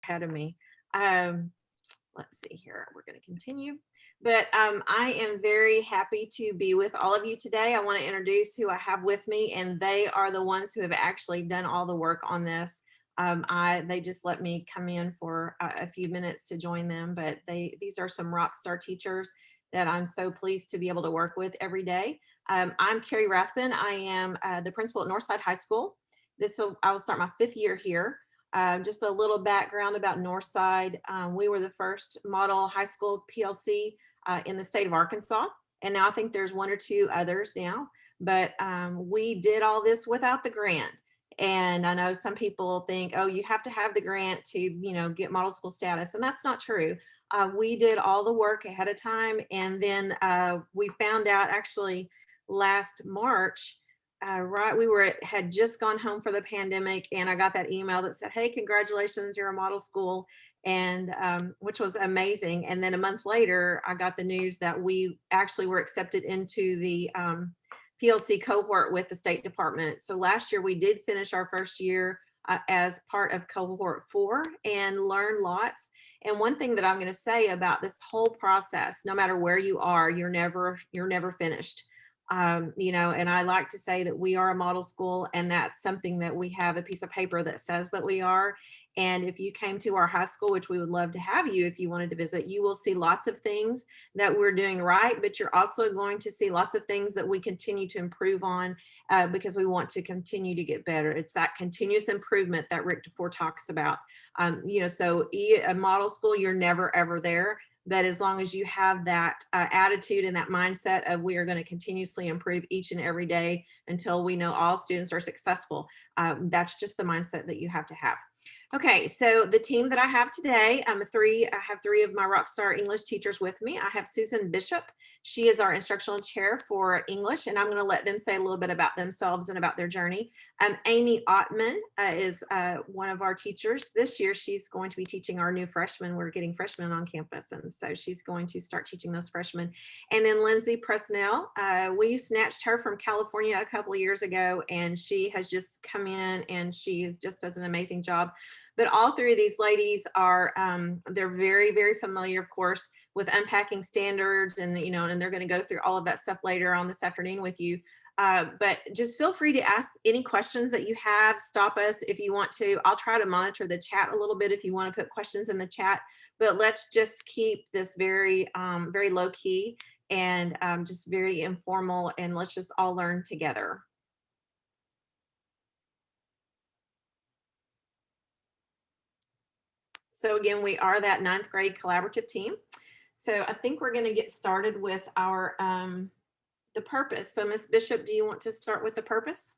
ahead of me. Um, let's see here. We're going to continue. But I am very happy to be with all of you today. I want to introduce who I have with me, and they are the ones who have actually done all the work on this. They just let me come in for a few minutes to join them, but these are some rock star teachers that I'm so pleased to be able to work with every day. I'm Carrie Rathbun. I am the principal at Northside High School. I will start my 5th year here. Just a little background about Northside. We were the first model high school PLC in the state of Arkansas. And now I think there's 1 or 2 others now, but we did all this without the grant. And I know some people think, oh, you have to have the grant to, get model school status. And that's not true. We did all the work ahead of time. And then we found out actually last March, had just gone home for the pandemic, and I got that email that said, hey, congratulations, you're a model school, and which was amazing. And then a month later, I got the news that we actually were accepted into the PLC cohort with the State Department. So last year we did finish our first year as part of cohort 4 and learn lots. And one thing that I'm going to say about this whole process, no matter where you are, you're never finished. And I like to say that we are a model school, and that's something that we have a piece of paper that says that we are. And if you came to our high school, which we would love to have you if you wanted to visit, you will see lots of things that we're doing right, but you're also going to see lots of things that we continue to improve on because we want to continue to get better. It's that continuous improvement that Rick DeFore talks about. So a model school, you're never, ever there. But as long as you have that attitude and that mindset of we are going to continuously improve each and every day until we know all students are successful, that's just the mindset that you have to have. Okay, so the team that I have today, I have 3 of my Rockstar English teachers with me. I have Susan Bishop. She is our instructional chair for English, and I'm going to let them say a little bit about themselves and about their journey. Amy Ottman is one of our teachers. This year, she's going to be teaching our new freshmen. We're getting freshmen on campus, and so she's going to start teaching those freshmen. And then Lindsay Presnell, we snatched her from California a couple of years ago, and she has just come in, and she just does an amazing job. But all 3 of these ladies are, they're very, very familiar, of course, with unpacking standards, and, and they're going to go through all of that stuff later on this afternoon with you. But just feel free to ask any questions that you have. Stop us if you want to. I'll try to monitor the chat a little bit if you want to put questions in the chat, but let's just keep this very, very low key and just very informal, and let's just all learn together. So again, we are that 9th grade collaborative team. So I think we're going to get started with our the purpose. So Ms. Bishop, do you want to start with the purpose?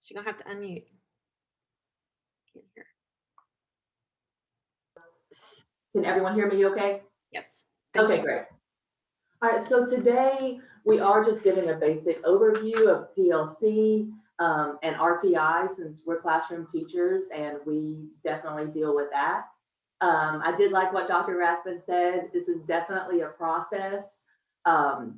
She's going to have to unmute. Can't hear. Can everyone hear me okay? Yes. Okay, great. All right, so today we are just giving a basic overview of PLC and RTI, since we're classroom teachers and we definitely deal with that. I did like what Dr. Rathbun said. This is definitely a process. Us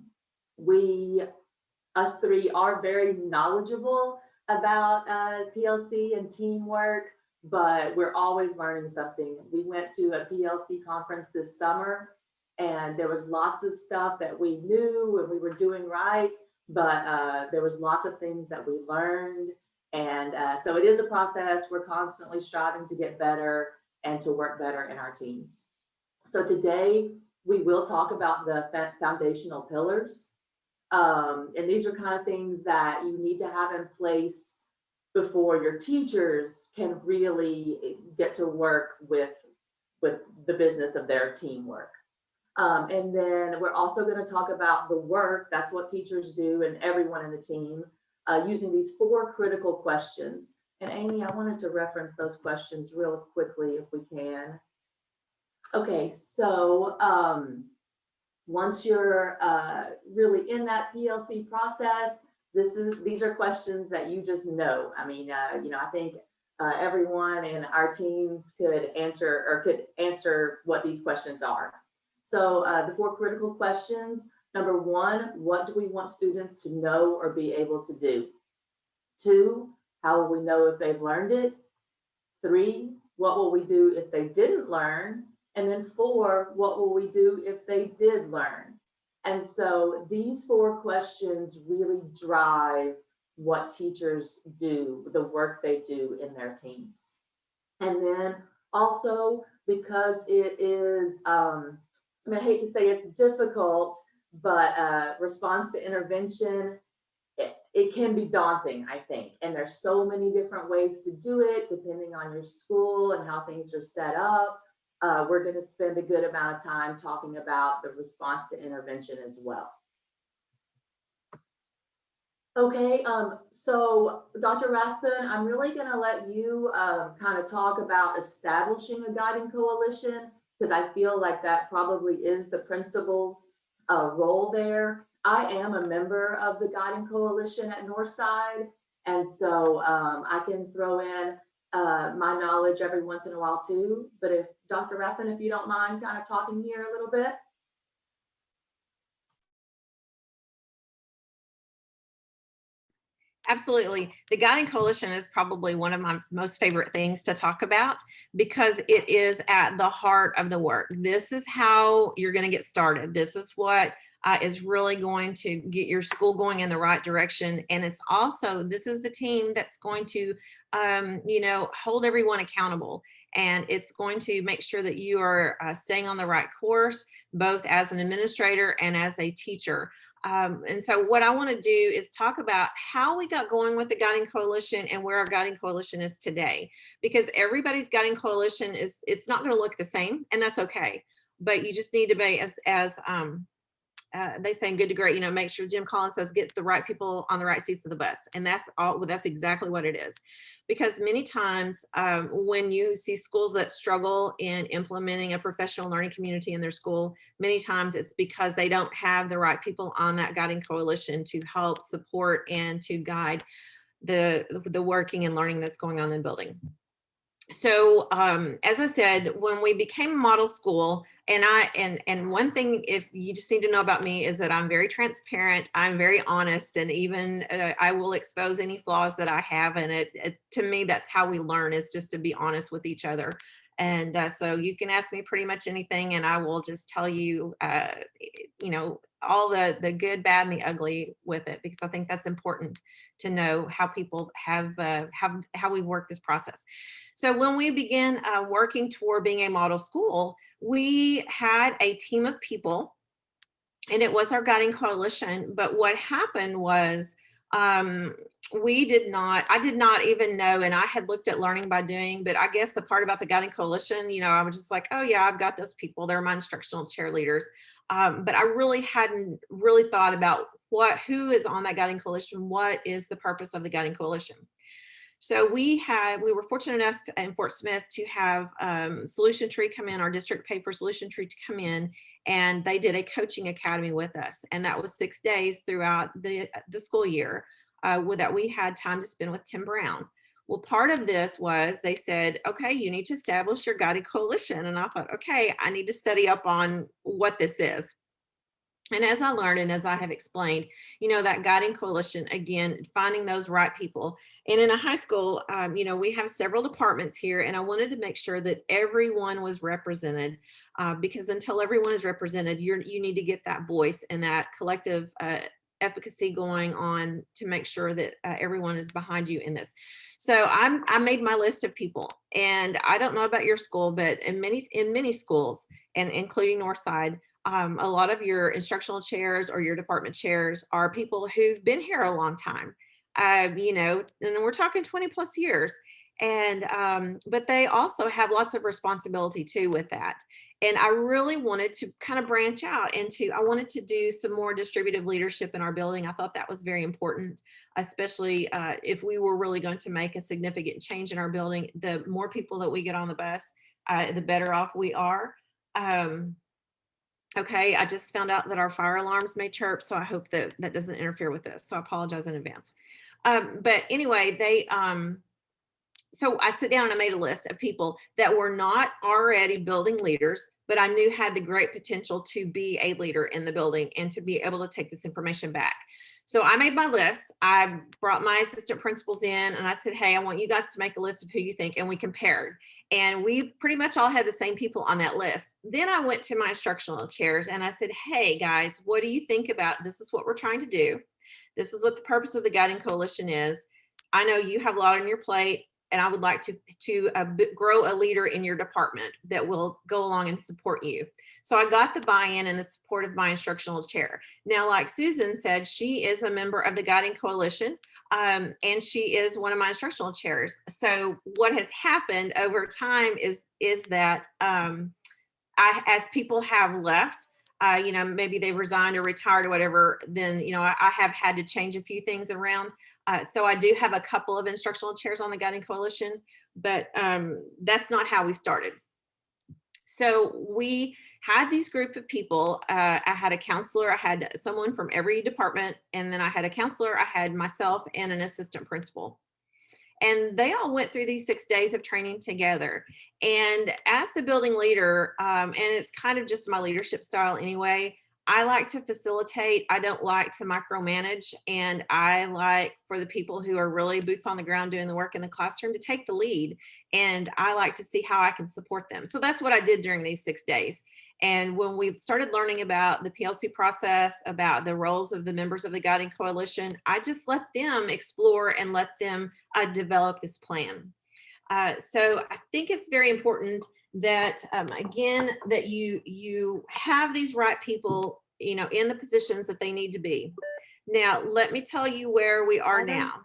3 are very knowledgeable about PLC and teamwork, but we're always learning something. We went to a PLC conference this summer, and there was lots of stuff that we knew and we were doing right, but there was lots of things that we learned. And so it is a process. We're constantly striving to get better and to work better in our teams. So today we will talk about the foundational pillars. And these are kind of things that you need to have in place before your teachers can really get to work with the business of their teamwork. And then we're also going to talk about the work. That's what teachers do and everyone in the team using these 4 critical questions. And Amy, I wanted to reference those questions real quickly if we can. Okay, so once you're really in that PLC process, these are questions that you just know. I mean, I think everyone in our teams could answer what these questions are. So the 4 critical questions. Number 1, what do we want students to know or be able to do? 2, How will we know if they've learned it? 3, what will we do if they didn't learn? And then 4, what will we do if they did learn? And so these 4 questions really drive what teachers do, the work they do in their teams. And then also because it is, I mean, I hate to say it's difficult, but response to intervention, it can be daunting, I think. And there's so many different ways to do it, depending on your school and how things are set up. We're going to spend a good amount of time talking about the response to intervention as well. Okay, so Dr. Rathbun, I'm really going to let you kind of talk about establishing a guiding coalition, because I feel like that probably is the principal's role there. I am a member of the guiding coalition at Northside, and so I can throw in my knowledge every once in a while too. But if Dr. Rathbun, if you don't mind kind of talking here a little bit. Absolutely. The Guiding Coalition is probably one of my most favorite things to talk about because it is at the heart of the work. This is how you're going to get started. This is what is really going to get your school going in the right direction. And it's also, this is the team that's going to, hold everyone accountable. And it's going to make sure that you are staying on the right course, both as an administrator and as a teacher. And so what I want to do is talk about how we got going with the Guiding Coalition and where our Guiding Coalition is today, because everybody's Guiding Coalition it's not going to look the same, and that's okay. But you just need to be as they say in Good to Great, make sure Jim Collins says, get the right people on the right seats of the bus. And that's exactly what it is. Because many times when you see schools that struggle in implementing a professional learning community in their school, many times it's because they don't have the right people on that Guiding Coalition to help support and to guide the working and learning that's going on in the building. So as I said, when we became a model school, and one thing, if you just need to know about me, is that I'm very transparent, I'm very honest, and even I will expose any flaws that I have. And it to me, that's how we learn, is just to be honest with each other. And so you can ask me pretty much anything, and I will just tell you, all the good, bad, and the ugly with it, because I think that's important to know how people have how we work this process. So when we began working toward being a model school, we had a team of people, and it was our Guiding Coalition. But what happened was I did not even know, and I had looked at Learning by Doing, but I guess the part about the Guiding Coalition, I was just like, oh yeah, I've got those people. They're my instructional cheerleaders. But I really hadn't really thought about who is on that Guiding Coalition, what is the purpose of the Guiding Coalition. So we were fortunate enough in Fort Smith to have Solution Tree come in, our district paid for Solution Tree to come in, and they did a coaching academy with us. And that was 6 days throughout the school year that we had time to spend with Tim Brown. Well, part of this was they said, okay, you need to establish your Guiding Coalition. And I thought, okay, I need to study up on what this is. And as I learned, and as I have explained, that Guiding Coalition, again, finding those right people. And in a high school, we have several departments here, and I wanted to make sure that everyone was represented, because until everyone is represented, you need to get that voice and that collective efficacy going on to make sure that everyone is behind you in this. So I made my list of people, and I don't know about your school, but in many schools, and including Northside, a lot of your instructional chairs or your department chairs are people who've been here a long time, and we're talking 20 plus years. And but they also have lots of responsibility too with that. And I really wanted to kind of branch out I wanted to do some more distributive leadership in our building. I thought that was very important, especially if we were really going to make a significant change in our building. The more people that we get on the bus, the better off we are. Okay, I just found out that our fire alarms may chirp, so I hope that that doesn't interfere with this. So I apologize in advance. But anyway, so I sit down and I made a list of people that were not already building leaders, but I knew had the great potential to be a leader in the building and to be able to take this information back. So I made my list. I brought my assistant principals in and I said, hey, I want you guys to make a list of who you think, and we compared. And we pretty much all had the same people on that list. Then I went to my instructional chairs and I said, hey guys, what do you think about this? Is what we're trying to do. This is what the purpose of the Guiding Coalition is. I know you have a lot on your plate, and I would like to grow a leader in your department that will go along and support you. So I got the buy-in and the support of my instructional chair. Now, like Susan said, she is a member of the Guiding Coalition, and she is one of my instructional chairs. So what has happened over time is that as people have left, maybe they resigned or retired or whatever, then, I have had to change a few things around. So I do have a couple of instructional chairs on the Guiding Coalition, but that's not how we started. So we had these group of people. I had a counselor, I had someone from every department, and then I had a counselor, I had myself and an assistant principal. And they all went through these 6 days of training together. And as the building leader, and it's kind of just my leadership style anyway, I like to facilitate. I don't like to micromanage. And I like for the people who are really boots on the ground doing the work in the classroom to take the lead. And I like to see how I can support them. So that's what I did during these 6 days. And when we started learning about the PLC process, about the roles of the members of the Guiding Coalition, I just let them explore and let them develop this plan. So I think it's very important that, again, that you have these right people, in the positions that they need to be. Now, let me tell you where we are now.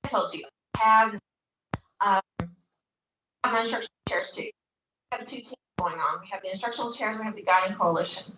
I told you, I have my instructional chairs too. We have two teams going on. We have the instructional chairs, and we have the Guiding Coalition.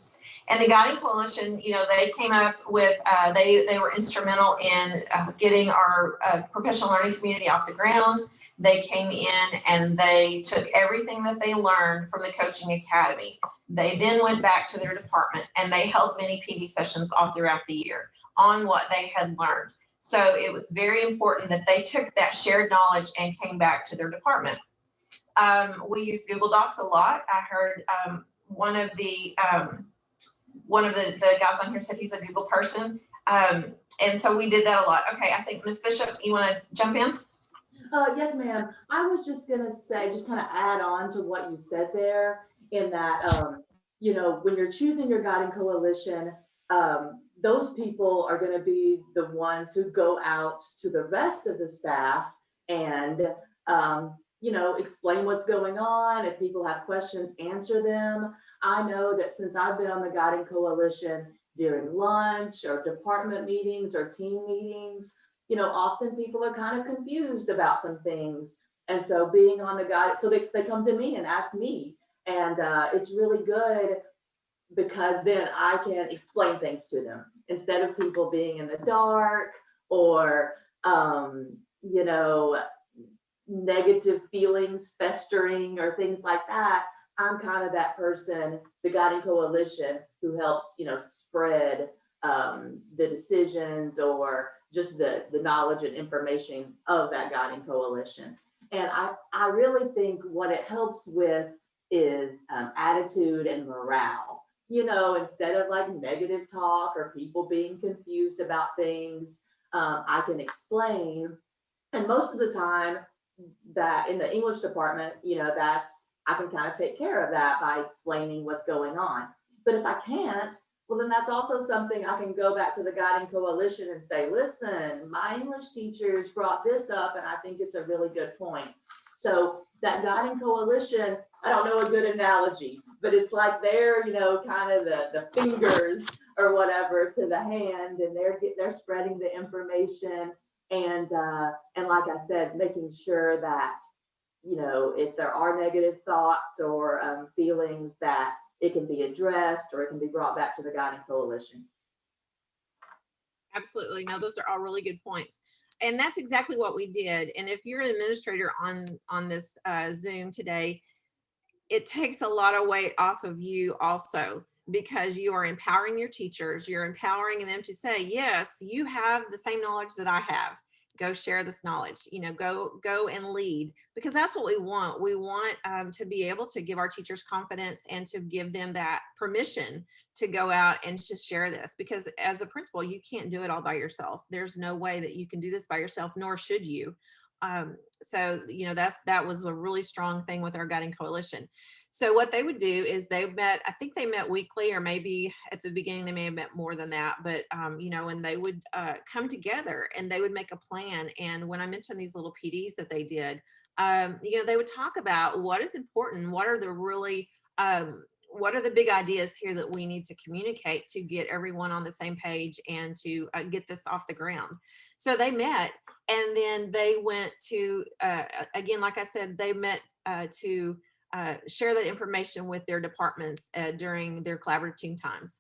And the Guiding Coalition, they came up with, they were instrumental in getting our professional learning community off the ground. They came in and they took everything that they learned from the Coaching Academy. They then went back to their department and they held many PD sessions all throughout the year on what they had learned. So it was very important that they took that shared knowledge and came back to their department. We use Google Docs a lot. I heard one of the guys on here said he's a Google person. And so we did that a lot. Okay, I think Ms. Bishop, you want to jump in? Yes, ma'am. I was just gonna say, just kind of add on to what you said there, in that, when you're choosing your Guiding Coalition, those people are gonna be the ones who go out to the rest of the staff and, explain what's going on. If people have questions, answer them. I know that since I've been on the Guiding Coalition, during lunch or department meetings or team meetings, often people are kind of confused about some things. And so being on the guide, so they come to me and ask me. And it's really good because then I can explain things to them instead of people being in the dark or, negative feelings festering or things like that. I'm kind of that person, the Guiding Coalition, who helps, spread the decisions or just the knowledge and information of that Guiding Coalition. And I really think what it helps with is attitude and morale. Instead of like negative talk or people being confused about things, I can explain. And most of the time, that in the English department, I can kind of take care of that by explaining what's going on. But if I can't, well, then that's also something I can go back to the Guiding Coalition and say, listen, my English teachers brought this up and I think it's a really good point. So that Guiding Coalition, I don't know a good analogy, but it's like they're, kind of the fingers or whatever to the hand, and they're spreading the information. And like I said, making sure that, if there are negative thoughts or feelings, that it can be addressed or it can be brought back to the Guiding Coalition. Absolutely. No, those are all really good points. And that's exactly what we did. And if you're an administrator on this Zoom today, it takes a lot of weight off of you also, because you are empowering your teachers. You're empowering them to say, yes, you have the same knowledge that I have. go share this knowledge, go and lead, because that's what we want. We want to be able to give our teachers confidence and to give them that permission to go out and to share this, because as a principal, you can't do it all by yourself. There's no way that you can do this by yourself, nor should you. So that was a really strong thing with our guiding coalition. So what they would do is I think they met weekly, or maybe at the beginning they may have met more than that, but and they would come together and they would make a plan. And when I mentioned these little PDs that they did, they would talk about what is important, what are the big ideas here that we need to communicate to get everyone on the same page and to get this off the ground. So they met, and then they went to, again, like I said, they met to share that information with their departments during their collaborative team times.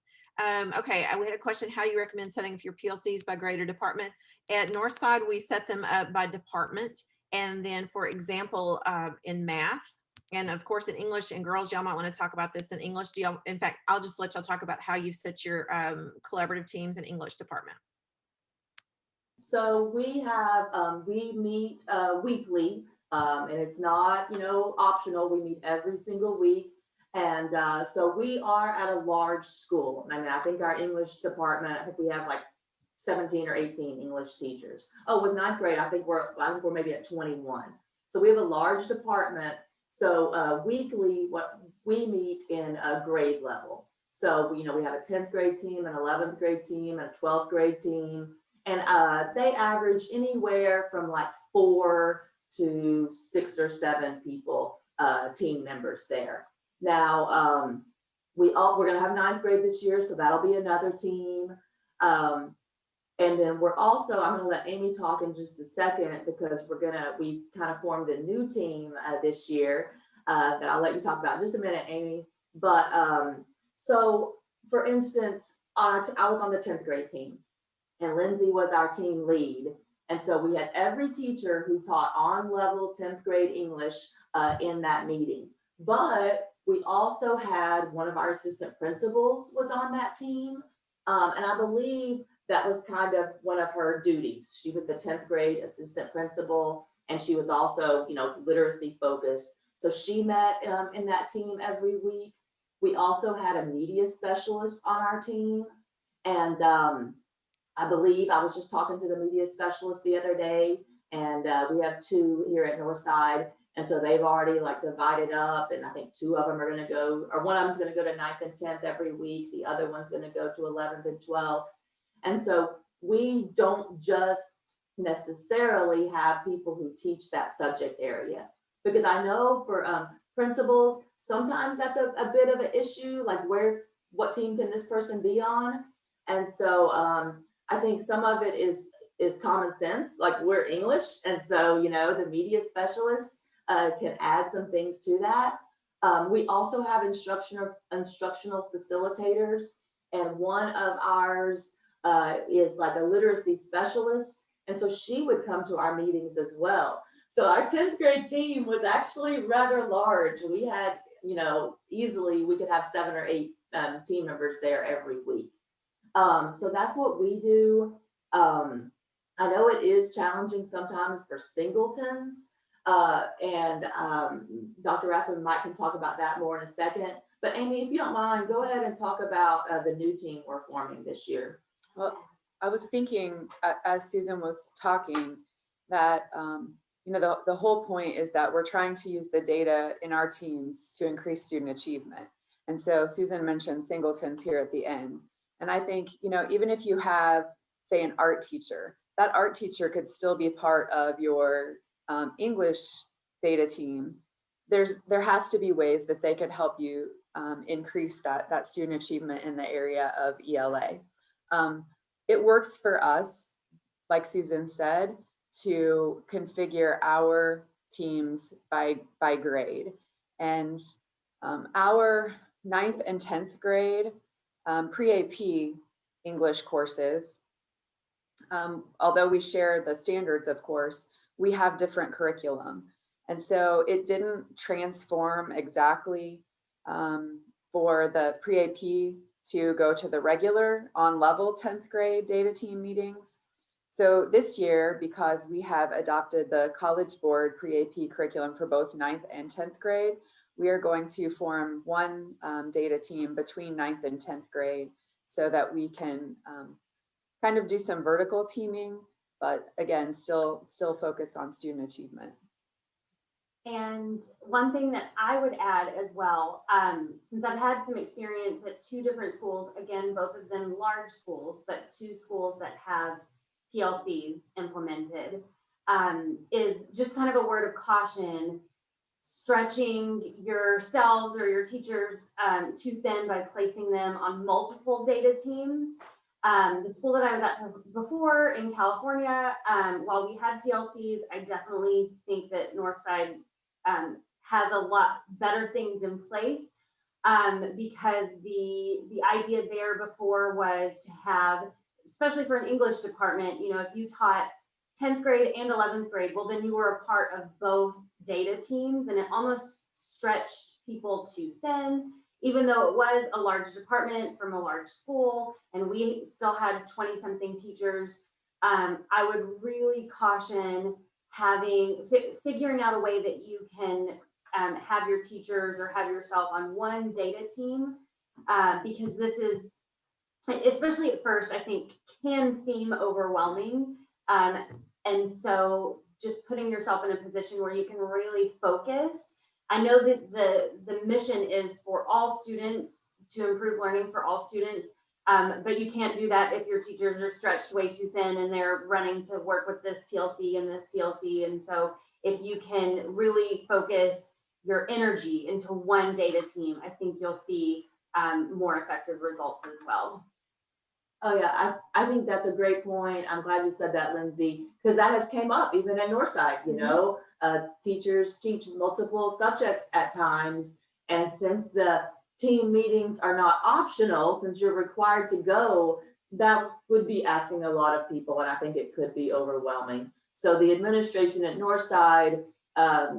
Okay, we had a question: how do you recommend setting up your PLCs by grade or department? At Northside, we set them up by department. And then, for example, in math, and of course in English, and girls, y'all might want to talk about this in English. In fact, I'll just let y'all talk about how you set your collaborative teams in English department. So we have, we meet weekly, and it's not, optional. We meet every single week. And so we are at a large school. I mean, I think our English department, I think we have like 17 or 18 English teachers. Oh, with ninth grade, I think we're maybe at 21. So we have a large department. So weekly, what we meet in a grade level. So, we have a 10th grade team, an 11th grade team, and a 12th grade team. And they average anywhere from like 4 to 6 or 7 people, team members there. Now, we're gonna have 9th grade this year, so that'll be another team. And then I'm gonna let Amy talk in just a second, because we've kind of formed a new team this year that I'll let you talk about in just a minute, Amy. But so for instance, I was on the 10th grade team, and Lindsay was our team lead. And so we had every teacher who taught on level 10th grade English in that meeting. But we also had one of our assistant principals was on that team. And I believe that was kind of one of her duties. She was the 10th grade assistant principal, and she was also, literacy focused. So she met in that team every week. We also had a media specialist on our team. And I believe I was just talking to the media specialist the other day, and we have 2 here at Northside. And so they've already like divided up, and I think 2 of them are going to go, or one of them's going to go to 9th and 10th every week. The other one's going to go to 11th and 12th. And so we don't just necessarily have people who teach that subject area, because I know for principals, sometimes that's a bit of an issue, like what team can this person be on? And so I think some of it is common sense, like we're English. And so, the media specialist can add some things to that. We also have instructional facilitators, and one of ours is like a literacy specialist. And so she would come to our meetings as well. So our 10th grade team was actually rather large. We had, easily we could have 7 or 8 team members there every week. So that's what we do. I know it is challenging sometimes for singletons, and Dr. Rathman Mike can talk about that more in a second. But Amy, if you don't mind, go ahead and talk about the new team we're forming this year. Well, I was thinking as Susan was talking that, the whole point is that we're trying to use the data in our teams to increase student achievement. And so Susan mentioned singletons here at the end. And I think, even if you have, say, an art teacher, that art teacher could still be part of your English data team. There has to be ways that they could help you increase that student achievement in the area of ELA. It works for us, like Susan said, to configure our teams by grade. And our 9th and 10th grade pre-AP English courses, although we share the standards, of course, we have different curriculum. And so it didn't transform exactly for the pre-AP to go to the regular on level 10th grade data team meetings. So this year, because we have adopted the College Board pre-AP curriculum for both 9th and 10th grade, we are going to form one data team between 9th and 10th grade so that we can kind of do some vertical teaming, but again, still focus on student achievement. And one thing that I would add as well, since I've had some experience at 2 different schools, again, both of them large schools, but 2 schools that have PLCs implemented, is just kind of a word of caution, stretching yourselves or your teachers too thin by placing them on multiple data teams. The school that I was at before in California, while we had PLCs, I definitely think that Northside has a lot better things in place, because the idea there before was to have, especially for an English department, you know, if you taught 10th grade and 11th grade, well, then you were a part of both data teams, and it almost stretched people too thin, even though it was a large department from a large school and we still had 20 something teachers. I would really caution figuring out a way that you can have your teachers or have yourself on one data team, because this is, especially at first, I think can seem overwhelming. And so just putting yourself in a position where you can really focus. I know that the mission is for all students, to improve learning for all students, but you can't do that if your teachers are stretched way too thin and they're running to work with this PLC and this PLC. And so if you can really focus your energy into one data team, I think you'll see more effective results as well. Oh yeah, I think that's a great point. I'm glad you said that, Lindsay, because that has came up even at Northside, you know, teachers teach multiple subjects at times. And since the team meetings are not optional, since you're required to go, that would be asking a lot of people. And I think it could be overwhelming. So the administration at Northside,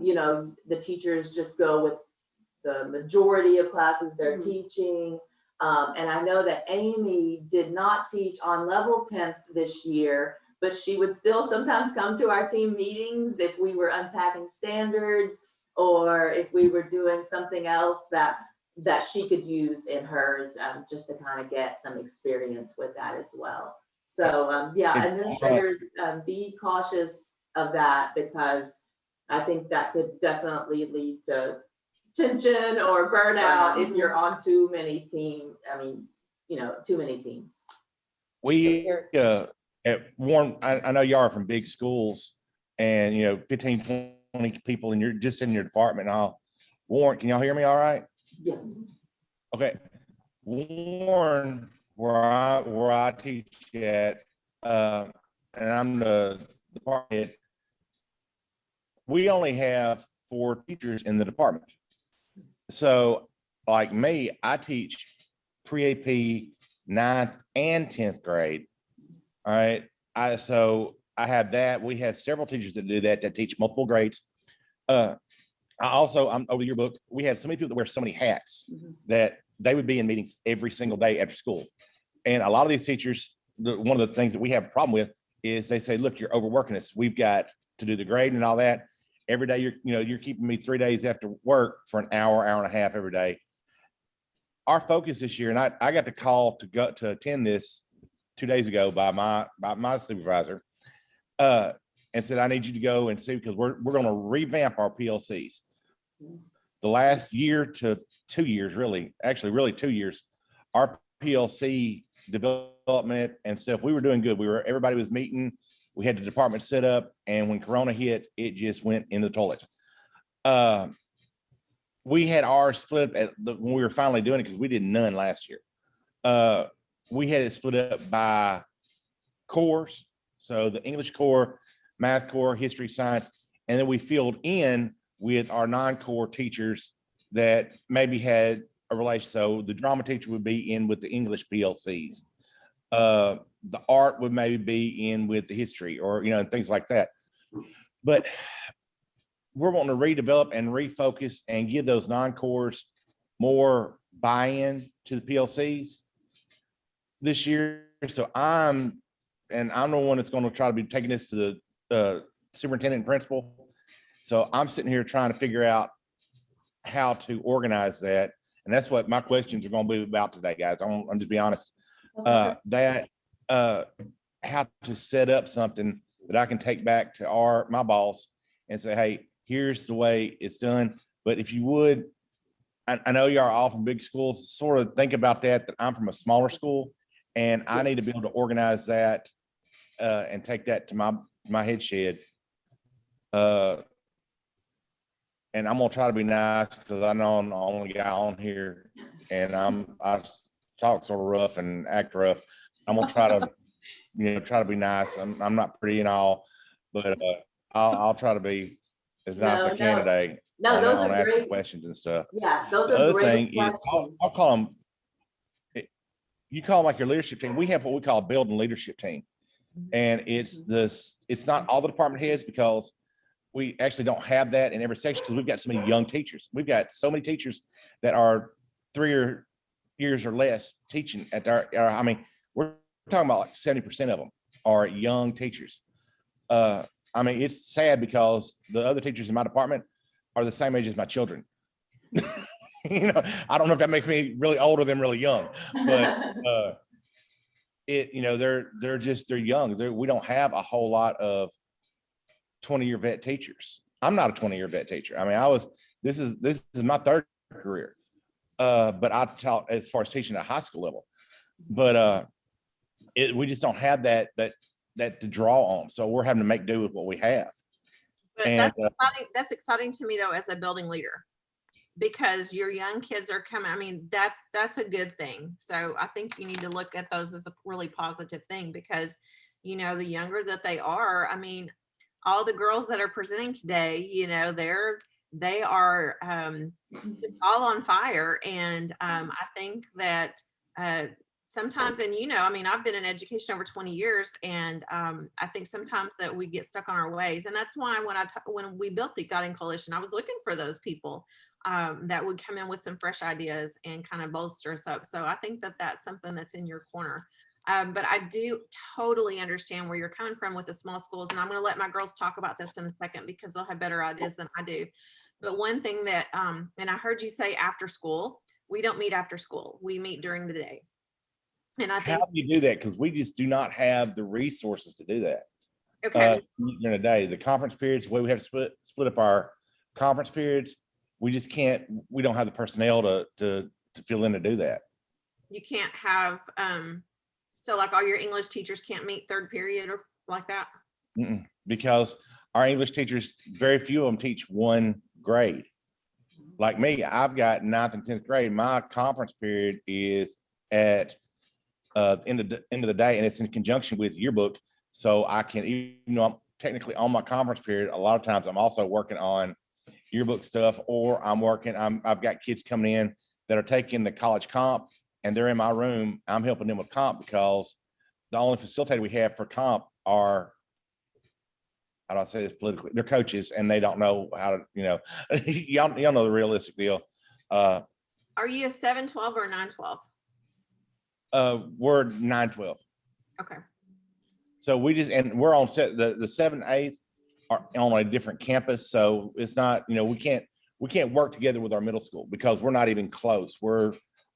you know, the teachers just go with the majority of classes they're teaching. And I know that Amy did not teach on level 10th this year, but she would still sometimes come to our team meetings if we were unpacking standards or if we were doing something else that she could use in hers, just to kind of get some experience with that as well. So yeah, administrators, be cautious of that, because I think that could definitely lead to tension or burnout if you're on too many teams. I mean, you know, too many teams. We at Warren, I know y'all are from big schools and, you know, 15, 20 people in your department and all. Warren, can y'all hear me all right? Yeah. Okay. Warren, where I teach at, and I'm the department head, we only have 4 teachers in the department. So like me, I teach pre-AP 9th and 10th grade. All right. So I have that. We have several teachers that do that teach multiple grades. I'm over the yearbook. We have so many people that wear so many hats that they would be in meetings every single day after school. And a lot of these teachers, one of the things that we have a problem with is they say, look, you're overworking us. We've got to do the grade and all that. Every day you're keeping me 3 days after work for an hour and a half every day. Our focus this year, and I got the call to attend this 2 days ago by my supervisor, and said, I need you to go and see, because we're going to revamp our PLCs. The last year to 2 years, really 2 years, our PLC development and stuff, we were doing good. Everybody was meeting. We had the department set up, and when Corona hit, it just went in the toilet. We had ours split up when we were finally doing it, because we did none last year. We had it split up by cores. So the English core, math core, history, science, and then we filled in with our non-core teachers that maybe had a relation. So the drama teacher would be in with the English PLCs. The art would maybe be in with the history, or, you know, things like that. But we're wanting to redevelop and refocus and give those non-cores more buy-in to the PLCs this year. So I'm and I'm the one that's going to try to be taking this to the superintendent and principal. So I'm sitting here trying to figure out how to organize that. And that's what my questions are going to be about today, guys. I'm just be honest. How to set up something that I can take back to my boss and say, hey, here's the way it's done. But if you would, I know you are all from big schools, sort of think about that I'm from a smaller school, and I need to be able to organize that and take that to my head shed. And I'm gonna try to be nice because I know I'm the only guy on here, and I talk sort of rough and act rough. I'm gonna try to, try to be nice. I'm not pretty and all, but I'll try to be as nice as I can today. No, those on are asking great. questions and stuff. Yeah, those The are other great thing is, questions. I'll call them. You call them like your leadership team. We have what we call a building leadership team, and it's not all the department heads, because we actually don't have that in every section because we've got so many young teachers. We've got so many teachers that are 3 years or less teaching at I mean, we're talking about like 70% of them are young teachers. I mean, it's sad because the other teachers in my department are the same age as my children. I don't know if that makes me really older than really young, but they're young. We don't have a whole lot of 20-year vet teachers. I'm not a 20-year vet teacher. I mean, this is my third career. But I taught as far as teaching at high school level, but we just don't have that to draw on. So we're having to make do with what we have. But And that's exciting to me though, as a building leader, because your young kids are coming. I mean, that's a good thing. So I think you need to look at those as a really positive thing, because the younger that they are, I mean, all the girls that are presenting today, they are just all on fire. And I think that sometimes, and I mean, I've been in education over 20 years, and I think sometimes that we get stuck on our ways. And that's why when we built the Guiding Coalition, I was looking for those people that would come in with some fresh ideas and kind of bolster us up. So I think that that's something that's in your corner. But I do totally understand where you're coming from with the small schools. And I'm going to let my girls talk about this in a second, because they'll have better ideas than I do. But one thing that, and I heard you say after school, we don't meet after school. We meet during the day. And I think, how do you do that? Because we just do not have the resources to do that. okay, During the day, the conference periods, the way we have to split up our conference periods, we just can't. We don't have the personnel to fill in to do that. you can't have, so like all your English teachers can't meet third period or like that? Because our English teachers, very few of them teach one grade. Like me, I've got 9th and 10th grade. My conference period is at end of the day, and it's in conjunction with yearbook. So I can, even though I'm technically on my conference period, a lot of times I'm also working on yearbook stuff, or I've got kids coming in that are taking the college comp, and they're in my room. I'm helping them with comp, because the only facilitator we have for comp are, I don't say this politically, they're coaches, and they don't know how to, y'all know the realistic deal. Are you a 7-12 or a 9-12? We're 9-12. Okay. So we're on set, the 7-8 are on a different campus. So it's not, we can't work together with our middle school because we're not even close. We're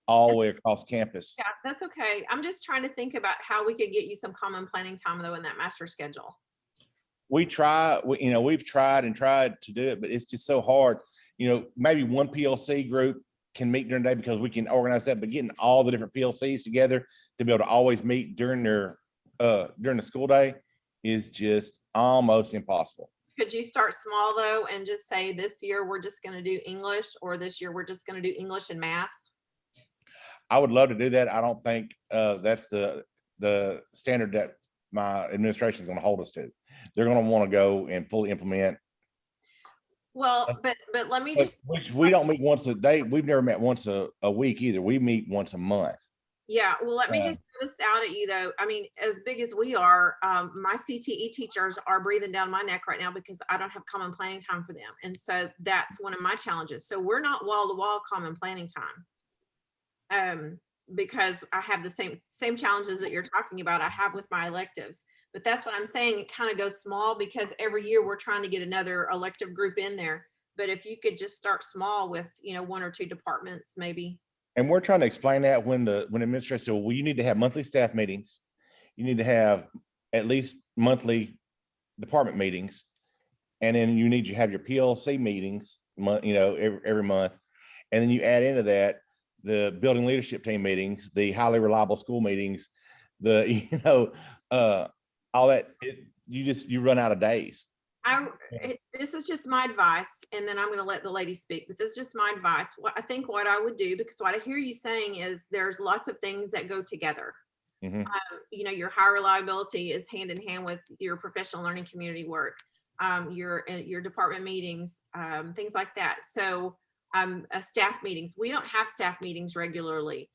all the way across campus. Yeah, that's okay. I'm just trying to think about how we could get you some common planning time though in that master schedule. We've tried and tried to do it, but it's just so hard. Maybe one PLC group can meet during the day because we can organize that, but getting all the different PLCs together to be able to always meet during the school day is just almost impossible. Could you start small though and just say this year we're just going to do English, or this year we're just going to do English and math? I would love to do that. I don't think that's the standard that my administration is going to hold us to. They're going to want to go and fully implement. Well, but let me just. We don't meet once a day. We've never met once a week either. We meet once a month. Yeah, well, let me just throw this out at you though. I mean, as big as we are, my CTE teachers are breathing down my neck right now because I don't have common planning time for them. And so that's one of my challenges. So we're not wall to wall common planning time. because I have the same challenges that you're talking about I have with my electives. But that's what I'm saying. It kind of goes small because every year we're trying to get another elective group in there. But if you could just start small with, you know, 1 or 2 departments, maybe. And we're trying to explain that when administrators say, well, you need to have monthly staff meetings. You need to have at least monthly department meetings. And then you need to have your PLC meetings, every month. And then you add into that the building leadership team meetings, the highly reliable school meetings, all that. You run out of days. This is just my advice, and then I'm going to let the lady speak, but this is just my advice. What I would do, because what I hear you saying is there's lots of things that go together. Mhm. Your high reliability is hand in hand with your professional learning community work, your department meetings, things like that. So staff meetings, we don't have staff meetings regularly.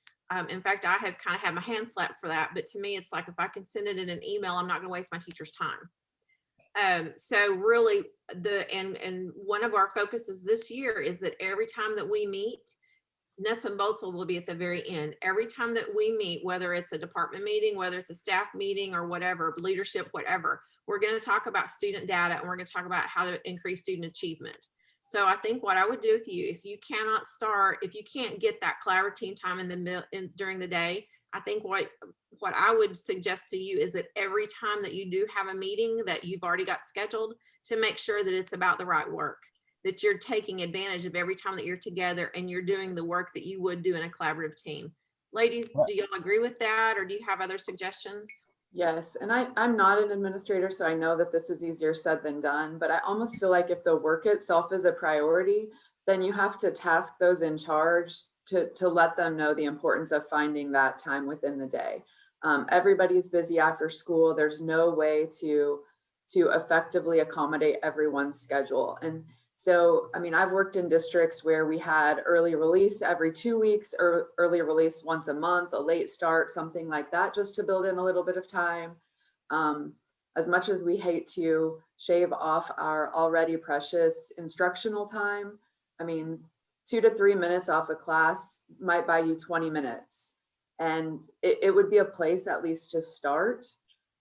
In fact, I have kind of had my hand slapped for that, but to me, it's like, if I can send it in an email, I'm not going to waste my teacher's time. So really and one of our focuses this year is that every time that we meet, nuts and bolts will be at the very end. Every time that we meet, whether it's a department meeting, whether it's a staff meeting or whatever, leadership, whatever, we're going to talk about student data, and we're going to talk about how to increase student achievement. So I think what I would do with you, if you can't get that collaborative team time during the day, I think what I would suggest to you is that every time that you do have a meeting that you've already got scheduled, to make sure that it's about the right work, that you're taking advantage of every time that you're together and you're doing the work that you would do in a collaborative team. Ladies, do y'all agree with that, or do you have other suggestions? Yes, and I'm not an administrator, so I know that this is easier said than done, but I almost feel like if the work itself is a priority, then you have to task those in charge to let them know the importance of finding that time within the day. Everybody's busy after school. There's no way to effectively accommodate everyone's schedule. And so, I mean, I've worked in districts where we had early release every 2 weeks, or early release once a month, a late start, something like that, just to build in a little bit of time. As much as we hate to shave off our already precious instructional time, I mean, 2 to 3 minutes off a class might buy you 20 minutes. And it would be a place at least to start.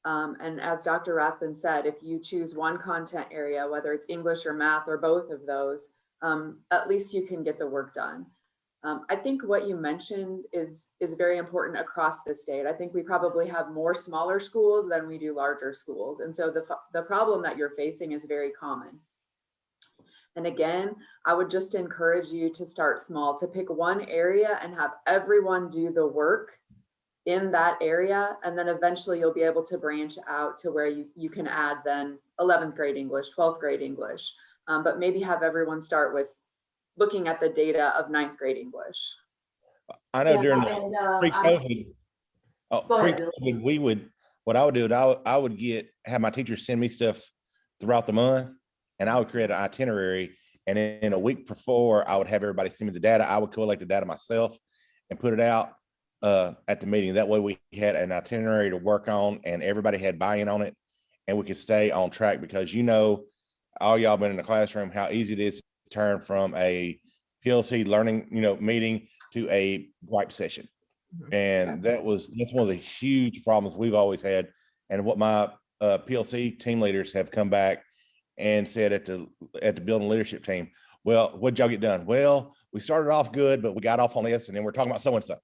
And as Dr. Rathbun said, if you choose one content area, whether it's English or math or both of those, at least you can get the work done. I think what you mentioned is very important across the state. I think we probably have more smaller schools than we do larger schools. And so the problem that you're facing is very common. And again, I would just encourage you to start small, to pick one area and have everyone do the work in that area. And then eventually you'll be able to branch out to where you can add then 11th grade English, 12th grade English, but maybe have everyone start with looking at the data of 9th grade English. I know during the Go ahead, Bill. pre-COVID, what I would do is I would have my teachers send me stuff throughout the month, and I would create an itinerary. And in a week before, I would have everybody send me the data. I would collect the data myself and put it out at the meeting. That way we had an itinerary to work on, and everybody had buy-in on it, and we could stay on track, because all y'all been in the classroom, how easy it is to turn from a PLC learning, meeting to a gripe session. And that's one of the huge problems we've always had. And what my PLC team leaders have come back and said at the building leadership team, well, what'd y'all get done? Well, we started off good, but we got off on this, and then we're talking about so-and-so.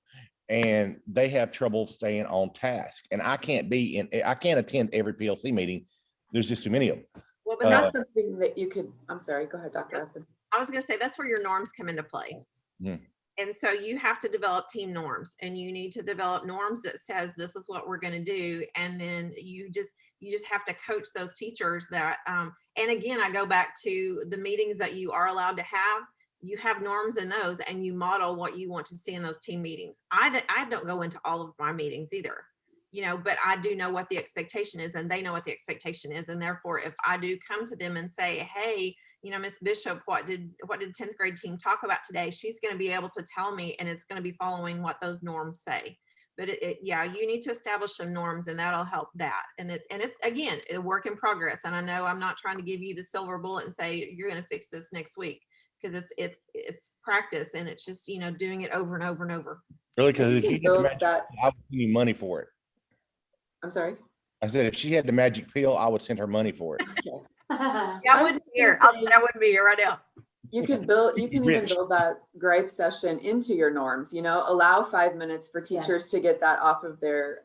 And they have trouble staying on task. And I can't attend every PLC meeting. There's just too many of them. Well, But that's something that you could, I'm sorry, go ahead, Dr. Rathbun. I was going to say, that's where your norms come into play. And so you have to develop team norms, and you need to develop norms that says this is what we're going to do. And then you just have to coach those teachers that, and again, I go back to the meetings that you are allowed to have. You have norms in those, and you model what you want to see in those team meetings. I don't go into all of my meetings either, but I do know what the expectation is, and they know what the expectation is. And therefore, if I do come to them and say, hey, Miss Bishop, what did 10th grade team talk about today? She's going to be able to tell me, and it's going to be following what those norms say. But you need to establish some norms, and that'll help that. And it's again, a work in progress. And I know I'm not trying to give you the silver bullet and say you're going to fix this next week, because it's practice and it's just, doing it over and over and over. Really, because You if can she had the build magic, that- I would send you money for it. I'm sorry. I said, if she had the magic pill, I would send her money for it. Yes. Yeah, I I was wouldn't just be here. gonna say- I wouldn't be here right now. You can build, you can even Rich. build that gripe session into your norms, allow 5 minutes for teachers to get that off of their,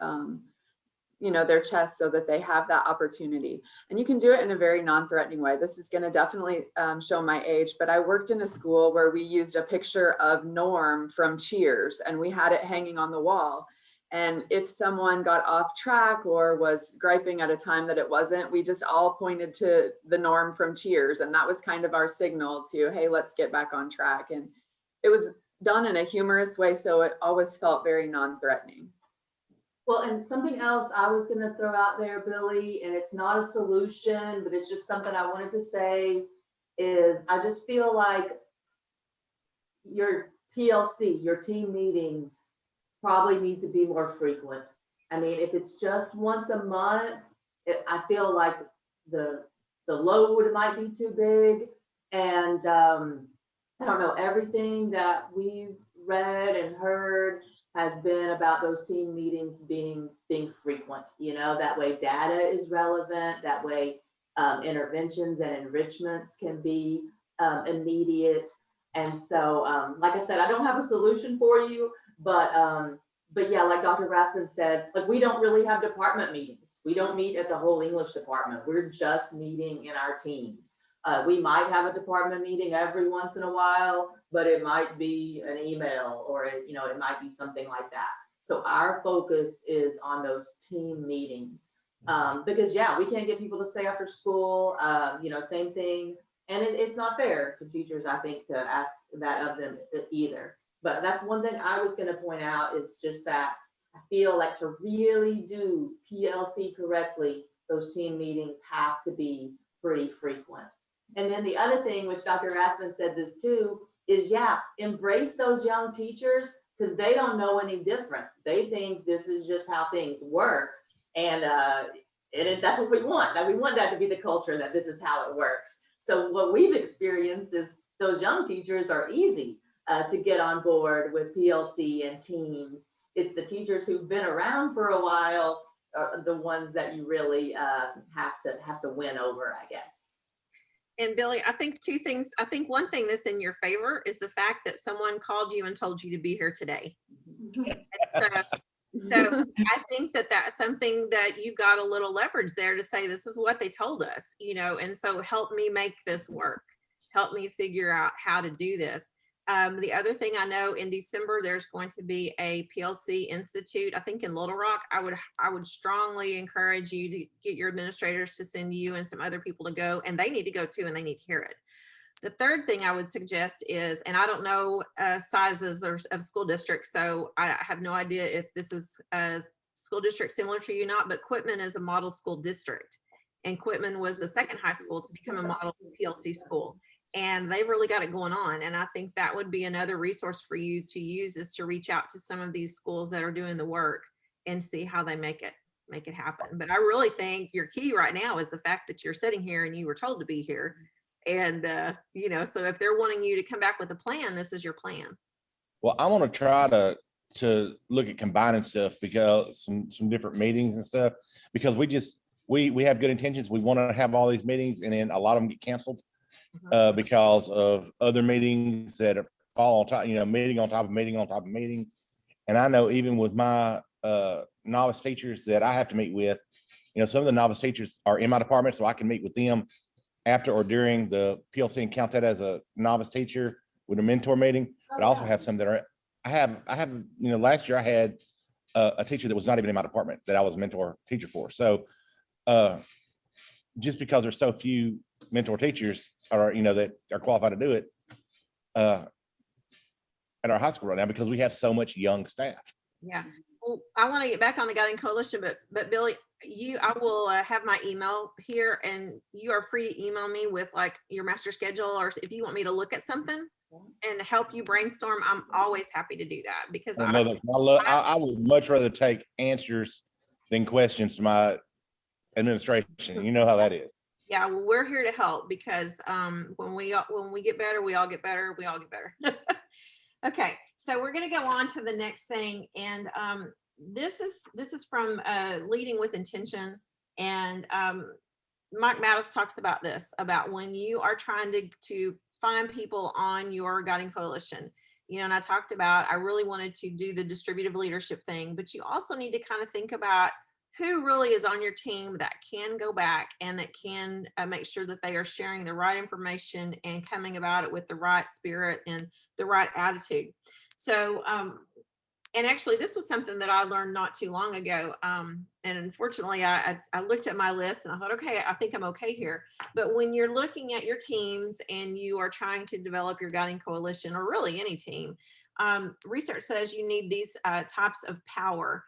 their chest so that they have that opportunity. And you can do it in a very non-threatening way. This is going to definitely show my age, but I worked in a school where we used a picture of Norm from Cheers and we had it hanging on the wall. And if someone got off track or was griping at a time that it wasn't, we just all pointed to the Norm from Cheers. And that was kind of our signal to, hey, let's get back on track. And it was done in a humorous way, so it always felt very non-threatening. Well, and something else I was gonna throw out there, Billy, and it's not a solution, but it's just something I wanted to say, is I just feel like your PLC, your team meetings probably need to be more frequent. I mean, if it's just once a month, I feel like the load might be too big. And I don't know, everything that we've read and heard has been about those team meetings being frequent, that way data is relevant, that way interventions and enrichments can be immediate. And so, like I said, I don't have a solution for you, but yeah, like Dr. Rathman said, like we don't really have department meetings. We don't meet as a whole English department. We're just meeting in our teams. We might have a department meeting every once in a while, but it might be an email or it might be something like that. So our focus is on those team meetings because we can't get people to stay after school. Same thing. And it's not fair to teachers, I think, to ask that of them either. But that's one thing I was going to point out is just that I feel like to really do PLC correctly, those team meetings have to be pretty frequent. And then the other thing, which Dr. Rathman said this too, is embrace those young teachers because they don't know any different. They think this is just how things work. And that's what we want. That we want that to be the culture, that this is how it works. So what we've experienced is those young teachers are easy to get on board with PLC and teams. It's the teachers who've been around for a while are the ones that you really have to win over, I guess. And Billy, I think two things. I think one thing that's in your favor is the fact that someone called you and told you to be here today. So I think that that's something that you got a little leverage there to say, this is what they told us, and so help me make this work. Help me figure out how to do this. The other thing I know, in December, there's going to be a PLC Institute, I think in Little Rock. I would strongly encourage you to get your administrators to send you and some other people to go, and they need to go too, and they need to hear it. The third thing I would suggest is, and I don't know sizes of school districts, so I have no idea if this is a school district similar to you or not, but Quitman is a model school district. And Quitman was the second high school to become a model PLC school. And they've really got it going on. And I think that would be another resource for you to use, is to reach out to some of these schools that are doing the work and see how they make it happen. But I really think your key right now is the fact that you're sitting here and you were told to be here. And, so if they're wanting you to come back with a plan, this is your plan. Well, I want to try to look at combining stuff, because some different meetings and stuff, because we have good intentions. We want to have all these meetings, and then a lot of them get canceled because of other meetings that fall on top, meeting on top of meeting on top of meeting. And I know even with my novice teachers that I have to meet with, some of the novice teachers are in my department, so I can meet with them after or during the PLC and count that as a novice teacher with a mentor meeting. But I also have some that are, I have, last year I had a teacher that was not even in my department that I was a mentor teacher for. So just because there's so few mentor teachers that are qualified to do it at our high school right now, because we have so much young staff. Yeah. Well, I want to get back on the Guiding Coalition, but Billy, I will have my email here, and you are free to email me with like your master schedule, or if you want me to look at something and help you brainstorm, I'm always happy to do that, because I would much rather take answers than questions to my administration. You know how that is. Yeah, well, we're here to help because when we get better, we all get better. We all get better. Okay, so we're going to go on to the next thing, and this is from Leading with Intention, and Mike Mattis talks about this, about when you are trying to find people on your guiding coalition. You know, and I talked about, I really wanted to do the distributive leadership thing, but you also need to kind of think about who really is on your team that can go back and that can make sure that they are sharing the right information and coming about it with the right spirit and the right attitude. So, and actually this was something that I learned not too long ago. And unfortunately I looked at my list and I thought, okay, I think I'm okay here. But when you're looking at your teams and you are trying to develop your guiding coalition, or really any team, research says you need these types of power.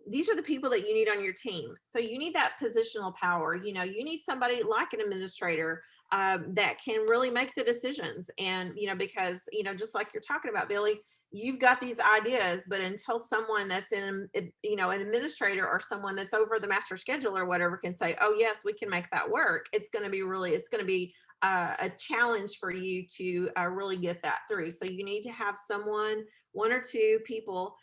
These are the people that you need on your team. So you need that positional power. You know, you need somebody like an administrator that can really make the decisions. And, you know, because, you know, just like you're talking about, Billy, you've got these ideas, but until someone that's in, you know, an administrator or someone that's over the master schedule or whatever can say, oh, yes, we can make that work, it's going to be a challenge for you to really get that through. So you need to have someone, one or two people,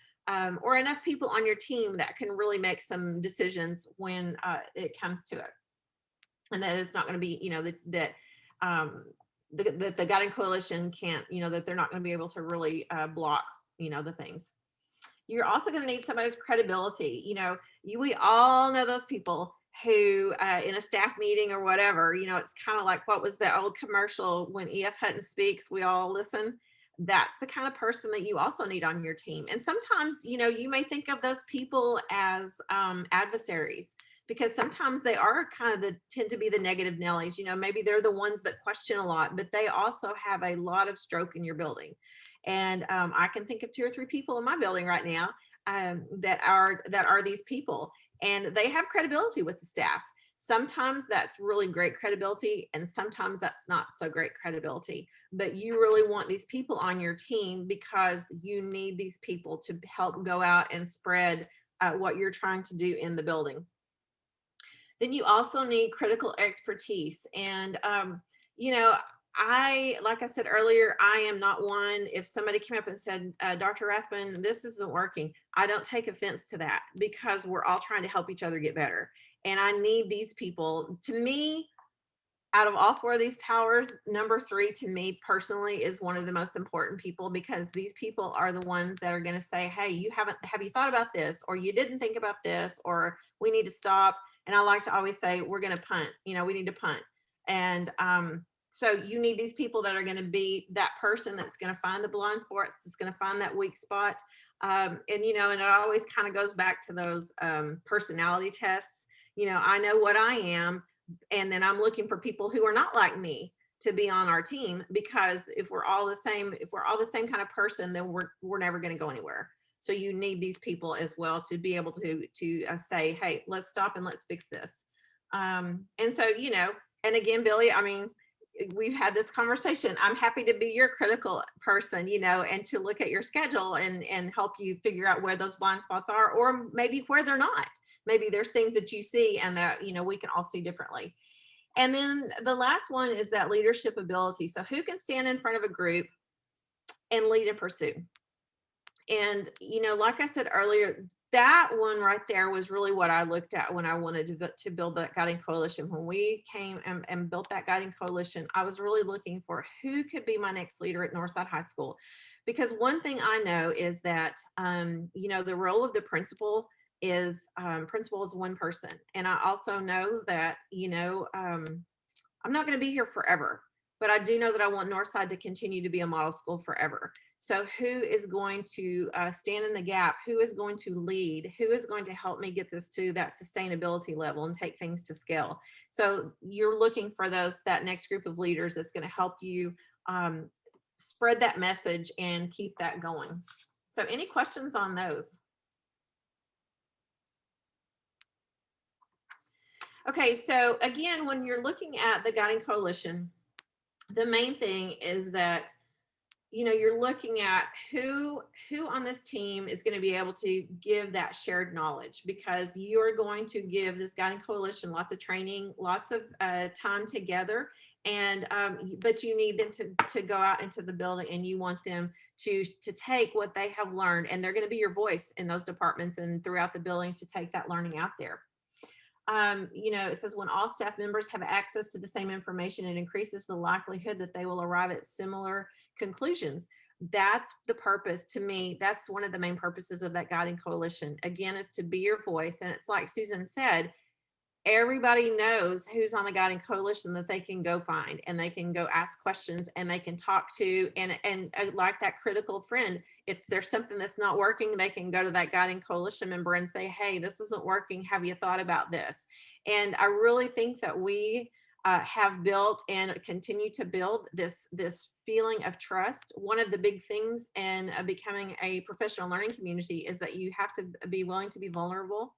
or enough people on your team that can really make some decisions when it comes to it. And that it's not going to be, you know, that the guiding coalition can't, you know, that they're not going to be able to really block, you know, the things. You're also going to need somebody's credibility. You know, we all know those people who in a staff meeting or whatever, you know, it's kind of like, what was the old commercial, when E.F. Hutton speaks, we all listen. That's the kind of person that you also need on your team. And sometimes, you know, you may think of those people as adversaries, because sometimes they are kind of tend to be the negative Nellies. You know, maybe they're the ones that question a lot, but they also have a lot of stroke in your building. And I can think of 2 or 3 people in my building right now that are these people, and they have credibility with the staff. Sometimes that's really great credibility, and sometimes that's not so great credibility. But you really want these people on your team because you need these people to help go out and spread what you're trying to do in the building. Then you also need critical expertise. And, you know, like I said earlier, I am not one, if somebody came up and said, Dr. Rathbun, this isn't working, I don't take offense to that, because we're all trying to help each other get better. And I need these people. To me, out of all 4 of these powers, number 3 to me personally is one of the most important people, because these people are the ones that are going to say, hey, have you thought about this? Or you didn't think about this, or we need to stop. And I like to always say, we're going to punt, you know, we need to punt. And so you need these people that are going to be that person that's going to find the blind spots, that's going to find that weak spot. And, you know, and it always kind of goes back to those personality tests. You know, I know what I am, and then I'm looking for people who are not like me to be on our team, because if we're all the same kind of person, then we're never going to go anywhere. So you need these people as well to be able to say, hey, let's stop and let's fix this. And so, you know, and again, Billy, I mean, we've had this conversation. I'm happy to be your critical person, you know, and to look at your schedule and help you figure out where those blind spots are, or maybe where they're not. Maybe there's things that you see and that, you know, we can all see differently. And then the last one is that leadership ability. So who can stand in front of a group and lead and pursue? And, you know, like I said earlier, that one right there was really what I looked at when I wanted to build that guiding coalition. When we came and built that guiding coalition, I was really looking for who could be my next leader at Northside High School. Because one thing I know is that, you know, the role of the principal is one person. And I also know that, you know, I'm not going to be here forever, but I do know that I want Northside to continue to be a model school forever. So who is going to stand in the gap? Who is going to lead? Who is going to help me get this to that sustainability level and take things to scale? So you're looking for that next group of leaders that's going to help you spread that message and keep that going. So any questions on those? Okay, so again, when you're looking at the guiding coalition, the main thing is that you know, you're looking at who on this team is going to be able to give that shared knowledge, because you are going to give this guiding coalition lots of training, lots of time together. And but you need them to go out into the building, and you want them to take what they have learned, and they're going to be your voice in those departments and throughout the building to take that learning out there. You know, it says when all staff members have access to the same information, it increases the likelihood that they will arrive at similar conclusions. That's the purpose. To me, that's one of the main purposes of that guiding coalition, again, is to be your voice. And it's like Susan said, everybody knows who's on the guiding coalition that they can go find, and they can go ask questions, and they can talk to, and like that critical friend, if there's something that's not working, they can go to that guiding coalition member and say, hey, this isn't working, have you thought about this? And I really think that we have built and continue to build this feeling of trust. One of the big things in becoming a professional learning community is that you have to be willing to be vulnerable,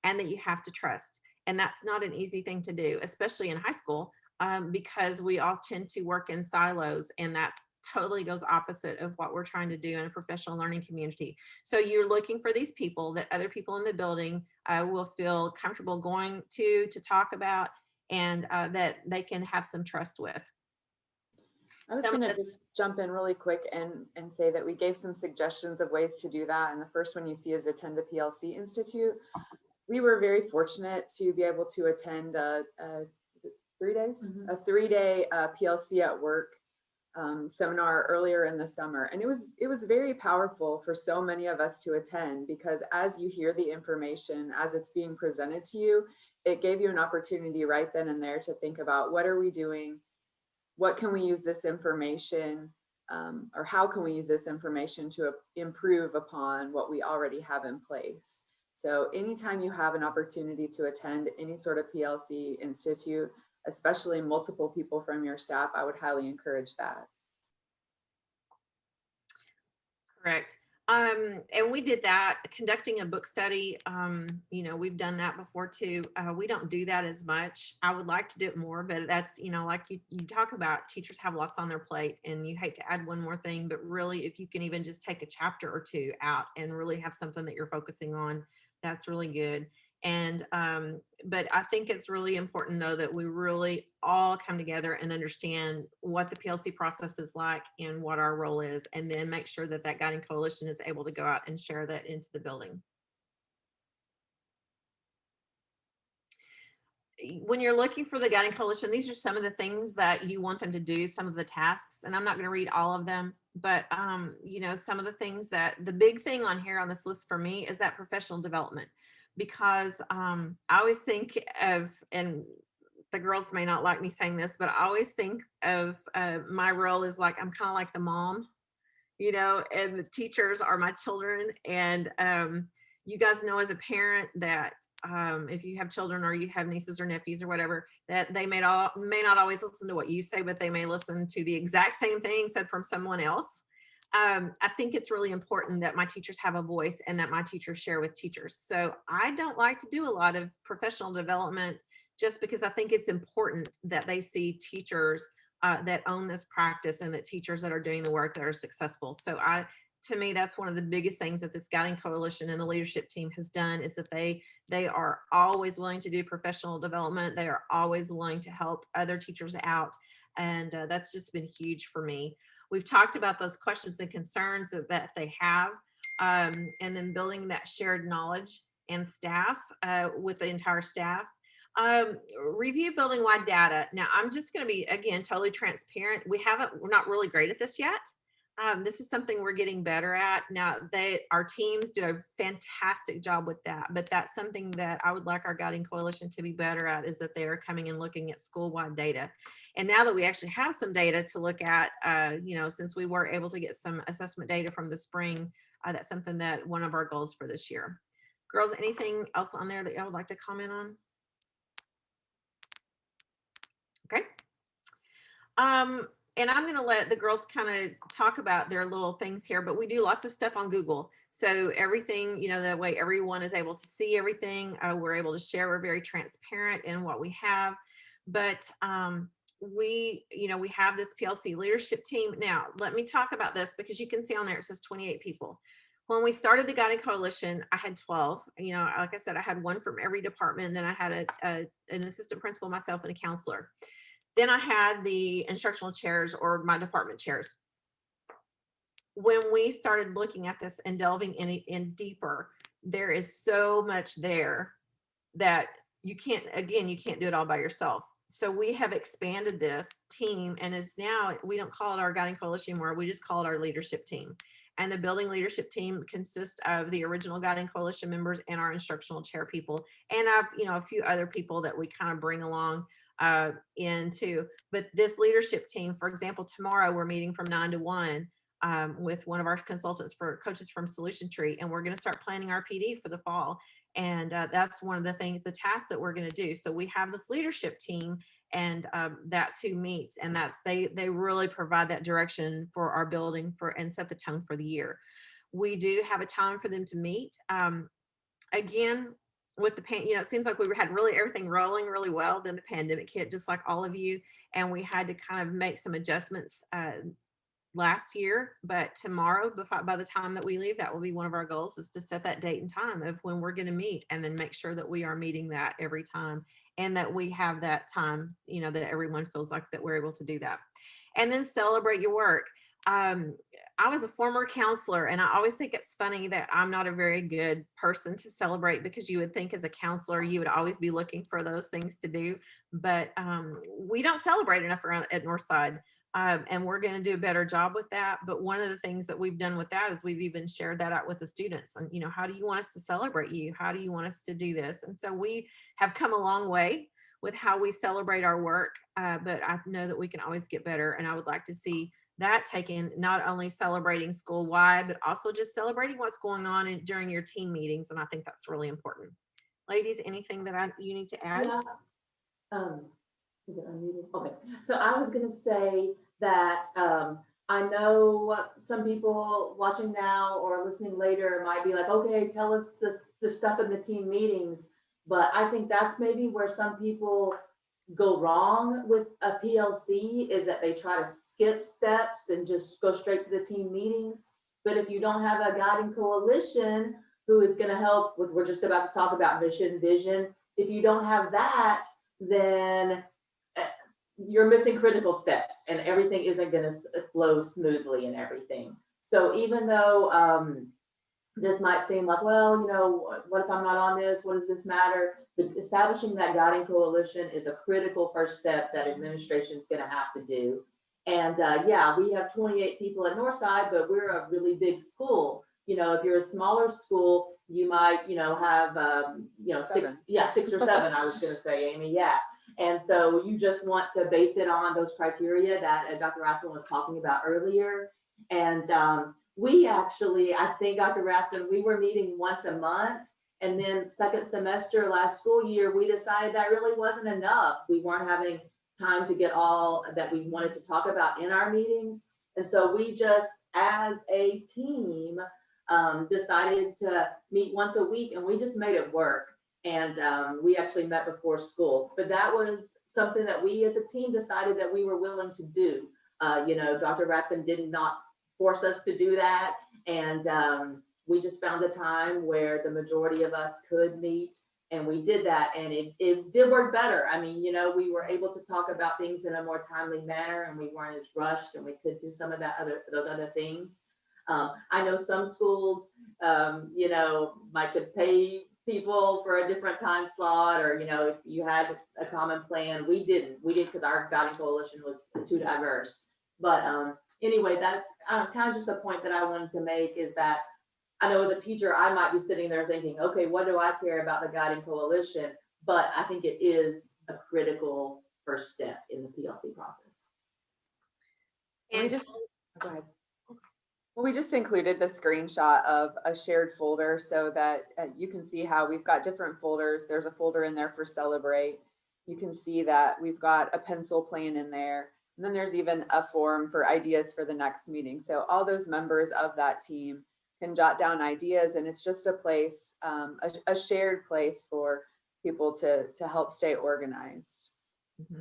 and that you have to trust. And that's not an easy thing to do, especially in high school, because we all tend to work in silos, and that's totally goes opposite of what we're trying to do in a professional learning community. So you're looking for these people that other people in the building will feel comfortable going to talk about, and that they can have some trust with. I was Some of going to the- just jump in really quick and say that we gave some suggestions of ways to do that. And the first one you see is attend a PLC Institute. We were very fortunate to be able to attend a 3 days, a 3-day PLC at Work seminar earlier in the summer. And it was very powerful for so many of us to attend, because as you hear the information, as it's being presented to you, it gave you an opportunity right then and there to think about, what are we doing? What can we use this information, or how can we use this information to improve upon what we already have in place? So anytime you have an opportunity to attend any sort of PLC Institute, especially multiple people from your staff, I would highly encourage that. Correct. And we did that, conducting a book study. You know, we've done that before too. We don't do that as much. I would like to do it more, but that's, you know, like you talk about, teachers have lots on their plate, and you hate to add one more thing, but really, if you can even just take a chapter or two out and really have something that you're focusing on, that's really good. And but I think it's really important, though, that we really all come together and understand what the PLC process is like and what our role is, and then make sure that that guiding coalition is able to go out and share that into the building. When you're looking for the guiding coalition, these are some of the things that you want them to do, some of the tasks, and I'm not going to read all of them, but you know, some of the things that the big thing on here on this list for me is that professional development, because I always think of, and the girls may not like me saying this, but I always think of my role as like, I'm kind of like the mom, you know, and the teachers are my children. And you guys know as a parent that if you have children, or you have nieces or nephews or whatever, that they may not always listen to what you say, but they may listen to the exact same thing said from someone else. I think it's really important that my teachers have a voice, and that my teachers share with teachers. So I don't like to do a lot of professional development, just because I think it's important that they see teachers that own this practice, and that teachers that are doing the work that are successful. So to me, that's one of the biggest things that this guiding coalition and the leadership team has done, is that they are always willing to do professional development. They are always willing to help other teachers out. And that's just been huge for me. We've talked about those questions and concerns that they have, and then building that shared knowledge and staff with the entire staff. Review building-wide data. Now, I'm just going to be, again, totally transparent. We're not really great at this yet. This is something we're getting better at. Now, our teams do a fantastic job with that, but that's something that I would like our guiding coalition to be better at, is that they are coming and looking at school-wide data. And now that we actually have some data to look at, you know, since we were able to get some assessment data from the spring, that's something that one of our goals for this year. Girls, anything else on there that y'all would like to comment on? Okay. And I'm going to let the girls kind of talk about their little things here, but we do lots of stuff on Google. So everything, you know, that way everyone is able to see everything. We're able to share. We're very transparent in what we have. But we, we have this PLC leadership team. Now, let me talk about this because you can see on there, it says 28 people. When we started the Guiding Coalition, I had 12. Like I said, I had one from every department. Then I had an assistant principal, myself, and a counselor. Then I had the instructional chairs or my department chairs. When we started looking at this and delving in deeper, there is so much there that you can't do it all by yourself. So we have expanded this team, and is now, we don't call it our Guiding Coalition anymore. We just call it our leadership team. And the building leadership team consists of the original Guiding Coalition members and our instructional chair people. And I've, a few other people that we kind of bring along into. But this leadership team, for example, tomorrow we're meeting from 9 to 1 with one of our consultants for coaches from Solution Tree. And we're going to start planning our PD for the fall. And that's one of the things, the tasks that we're going to do. So we have this leadership team, and that's who meets, and they really provide that direction for our building and set the tone for the year. We do have a time for them to meet. Again, with the it seems like we had really everything rolling really well. Then the pandemic hit, just like all of you, and we had to kind of make some adjustments last year. But tomorrow, by the time that we leave, that will be one of our goals, is to set that date and time of when we're going to meet, and then make sure that we are meeting that every time, and that we have that time, that everyone feels like that we're able to do that. And then celebrate your work. I was a former counselor, and I always think it's funny that I'm not a very good person to celebrate, because you would think as a counselor you would always be looking for those things to do, but we don't celebrate enough around at Northside. And we're going to do a better job with that. But one of the things that we've done with that is we've even shared that out with the students. And, how do you want us to celebrate you? How do you want us to do this? And so we have come a long way with how we celebrate our work. But I know that we can always get better. And I would like to see that taken, not only celebrating school-wide, but also just celebrating what's going on during your team meetings. And I think that's really important. Ladies, anything that you need to add? Yeah. Is it unmuted? Okay. So I was going to say that I know some people watching now or listening later might be like, okay, tell us the stuff in the team meetings. But I think that's maybe where some people go wrong with a PLC, is that they try to skip steps and just go straight to the team meetings. But if you don't have a Guiding Coalition who is going to help with, we're just about to talk about mission, vision. If you don't have that, then you're missing critical steps, and everything isn't going to flow smoothly and everything. So even though this might seem like, well, what if I'm not on this? What does this matter? Establishing that Guiding Coalition is a critical first step that administration is going to have to do. And yeah, we have 28 people at Northside, but we're a really big school. If you're a smaller school, you might, have, six or seven, I was going to say, Amy, yeah. And so you just want to base it on those criteria that Dr. Rathbun was talking about earlier. And we actually, I think, Dr. Rathbun, we were meeting once a month. And then second semester last school year, we decided that really wasn't enough. We weren't having time to get all that we wanted to talk about in our meetings. And so we just, as a team, decided to meet once a week, and we just made it work. And we actually met before school, but that was something that we as a team decided that we were willing to do. Dr. Rathbun did not force us to do that. And we just found a time where the majority of us could meet, and we did that, and it did work better. I mean, we were able to talk about things in a more timely manner, and we weren't as rushed, and we could do some of those other things. I know some schools, might could pay people for a different time slot, or if you had a common plan. We didn't because our Guiding Coalition was too diverse. But anyway, that's kind of just a point that I wanted to make, is that I know as a teacher I might be sitting there thinking, okay, what do I care about the Guiding Coalition? But I think it is a critical first step in the PLC process. And go ahead. Well, we just included the screenshot of a shared folder so that you can see how we've got different folders. There's a folder in there for Celebrate. You can see that we've got a pencil plan in there. And then there's even a form for ideas for the next meeting. So all those members of that team can jot down ideas, and it's just a place, a shared place for people to help stay organized. Mm-hmm.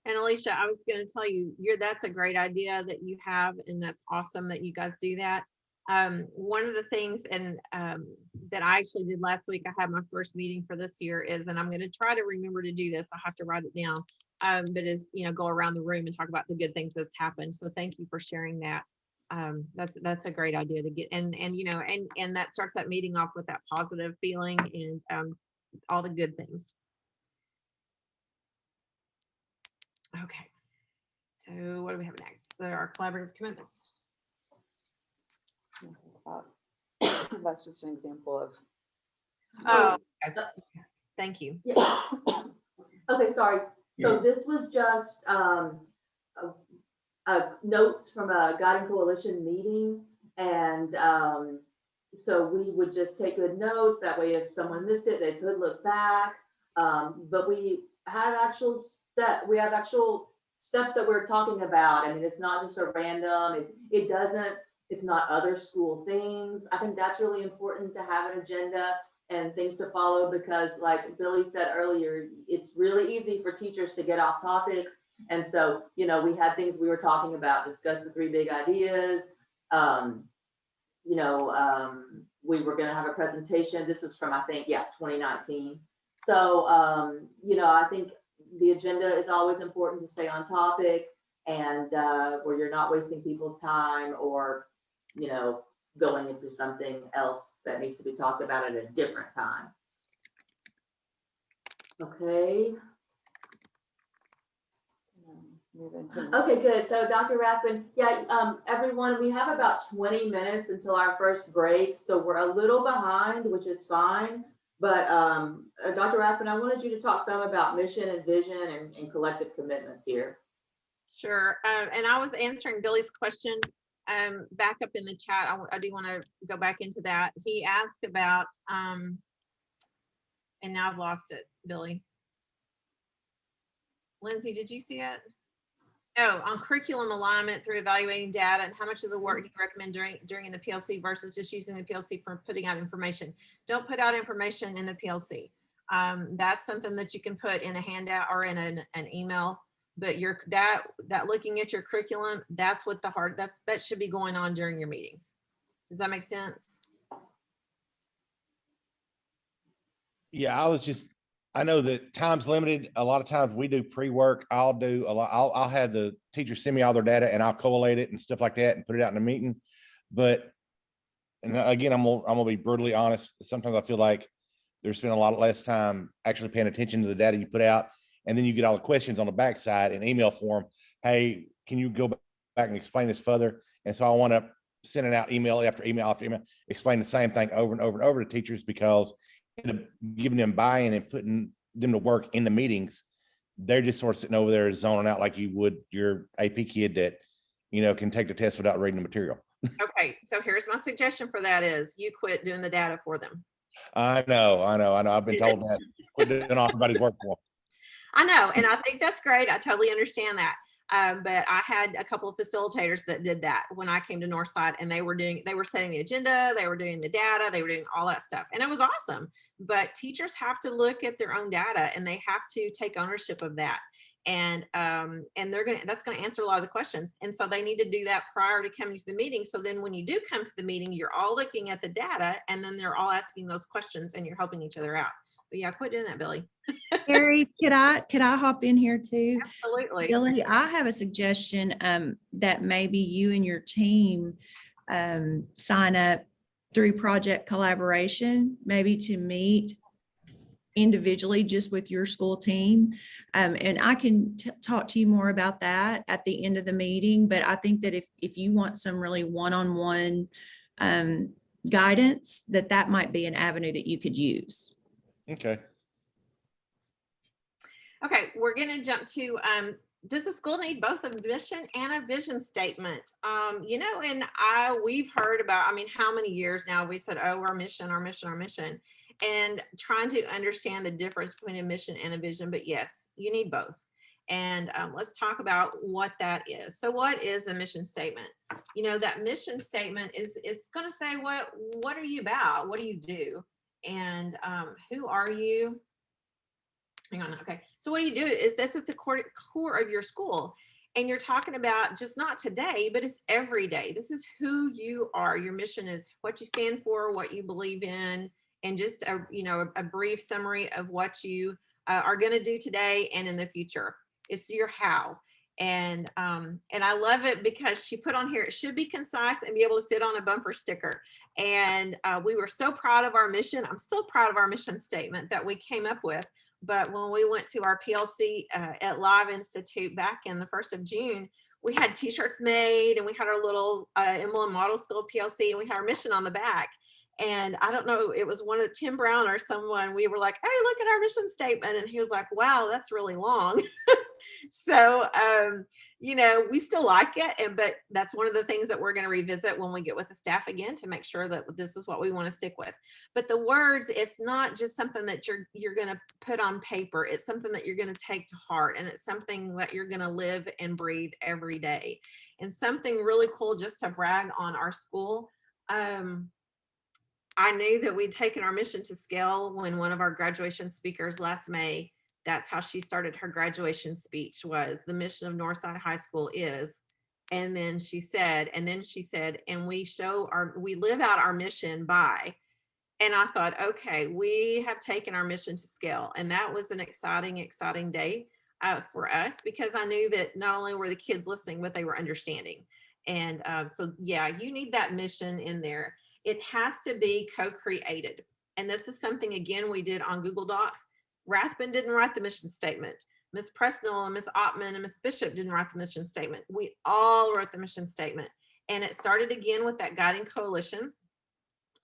And Alicia, I was going to tell you, that's a great idea that you have, and that's awesome that you guys do that. One of the things that I actually did last week, I had my first meeting for this year is, and I'm going to try to remember to do this. I have to write it down. But is, go around the room and talk about the good things that's happened. So thank you for sharing that. That's a great idea to get, and that starts that meeting off with that positive feeling and all the good things. Okay. So what do we have next? There are collaborative commitments. That's just an example of. Oh, okay. Thank you. Yeah. Okay, sorry. So this was just notes from a Guiding Coalition meeting. And so we would just take good notes. That way, if someone missed it, they could look back. But we have actual steps that we're talking about. I mean, it's not just a random, it's not other school things. I think that's really important to have an agenda and things to follow, because like Billy said earlier, it's really easy for teachers to get off topic. And so, we had things we were talking about, discuss the 3 big ideas. We were going to have a presentation. This was from, I think, 2019. So, I think the agenda is always important to stay on topic, and where you're not wasting people's time or, going into something else that needs to be talked about at a different time. Okay. Move into. Okay, good. So Dr. Rathbun, everyone, we have about 20 minutes until our first break. So we're a little behind, which is fine. But Dr. Rathbun, I wanted you to talk some about mission and vision and collective commitments here. Sure. And I was answering Billy's question back up in the chat. I do want to go back into that. He asked about, and now I've lost it, Billy. Lindsay, did you see it? Oh, on curriculum alignment through evaluating data, and how much of the work do you recommend during the PLC versus just using the PLC for putting out information? Don't put out information in the PLC. That's something that you can put in a handout or in an email. But that looking at your curriculum, that's what that should be going on during your meetings. Does that make sense? Yeah, I know that time's limited. A lot of times we do pre-work. I'll have the teachers send me all their data and I'll collate it and stuff like that and put it out in a meeting. But, and again, I'm gonna be brutally honest. Sometimes I feel like there's been a lot less time actually paying attention to the data you put out. And then you get all the questions on the backside in email form. Hey, can you go back and explain this further? And so I want to send it out email after email after email, explain the same thing over and over and over to teachers, because giving them buy-in and putting them to work in the meetings, they're just sort of sitting over there zoning out like you would your AP kid that, can take the test without reading the material. Okay, so here's my suggestion for that is you quit doing the data for them. I know. I've been told that. Quit doing all everybody's work for them. I know, and I think that's great. I totally understand that. But I had a couple of facilitators that did that when I came to Northside, and they were setting the agenda, they were doing the data, they were doing all that stuff. And it was awesome. But teachers have to look at their own data, and they have to take ownership of that. And that's going to answer a lot of the questions. And so they need to do that prior to coming to the meeting. So then when you do come to the meeting, you're all looking at the data, and then they're all asking those questions, and you're helping each other out. But yeah, quit doing that, Billy. Carrie, could I hop in here too? Absolutely. Billy, I have a suggestion that maybe you and your team sign up through project collaboration, maybe to meet individually just with your school team. And I can talk to you more about that at the end of the meeting. But I think that if you want some really one-on-one guidance, that might be an avenue that you could use. Okay. Okay, we're going to jump to, does the school need both a mission and a vision statement? And we've heard about, how many years now we said, oh, our mission, and trying to understand the difference between a mission and a vision. But yes, you need both. And let's talk about what that is. So what is a mission statement? That mission statement it's going to say, what are you about? What do you do? And who are you? Hang on. Okay. So what do you do is this is the core of your school. And you're talking about just not today, but it's every day. This is who you are. Your mission is what you stand for, what you believe in, and just a brief summary of what you are going to do today and in the future. It's your how. And I love it because she put on here, it should be concise and be able to fit on a bumper sticker. And we were so proud of our mission. I'm still proud of our mission statement that we came up with. But when we went to our PLC at Live Institute back in the 1st of June, we had t-shirts made and we had our little Emblem Model School PLC and we had our mission on the back. And I don't know, it was one of Tim Brown or someone, we were like, hey, look at our mission statement. And he was like, wow, that's really long. So, we still like it, but that's one of the things that we're going to revisit when we get with the staff again to make sure that this is what we want to stick with. But the words, it's not just something that you're going to put on paper. It's something that you're going to take to heart, and it's something that you're going to live and breathe every day. And something really cool, just to brag on our school. I knew that we'd taken our mission to scale when one of our graduation speakers last May, that's how she started her graduation speech, was the mission of Northside High School is, and then she said, and we live out our mission by, and I thought, okay, we have taken our mission to scale. And that was an exciting day for us, because I knew that not only were the kids listening, but they were understanding. And so, yeah, you need that mission in there. It has to be co-created. And this is something, again, we did on Google Docs. Rathbun didn't write the mission statement. Miss Presnell and Miss Ottman and Miss Bishop didn't write the mission statement. We all wrote the mission statement. And it started again with that guiding coalition,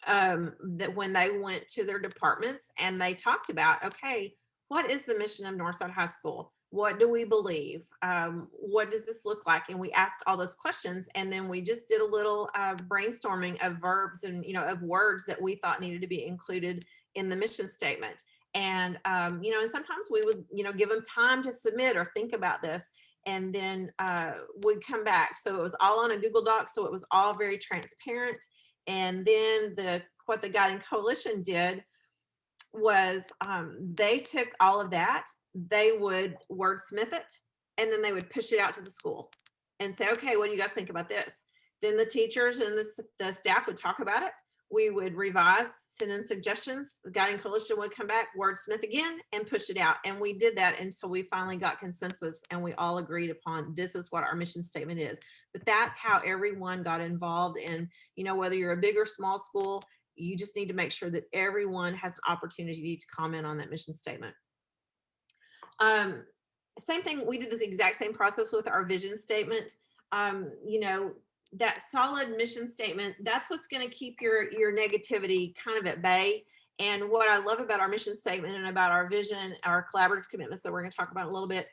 that when they went to their departments and they talked about, okay, what is the mission of Northside High School? What do we believe? What does this look like? And we asked all those questions, and then we just did a little brainstorming of verbs and of words that we thought needed to be included in the mission statement. And and sometimes we would give them time to submit or think about this, and then we'd come back. So it was all on a Google Doc, so it was all very transparent. And then what the Guiding Coalition did was they took all of that, they would wordsmith it, and then they would push it out to the school and say, okay, what do you guys think about this? Then the teachers and the staff would talk about it. We would revise, send in suggestions. The Guiding Coalition would come back, wordsmith again, and push it out. And we did that until we finally got consensus and we all agreed upon this is what our mission statement is. But that's how everyone got involved. And, whether you're a big or small school, you just need to make sure that everyone has an opportunity to comment on that mission statement. Same thing, we did this exact same process with our vision statement. That solid mission statement, that's what's going to keep your negativity kind of at bay. And what I love about our mission statement and about our vision, our collaborative commitments that we're going to talk about in a little bit,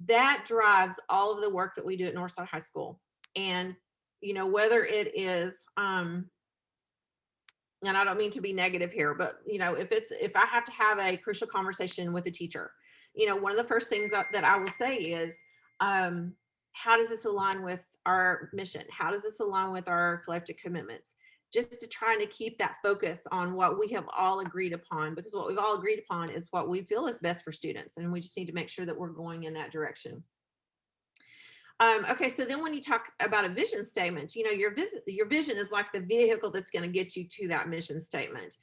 that drives all of the work that we do at Northside High School. And, whether it is, and I don't mean to be negative here, but, if I have to have a crucial conversation with a teacher, one of the first things that I will say is, how does this align with our mission? How does this align with our collective commitments? Just to try to keep that focus on what we have all agreed upon, because what we've all agreed upon is what we feel is best for students. And we just need to make sure that we're going in that direction. Okay, so then when you talk about a vision statement, your vision is like the vehicle that's going to get you to that mission statement.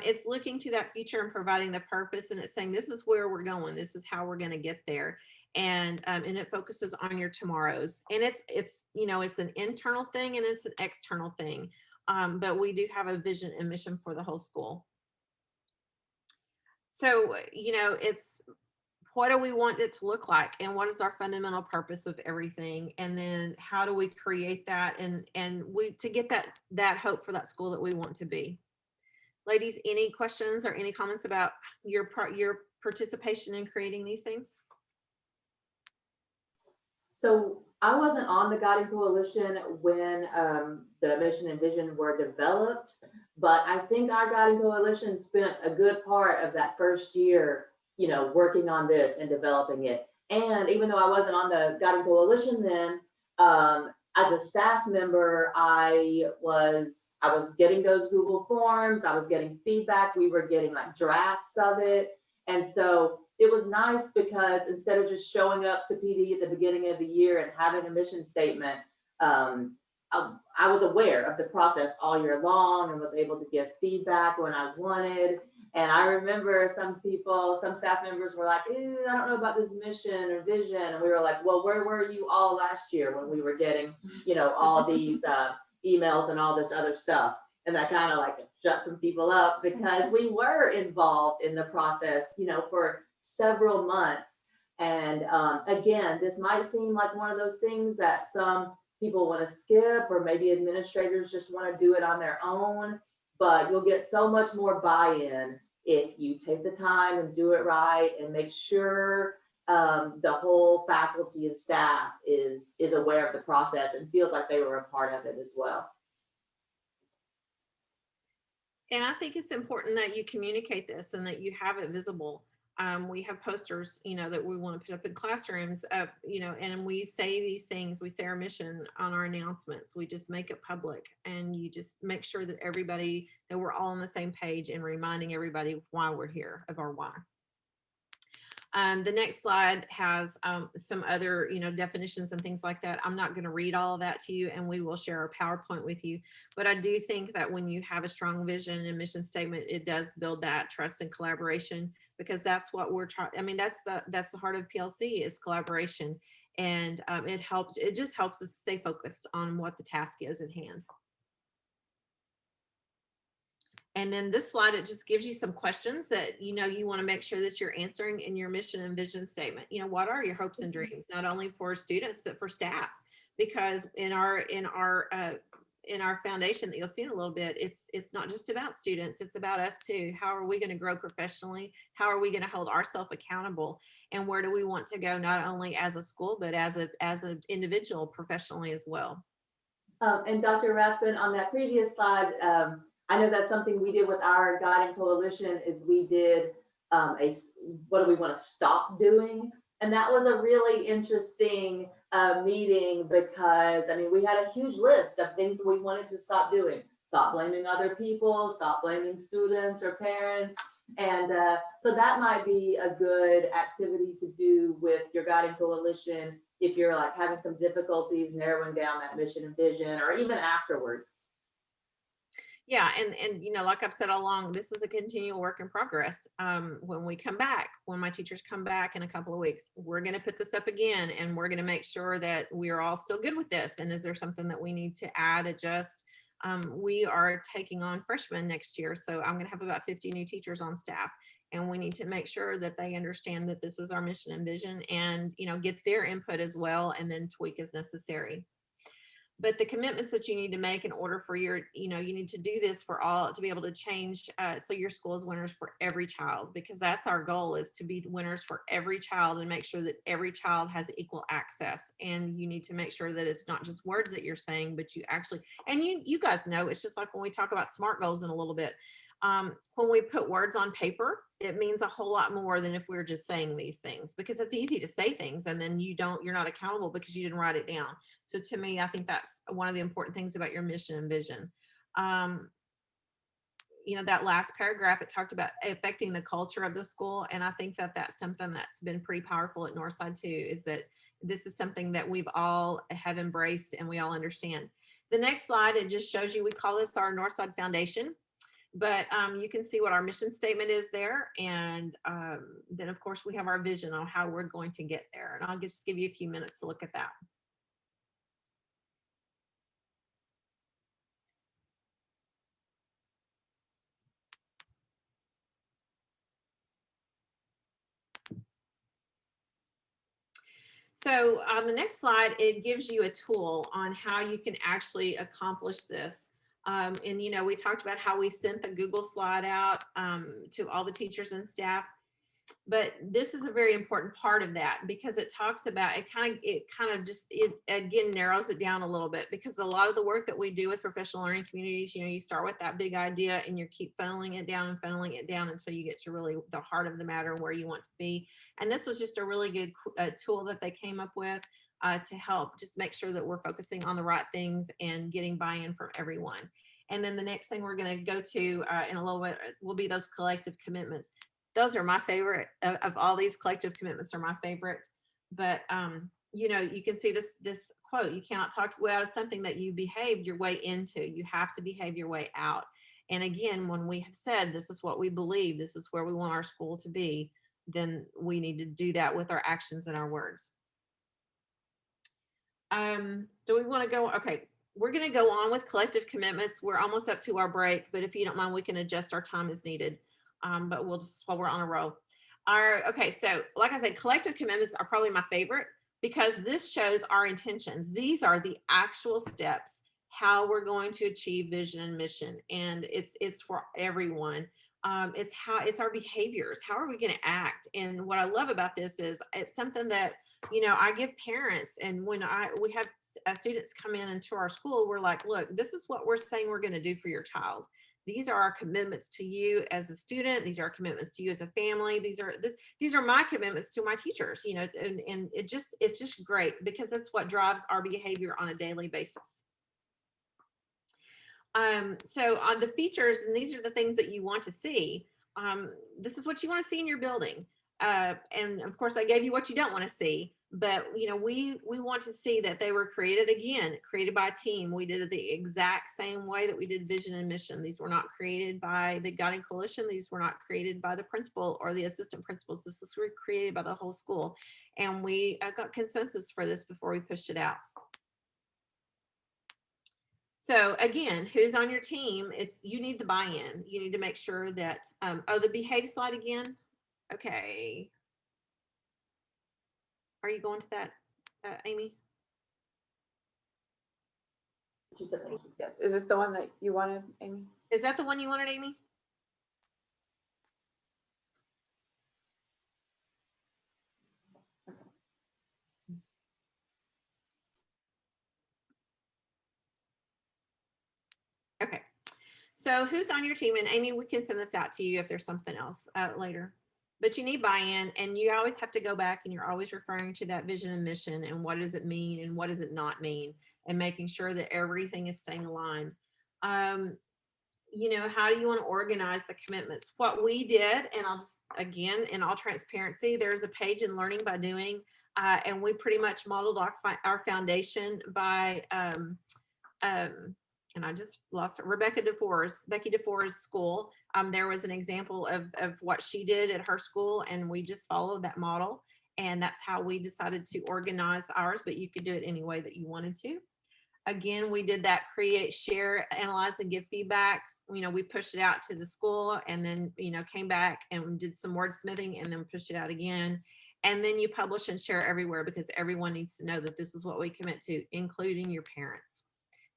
It's looking to that future and providing the purpose, and it's saying this is where we're going, this is how we're going to get there, and it focuses on your tomorrows. And it's an internal thing and it's an external thing, but we do have a vision and mission for the whole school. So it's, what do we want it to look like, and what is our fundamental purpose of everything, and then how do we create that and we to get that hope for that school that we want to be. Ladies, any questions or any comments about your participation in creating these things? So I wasn't on the Guiding Coalition when the mission and vision were developed, but I think our Guiding Coalition spent a good part of that first year working on this and developing it. And even though I wasn't on the Guiding Coalition then, as a staff member, I was getting those Google Forms, I was getting feedback, we were getting like drafts of it. And so it was nice because instead of just showing up to PD at the beginning of the year and having a mission statement, I was aware of the process all year long and was able to give feedback when I wanted. And I remember some staff members were like, I don't know about this mission or vision. And we were like, well, where were you all last year when we were getting, all these emails and all this other stuff? And that kind of like shut some people up because we were involved in the process, for several months. And again, this might seem like one of those things that some people want to skip, or maybe administrators just want to do it on their own, but you'll get so much more buy-in if you take the time and do it right and make sure the whole faculty and staff is aware of the process and feels like they were a part of it as well. And I think it's important that you communicate this and that you have it visible. We have posters, that we want to put up in classrooms, and we say these things, we say our mission on our announcements, we just make it public, and you just make sure that that we're all on the same page and reminding everybody why we're here, of our why. The next slide has some other, definitions and things like that. I'm not going to read all of that to you, and we will share a PowerPoint with you. But I do think that when you have a strong vision and mission statement, it does build that trust and collaboration, because that's what we're trying. I mean, that's the heart of PLC, is collaboration, and it just helps us stay focused on what the task is at hand. And then this slide, it just gives you some questions that, you want to make sure that you're answering in your mission and vision statement. What are your hopes and dreams, not only for students, but for staff? Because in our foundation that you'll see in a little bit, it's not just about students, it's about us too. How are we going to grow professionally? How are we going to hold ourselves accountable? And where do we want to go, not only as a school, but as an individual professionally as well? And Dr. Rathbun, on that previous slide, I know that's something we did with our guiding coalition, is we did what do we want to stop doing? And that was a really interesting meeting, because we had a huge list of things we wanted to stop doing. Stop blaming other people, stop blaming students or parents. And so that might be a good activity to do with your guiding coalition if you're like having some difficulties narrowing down that mission and vision, or even afterwards. Yeah, and like I've said all along, this is a continual work in progress. When we come back, when my teachers come back in a couple of weeks, we're going to put this up again, and we're going to make sure that we are all still good with this. And is there something that we need to add, adjust? We are taking on freshmen next year, so I'm going to have about 50 new teachers on staff, and we need to make sure that they understand that this is our mission and vision, and get their input as well, and then tweak as necessary. But the commitments that you need to make in order for your, you need to do this for all, to be able to change, so your school is winners for every child, because that's our goal, is to be winners for every child and make sure that every child has equal access. And you need to make sure that it's not just words that you're saying, but you actually, and you guys know, it's just like when we talk about SMART goals in a little bit. When we put words on paper, it means a whole lot more than if we're just saying these things, because it's easy to say things and then you're not accountable because you didn't write it down. So to me, I think that's one of the important things about your mission and vision. That last paragraph, it talked about affecting the culture of the school. And I think that that's something that's been pretty powerful at Northside too, is that this is something that we've all have embraced and we all understand. The next slide, it just shows you, we call this our Northside Foundation. But you can see what our mission statement is there. And then of course we have our vision on how we're going to get there. And I'll just give you a few minutes to look at that. So on the next slide, it gives you a tool on how you can actually accomplish this. And we talked about how we sent the Google slide out to all the teachers and staff, but this is a very important part of that, because it talks about, it again narrows it down a little bit, because a lot of the work that we do with professional learning communities, you start with that big idea and you keep funneling it down until you get to really the heart of the matter, where you want to be. And this was just a really good tool that they came up with to help just make sure that we're focusing on the right things and getting buy-in from everyone. And then the next thing we're going to go to in a little bit will be those collective commitments. those are my favorite of all these collective commitments are my favorite. But you know, you can see this quote, you cannot talk your way out of something that you behaved your way into. You have to behave your way out. And again, when we have said this is what we believe, this is where we want our school to be, then we need to do that with our actions and our words. Do we want to go? Okay, we're going to go on with collective commitments. We're almost up to our break, but if you don't mind, we can adjust our time as needed. But we'll just, while we're on a roll. Okay, so like I said, collective commitments are probably my favorite because this shows our intentions. These are the actual steps, how we're going to achieve vision and mission. And it's for everyone. It's our behaviors. How are we going to act? And what I love about this is it's something that, you know, I give parents, and when we have students come in into our school, we're like, look, this is what we're saying we're going to do for your child. These are our commitments to you as a student. These are our commitments to you as a family. These are my commitments to my teachers, you know, and it's just great because it's what drives our behavior on a daily basis. So on the features, and these are the things that you want to see. This is what you want to see in your building. And of course I gave you what you don't want to see, but you know, we want to see that they were created by a team. We did it the exact same way that we did vision and mission. These were not created by the Guiding Coalition. These were not created by the principal or the assistant principals. This was created by the whole school. And we got consensus for this before we pushed it out. So again, who's on your team? You need the buy-in. You need to make sure that, oh, the behave slide again. Okay. Are you going to that, Amy? Yes, is this the one that you wanted, Amy? Is that the one you wanted, Amy? Okay. So who's on your team? And Amy, we can send this out to you if there's something else later. But you need buy-in, and you always have to go back and you're always referring to that vision and mission and what does it mean and what does it not mean, and making sure that everything is staying aligned. You know, how do you want to organize the commitments? What we did, and I'll just, again, in all transparency, there's a page in Learning by Doing, and we pretty much modeled our foundation by, and I just lost her, Becky DeFore's school. There was an example of what she did at her school, and we just followed that model. And that's how we decided to organize ours, but you could do it any way that you wanted to. Again, we did that create, share, analyze, and give feedbacks. You know, we pushed it out to the school and then, you know, came back and did some wordsmithing and then pushed it out again. And then you publish and share everywhere because everyone needs to know that this is what we commit to, including your parents.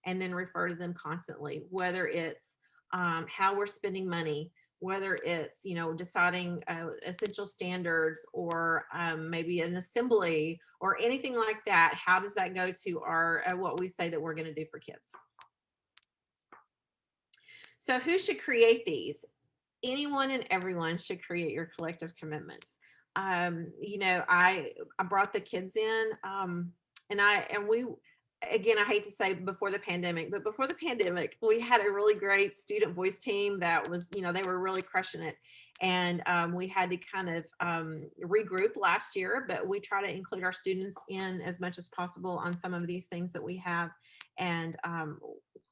And then refer to them constantly, whether it's how we're spending money, whether it's, you know, deciding essential standards or maybe an assembly or anything like that. How does that go to our what we say that we're going to do for kids? So who should create these? Anyone and everyone should create your collective commitments. You know, I brought the kids in, and we. Again, I hate to say before the pandemic, but before the pandemic, we had a really great student voice team that was, you know, they were really crushing it. And we had to kind of regroup last year, but we try to include our students in as much as possible on some of these things that we have. And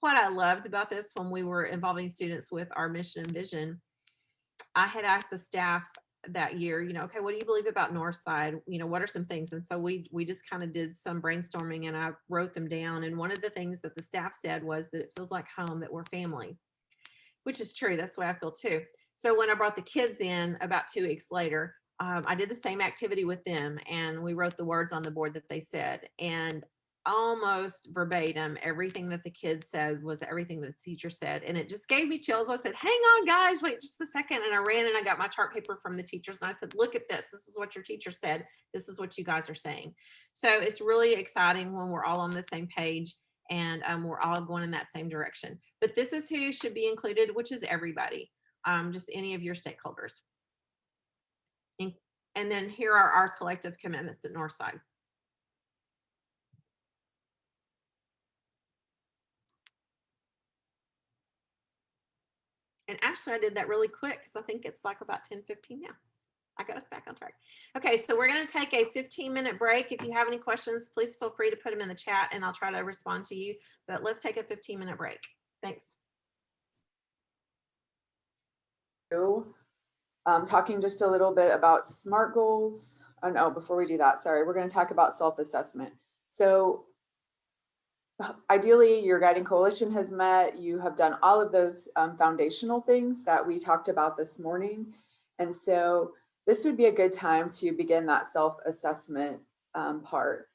what I loved about this when we were involving students with our mission and vision, I had asked the staff that year, you know, okay, what do you believe about Northside? You know, what are some things? And so we just kind of did some brainstorming and I wrote them down. And one of the things that the staff said was that it feels like home, that we're family, which is true. That's the way I feel too. So when I brought the kids in about 2 weeks later, I did the same activity with them and we wrote the words on the board that they said. And almost verbatim, everything that the kids said was everything that the teacher said. And it just gave me chills. I said, hang on guys, wait just a second. And I ran and I got my chart paper from the teachers and I said, look at this. This is what your teacher said. This is what you guys are saying. So it's really exciting when we're all on the same page and we're all going in that same direction. But this is who should be included, which is everybody, just any of your stakeholders. And then here are our collective commitments at Northside. And actually, I did that really quick because I think it's like about 10:15 now. I got us back on track. Okay, so we're going to take a 15-minute break. If you have any questions, please feel free to put them in the chat and I'll try to respond to you. But let's take a 15-minute break. Thanks. Talking just a little bit about SMART goals. Oh no, before we do that, sorry, we're going to talk about self-assessment. So ideally, your guiding coalition has met. You have done all of those foundational things that we talked about this morning. And so this would be a good time to begin that self-assessment part.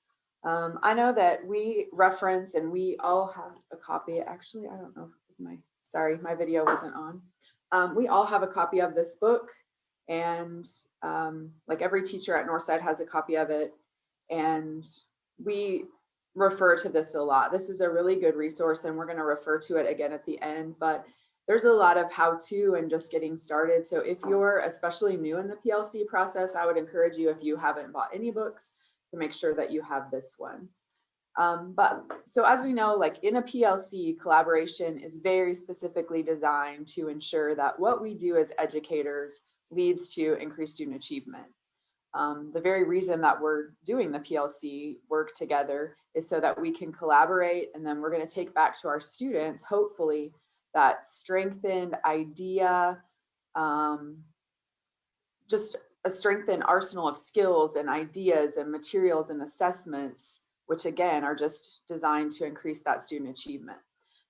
I know that we reference, and we all have a copy. Actually, I don't know if it's my video wasn't on. We all have a copy of this book, and like every teacher at Northside has a copy of it. And we refer to this a lot. This is a really good resource, and we're going to refer to it again at the end, but there's a lot of how-to and just getting started. So if you're especially new in the PLC process, I would encourage you, if you haven't bought any books, to make sure that you have this one. But so as we know, like in a PLC, collaboration is very specifically designed to ensure that what we do as educators leads to increased student achievement. The very reason that we're doing the PLC work together is so that we can collaborate, and then we're going to take back to our students, hopefully, that strengthened idea, just a strengthened arsenal of skills and ideas and materials and assessments, which again are just designed to increase that student achievement.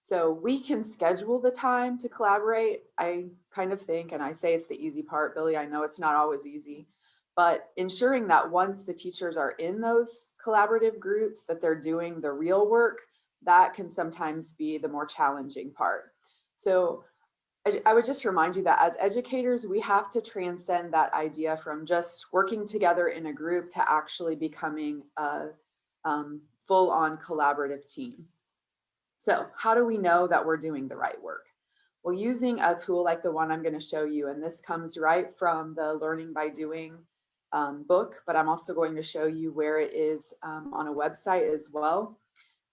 So we can schedule the time to collaborate. I kind of think, and I say it's the easy part, Billy, I know it's not always easy, but ensuring that once the teachers are in those collaborative groups, that they're doing the real work, that can sometimes be the more challenging part. So I would just remind you that as educators, we have to transcend that idea from just working together in a group to actually becoming a full-on collaborative team. So how do we know that we're doing the right work? Well, using a tool like the one I'm going to show you, and this comes right from the Learning by Doing book, but I'm also going to show you where it is on a website as well.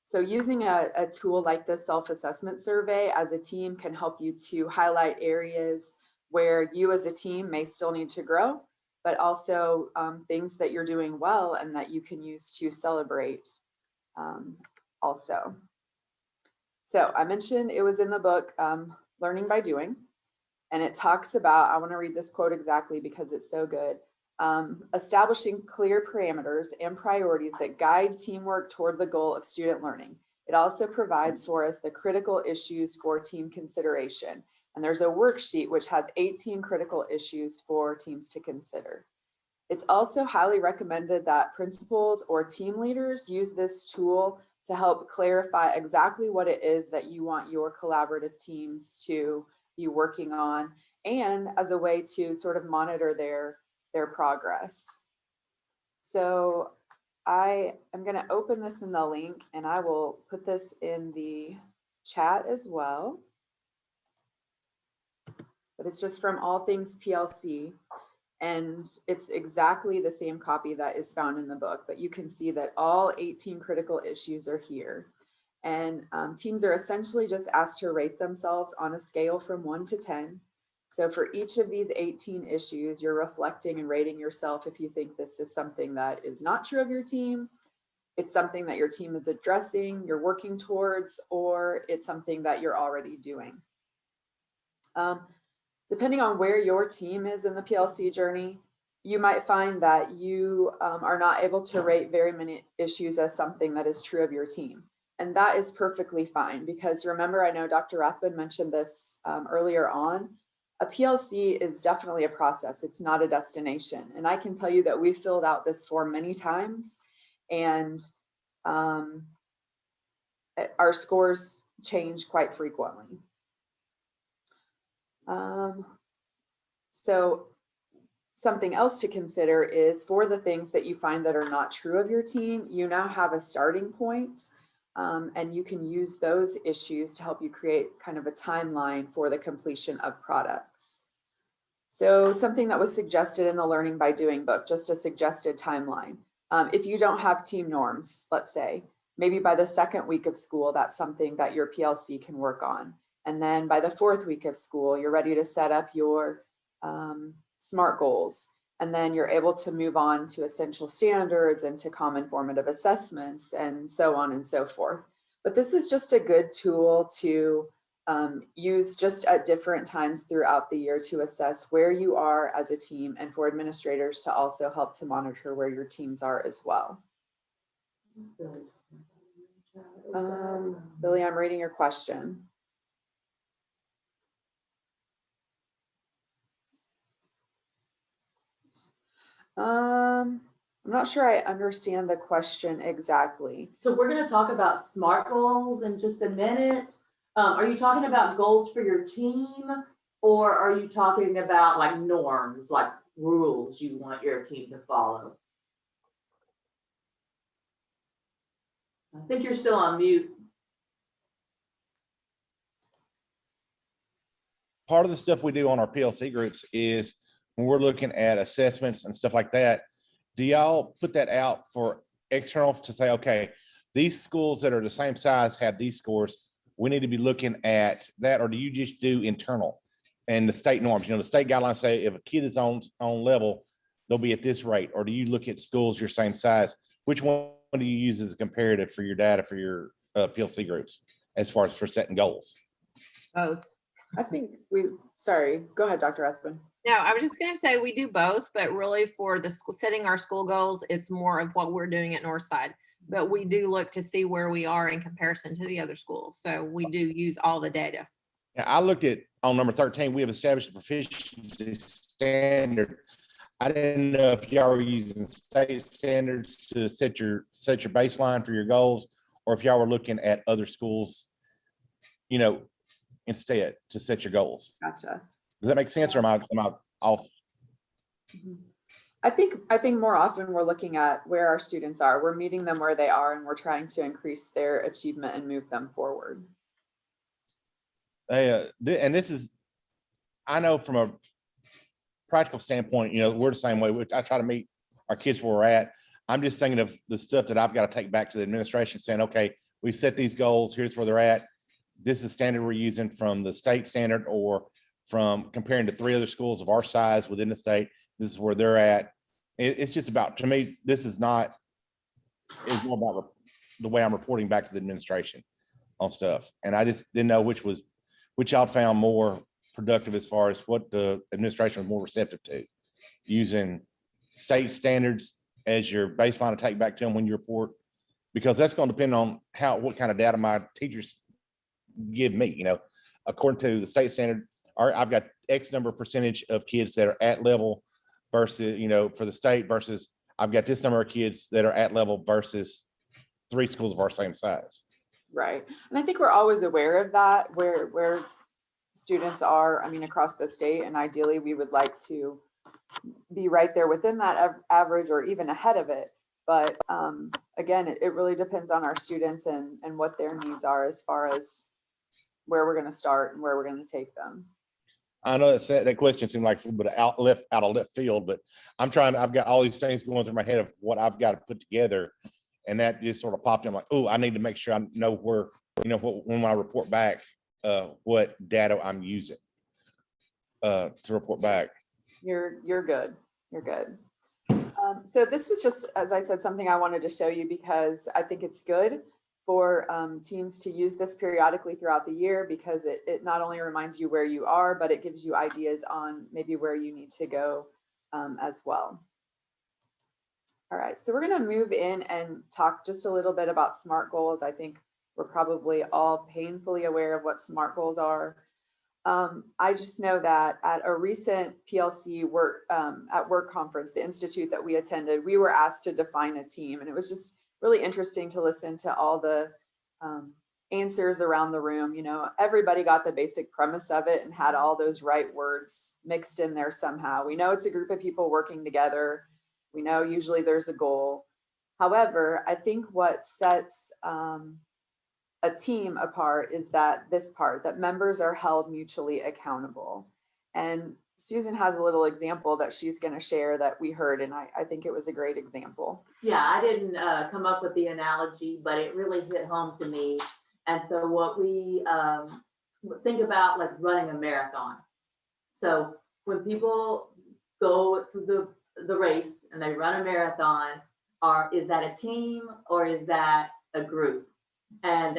So using a tool like the self-assessment survey as a team can help you to highlight areas where you as a team may still need to grow, but also things that you're doing well and that you can use to celebrate also. So I mentioned it was in the book, Learning by Doing, and it talks about, I want to read this quote exactly because it's so good. Establishing clear parameters and priorities that guide teamwork toward the goal of student learning. It also provides for us the critical issues for team consideration. And there's a worksheet which has 18 critical issues for teams to consider. It's also highly recommended that principals or team leaders use this tool to help clarify exactly what it is that you want your collaborative teams to be working on, and as a way to sort of monitor their progress. So I am going to open this in the link, and I will put this in the chat as well. But it's just from All Things PLC, and it's exactly the same copy that is found in the book, but you can see that all 18 critical issues are here. And teams are essentially just asked to rate themselves on a scale from 1 to 10. So for each of these 18 issues, you're reflecting and rating yourself if you think this is something that is not true of your team, it's something that your team is addressing, you're working towards, or it's something that you're already doing. Depending on where your team is in the PLC journey, you might find that you are not able to rate very many issues as something that is true of your team. And that is perfectly fine, because remember, I know Dr. Rathbun mentioned this earlier on, a PLC is definitely a process. It's not a destination. And I can tell you that we filled out this form many times, and our scores change quite frequently. So something else to consider is, for the things that you find that are not true of your team, you now have a starting point. And you can use those issues to help you create kind of a timeline for the completion of products. So something that was suggested in the Learning by Doing book, just a suggested timeline. If you don't have team norms, let's say, maybe by the second week of school, that's something that your PLC can work on. And then by the 4th week of school, you're ready to set up your SMART goals. And then you're able to move on to essential standards and to common formative assessments and so on and so forth. But this is just a good tool to use just at different times throughout the year to assess where you are as a team, and for administrators to also help to monitor where your teams are as well. Billy, I'm reading your question. I'm not sure I understand the question exactly. So we're gonna talk about SMART goals in just a minute. Are you talking about goals for your team? Or are you talking about like norms, like rules you want your team to follow? I think you're still on mute. Part of the stuff we do on our PLC groups is when we're looking at assessments and stuff like that, do y'all put that out for external to say, okay, these schools that are the same size have these scores, we need to be looking at that? Or do you just do internal and the state norms? You know, the state guidelines say if a kid is on level, they'll be at this rate. Or do you look at schools your same size? Which one do you use as a comparative for your data for your PLC groups as far as for setting goals? Both. I think sorry, go ahead, Dr. Rathbun. No, I was just gonna say we do both, but really for the school, setting our school goals, it's more of what we're doing at Northside. But we do look to see where we are in comparison to the other schools. So we do use all the data. Yeah, I looked at on number 13, we have established a proficiency standard. I didn't know if y'all were using state standards to set your baseline for your goals, or if y'all were looking at other schools, you know, instead to set your goals. Gotcha. Does that make sense, or am I off? I think more often we're looking at where our students are. We're meeting them where they are, and we're trying to increase their achievement and move them forward. And this is, I know from a practical standpoint, you know, we're the same way. I try to meet our kids where we're at. I'm just thinking of the stuff that I've got to take back to the administration saying, okay, we've set these goals. Here's where they're at. This is the standard we're using from the state standard, or from comparing to 3 other schools of our size within the state. This is where they're at. It's just about, to me, this is not, it's more about the way I'm reporting back to the administration on stuff. And I just didn't know which y'all found more productive as far as what the administration was more receptive to, using state standards as your baseline to take back to them when you report, because that's going to depend on what kind of data my teachers give me. You know, according to the state standard, I've got X number of percentage of kids that are at level versus, you know, for the state, versus I've got this number of kids that are at level versus 3 schools of our same size. Right. And I think we're always aware of that, where students are, I mean, across the state, and ideally we would like to be right there within that average or even ahead of it. But again, it really depends on our students and what their needs are as far as where we're going to start and where we're going to take them. I know that question seemed like a little bit out of left field, but I've got all these things going through my head of what I've got to put together. And that just sort of popped in, like, oh, I need to make sure I know where, you know, when I report back, what data I'm using to report back. You're good. You're good. So this was just, as I said, something I wanted to show you because I think it's good for teams to use this periodically throughout the year, because it not only reminds you where you are, but it gives you ideas on maybe where you need to go as well. All right, so we're going to move in and talk just a little bit about SMART goals. I think we're probably all painfully aware of what SMART goals are. I just know that at a recent PLC work conference, the institute that we attended, we were asked to define a team, and it was just really interesting to listen to all the answers around the room. You know, everybody got the basic premise of it and had all those right words mixed in there somehow. We know it's a group of people working together. We know usually there's a goal. However, I think what sets a team apart is that members are held mutually accountable. And Susan has a little example that she's going to share that we heard, and I think it was a great example. Yeah, I didn't come up with the analogy, but it really hit home to me. And so what we think about like running a marathon. So when people go to the race and they run a marathon, is that a team or is that a group? And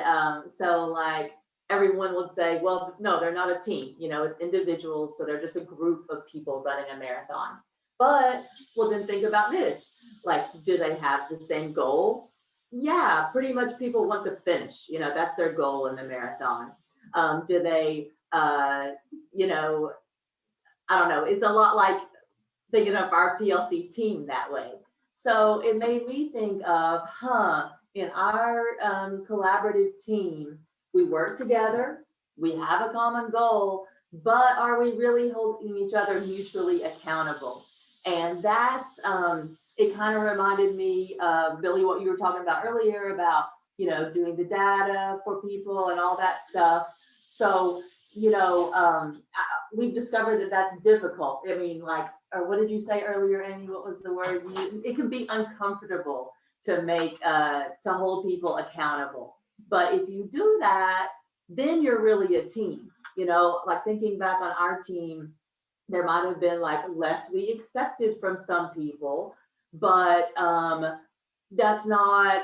so like everyone would say, well, no, they're not a team, you know, it's individuals, so they're just a group of people running a marathon. But well, then think about this, like, do they have the same goal? Yeah, pretty much people want to finish, you know, that's their goal in the marathon. Do they, you know, I don't know, it's a lot like thinking of our PLC team that way. So it made me think of, in our collaborative team, we work together, we have a common goal, but are we really holding each other mutually accountable? And that's, it kind of reminded me of, Billy, what you were talking about earlier about, you know, doing the data for people and all that stuff. So, you know, we've discovered that that's difficult. I mean, like, or what did you say earlier, Amy? What was the word? It can be uncomfortable to make, to hold people accountable. But if you do that, then you're really a team. You know, like thinking back on our team, there might have been like less we expected from some people, but that's not,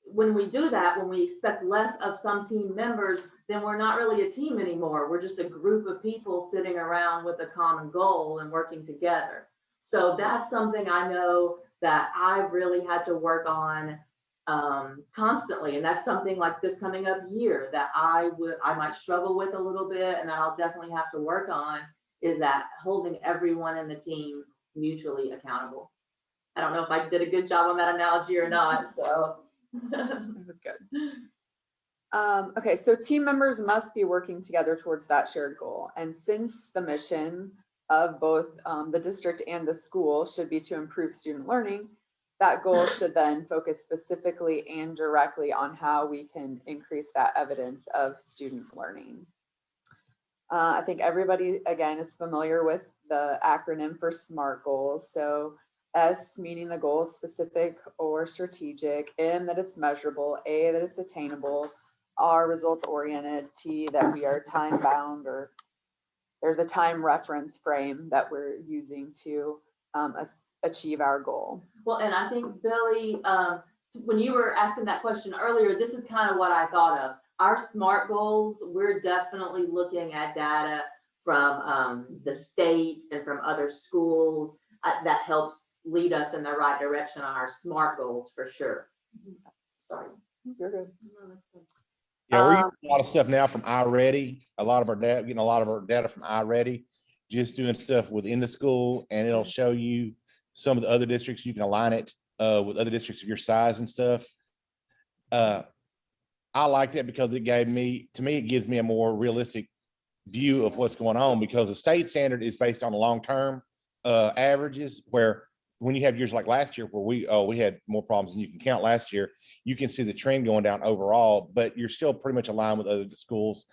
when we do that, when we expect less of some team members, then we're not really a team anymore. We're just a group of people sitting around with a common goal and working together. So that's something I know that I've really had to work on constantly. And that's something like this coming up year that I might struggle with a little bit, and that I'll definitely have to work on, is that holding everyone in the team mutually accountable. I don't know if I did a good job on that analogy or not, so. That was good. Okay, so team members must be working together towards that shared goal. And since the mission of both the district and the school should be to improve student learning, that goal should then focus specifically and directly on how we can increase that evidence of student learning. I think everybody, again, is familiar with the acronym for SMART goals. So S meaning the goal is specific or strategic, M that it's measurable, A that it's attainable, R results oriented, T that we are time bound, or there's a time reference frame that we're using to achieve our goal. Well, and I think, Billy, when you were asking that question earlier, this is kind of what I thought of. Our SMART goals, we're definitely looking at data from the state and from other schools that helps lead us in the right direction on our SMART goals for sure. Sorry. You're good. Yeah, we're using a lot of stuff now from iReady. A lot of our data, getting a lot of our data from iReady, just doing stuff within the school, and it'll show you some of the other districts. You can align it with other districts of your size and stuff. I like that because it gave me, to me, it gives me a more realistic view of what's going on, because the state standard is based on the long-term averages, where when you have years like last year where we had more problems than you can count last year, you can see the trend going down overall, but you're still pretty much aligned with other schools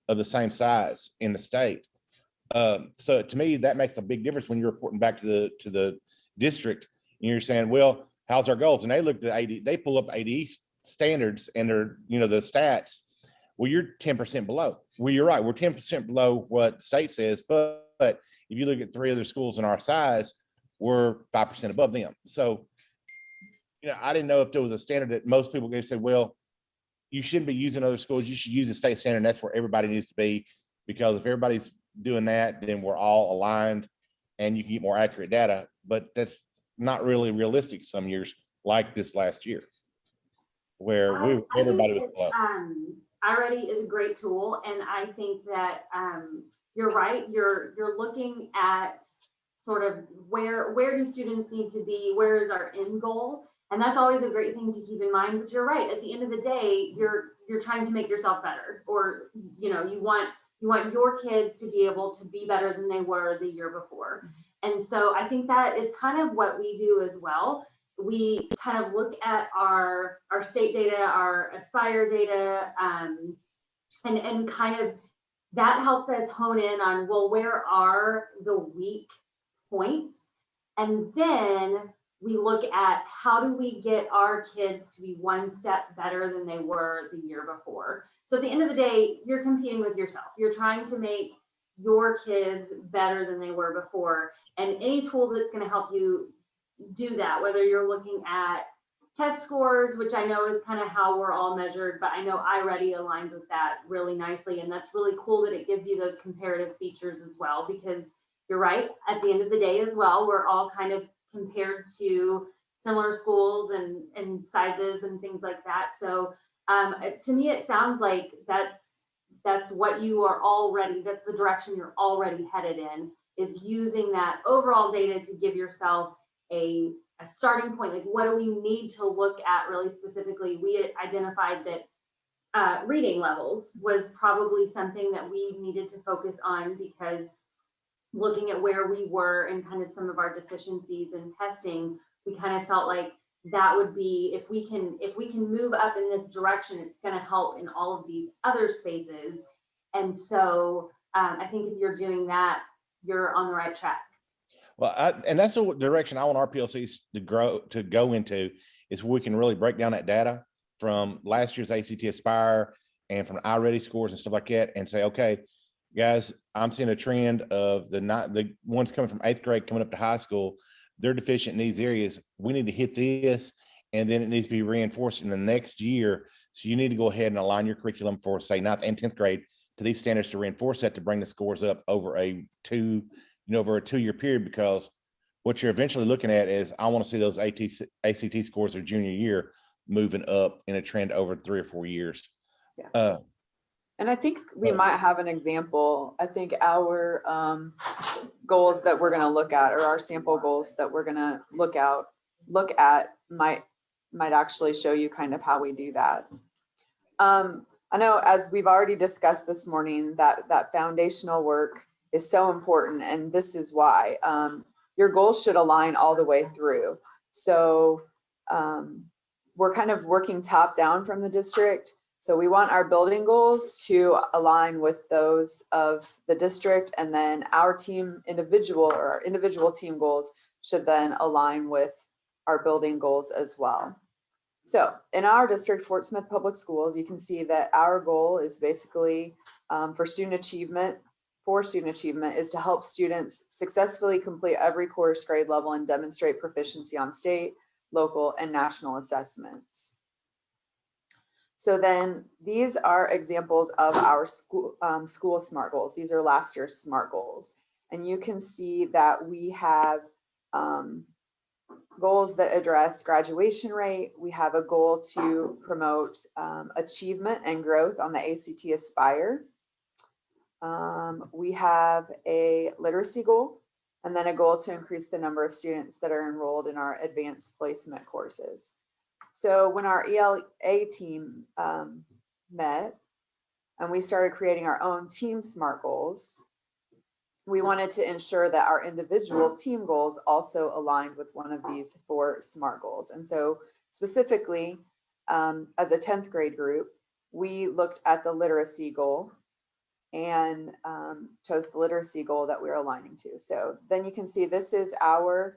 of the same size in the state. So to me, that makes a big difference when you're reporting back to the district and you're saying, well, how's our goals? And they look at AD, they pull up ADE standards and they're, you know, the stats. Well, you're 10% below. Well, you're right. We're 10% below what the state says, but if you look at 3 other schools in our size, we're 5% above them. So, you know, I didn't know if there was a standard that most people could say, well, you shouldn't be using other schools. You should use the state standard. And that's where everybody needs to be, because if everybody's doing that, then we're all aligned and you can get more accurate data. But that's not really realistic some years, like this last year, where everybody was below. iReady is a great tool, and I think that you're right. You're looking at sort of where do students need to be, where is our end goal, and that's always a great thing to keep in mind. But you're right. At the end of the day, you're trying to make yourself better, or you know, you want your kids to be able to be better than they were the year before. And so I think that is kind of what we do as well. We kind of look at our state data, our Aspire data, and kind of that helps us hone in on, well, where are the weak points? And then we look at how do we get our kids to be one step better than they were the year before. So at the end of the day, you're competing with yourself. You're trying to make your kids better than they were before. And any tool that's going to help you do that, whether you're looking at test scores, which I know is kind of how we're all measured, but I know iReady aligns with that really nicely. And that's really cool that it gives you those comparative features as well, because you're right, at the end of the day as well, we're all kind of compared to similar schools and sizes and things like that. So to me, it sounds like that's what you are already, that's the direction you're already headed in, is using that overall data to give yourself a starting point. Like, what do we need to look at really specifically? We identified that reading levels was probably something that we needed to focus on, because looking at where we were and kind of some of our deficiencies in testing, we kind of felt like that would be, if we can move up in this direction, it's going to help in all of these other spaces. And so I think if you're doing that, you're on the right track. Well, and that's the direction I want our PLCs to go into, is where we can really break down that data from last year's ACT Aspire and from iReady scores and stuff like that, and say, okay, guys, I'm seeing a trend of the ones coming from 8th grade coming up to high school. They're deficient in these areas. We need to hit this, and then it needs to be reinforced in the next year. So you need to go ahead and align your curriculum for, say, 9th and 10th grade to these standards to reinforce that, to bring the scores up over a 2-year period. Because what you're eventually looking at is, I want to see those ACT scores their junior year moving up in a trend over 3 or 4 years. Yeah. And I think we might have an example. I think our goals that we're going to look at, or our sample goals that we're going to look at might actually show you kind of how we do that. I know, as we've already discussed this morning, that foundational work is so important, and this is why. Your goals should align all the way through. So we're kind of working top down from the district. So we want our building goals to align with those of the district, and then our individual team goals should then align with our building goals as well. So in our district, Fort Smith Public Schools, you can see that our goal is basically for student achievement is to help students successfully complete every course grade level and demonstrate proficiency on state, local, and national assessments. So then these are examples of our school SMART goals. These are last year's SMART goals. And you can see that we have goals that address graduation rate. We have a goal to promote achievement and growth on the ACT Aspire. We have a literacy goal, and then a goal to increase the number of students that are enrolled in our advanced placement courses. So when our ELA team met and we started creating our own team SMART goals, we wanted to ensure that our individual team goals also aligned with one of these 4 SMART goals. And so specifically, as a 10th grade group, we looked at the literacy goal and chose the literacy goal that we're aligning to. So then you can see this is our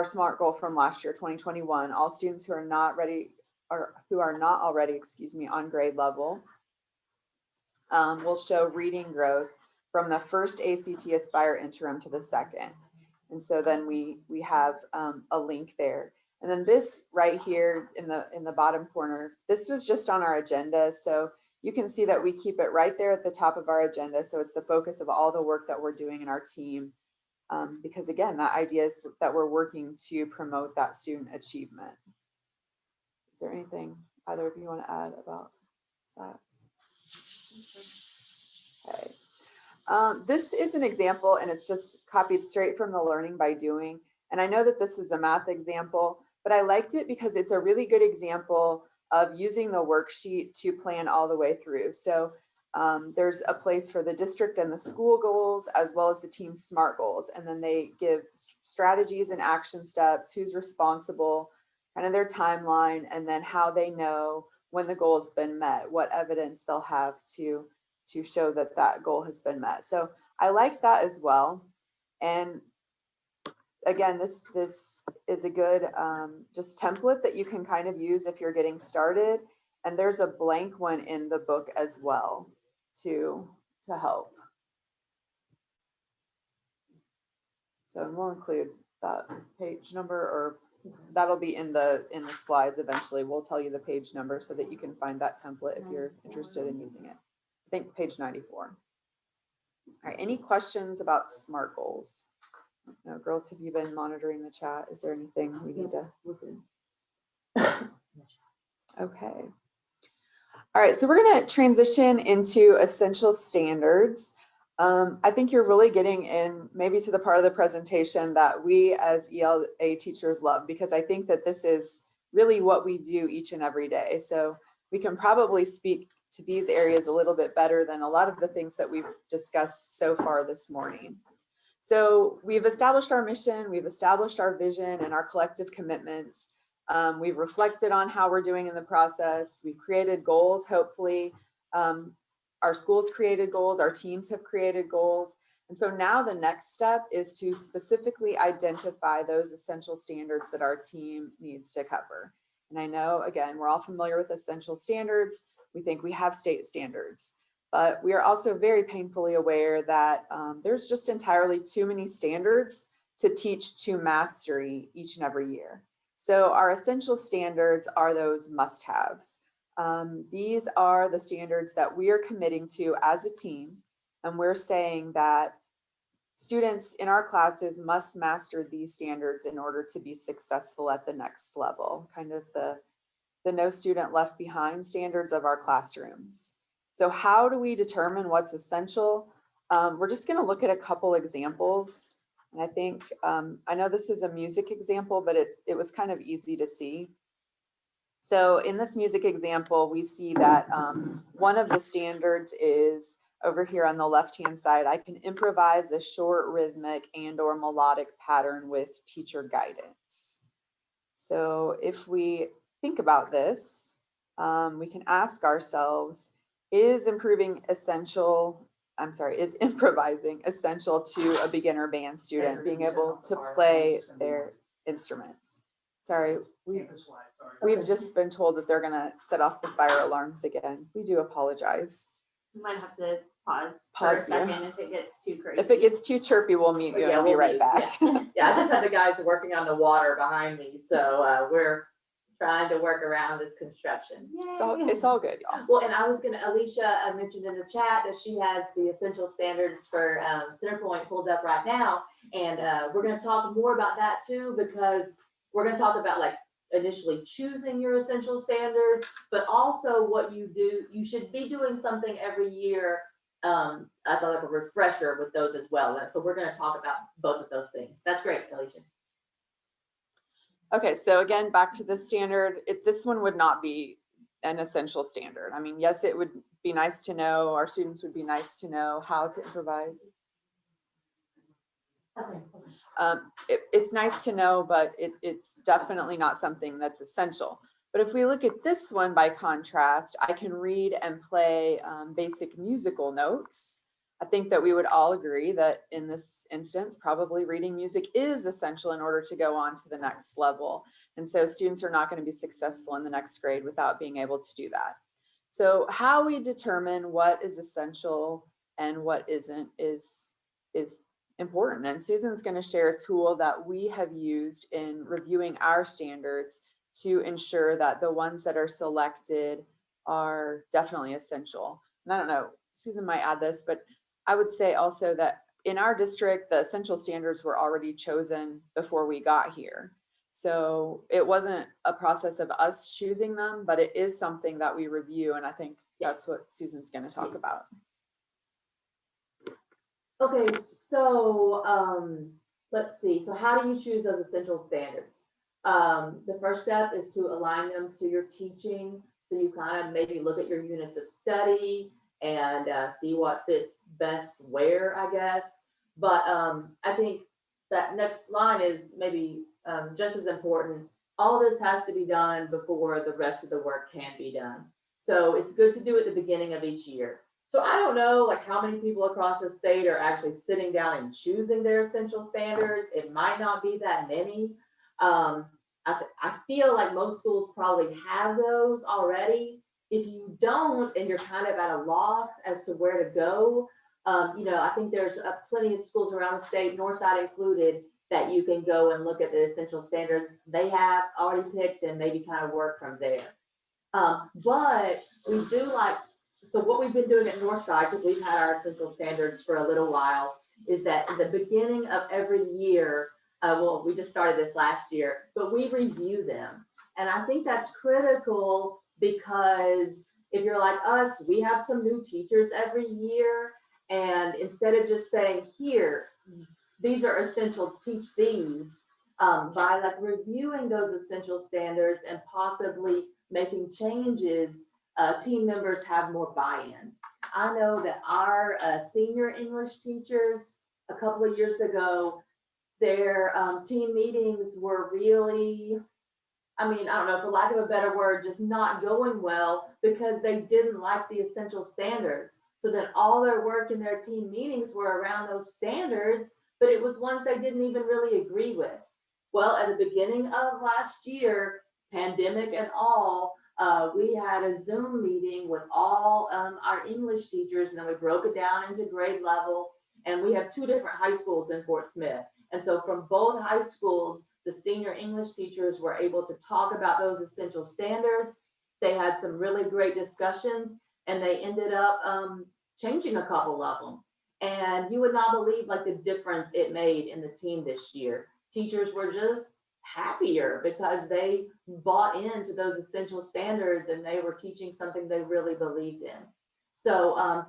SMART goal from last year, 2021. All students who are not already on grade level will show reading growth from the first ACT Aspire interim to the second. And so then we have a link there. And then this right here in the bottom corner, this was just on our agenda. So you can see that we keep it right there at the top of our agenda. So it's the focus of all the work that we're doing in our team. Because again, the idea is that we're working to promote that student achievement. Is there anything either of you want to add about that? Okay. This is an example, and it's just copied straight from the Learning by Doing. And I know that this is a math example, but I liked it because it's a really good example of using the worksheet to plan all the way through. So there's a place for the district and the school goals, as well as the team SMART goals. And then they give strategies and action steps, who's responsible, kind of their timeline, and then how they know when the goal has been met, what evidence they'll have to show that that goal has been met. So I like that as well. And again, this is a good just template that you can kind of use if you're getting started. And there's a blank one in the book as well to help. So we'll include that page number, or that'll be in the slides eventually. We'll tell you the page number so that you can find that template if you're interested in using it. I think page 94. All right, any questions about SMART goals? No, girls, have you been monitoring the chat? Is there anything we need to? Okay. All right, so we're going to transition into essential standards. I think you're really getting in maybe to the part of the presentation that we as ELA teachers love, because I think that this is really what we do each and every day. So we can probably speak to these areas a little bit better than a lot of the things that we've discussed so far this morning. So we've established our mission, we've established our vision and our collective commitments. We've reflected on how we're doing in the process. We've created goals, hopefully. Our schools created goals, our teams have created goals. And so now the next step is to specifically identify those essential standards that our team needs to cover. And I know, again, we're all familiar with essential standards. We think we have state standards, but we are also very painfully aware that there's just entirely too many standards to teach to mastery each and every year. So our essential standards are those must-haves. These are the standards that we are committing to as a team, and we're saying that students in our classes must master these standards in order to be successful at the next level, kind of the no student left behind standards of our classrooms. So how do we determine what's essential? We're just going to look at a couple examples. And I think, I know this is a music example, but it was kind of easy to see. So in this music example, we see that one of the standards is over here on the left-hand side. I can improvise a short rhythmic and or melodic pattern with teacher guidance. So if we think about this, we can ask ourselves, is improvising essential to a beginner band student being able to play their instruments? Sorry, we've just been told that they're gonna set off the fire alarms again. We do apologize. You might have to pause for a Pause, second yeah. if it gets too crazy. If it gets too chirpy, we'll mute you and be we'll right mute, back. Yeah, I just had the guys working on the water behind me, so we're trying to work around this construction. So it's all good, y'all. Well, and I was gonna, Alicia mentioned in the chat that she has the essential standards for Centerpoint pulled up right now. And we're gonna talk more about that too, because we're gonna talk about like initially choosing your essential standards, but also what you do. You should be doing something every year as like a refresher with those as well. And so we're gonna talk about both of those things. That's great, Alicia. Okay, so again, back to the standard, this one would not be an essential standard. I mean, yes, it would be nice to know, our students would be nice to know how to improvise. It's nice to know, but it's definitely not something that's essential. But if we look at this one by contrast, I can read and play basic musical notes. I think that we would all agree that in this instance, probably reading music is essential in order to go on to the next level. And so students are not going to be successful in the next grade without being able to do that. So how we determine what is essential and what isn't is important. And Susan's going to share a tool that we have used in reviewing our standards to ensure that the ones that are selected are definitely essential. And I don't know, Susan might add this, but I would say also that in our district, the essential standards were already chosen before we got here. So it wasn't a process of us choosing them, but it is something that we review. And I think that's what Susan's going to talk about. Okay, so let's see. So how do you choose those essential standards? The first step is to align them to your teaching. So you kind of maybe look at your units of study and see what fits best where, I guess. But I think that next line is maybe just as important. All this has to be done before the rest of the work can be done. So it's good to do at the beginning of each year. So I don't know like how many people across the state are actually sitting down and choosing their essential standards. It might not be that many. I feel like most schools probably have those already. if you don't, and you're kind of at a loss as to where to go, I think there's plenty of schools around the state, Northside included, that you can go and look at the essential standards they have already picked and maybe kind of work from there. But we do like, so what we've been doing at Northside, because we've had our essential standards for a little while, is that at the beginning of every year, we just started this last year, but we review them. And I think that's critical because if you're like us, we have some new teachers every year. And instead of just saying, here, these are essential, teach these, by like reviewing those essential standards and possibly making changes, team members have more buy-in. I know that our senior English teachers, a couple of years ago, their team meetings were really, I don't know, for lack of a better word, just not going well because they didn't like the essential standards. So then all their work in their team meetings were around those standards, but it was ones they didn't even really agree with. Well, at the beginning of last year, pandemic and all, we had a Zoom meeting with all our English teachers, and then we broke it down into grade level. And we have 2 different high schools in Fort Smith. And so from both high schools, the senior English teachers were able to talk about those essential standards. They had some really great discussions, and they ended up changing a couple of them. And you would not believe like the difference it made in the team this year. Teachers were just happier because they bought into those essential standards and they were teaching something they really believed in. So I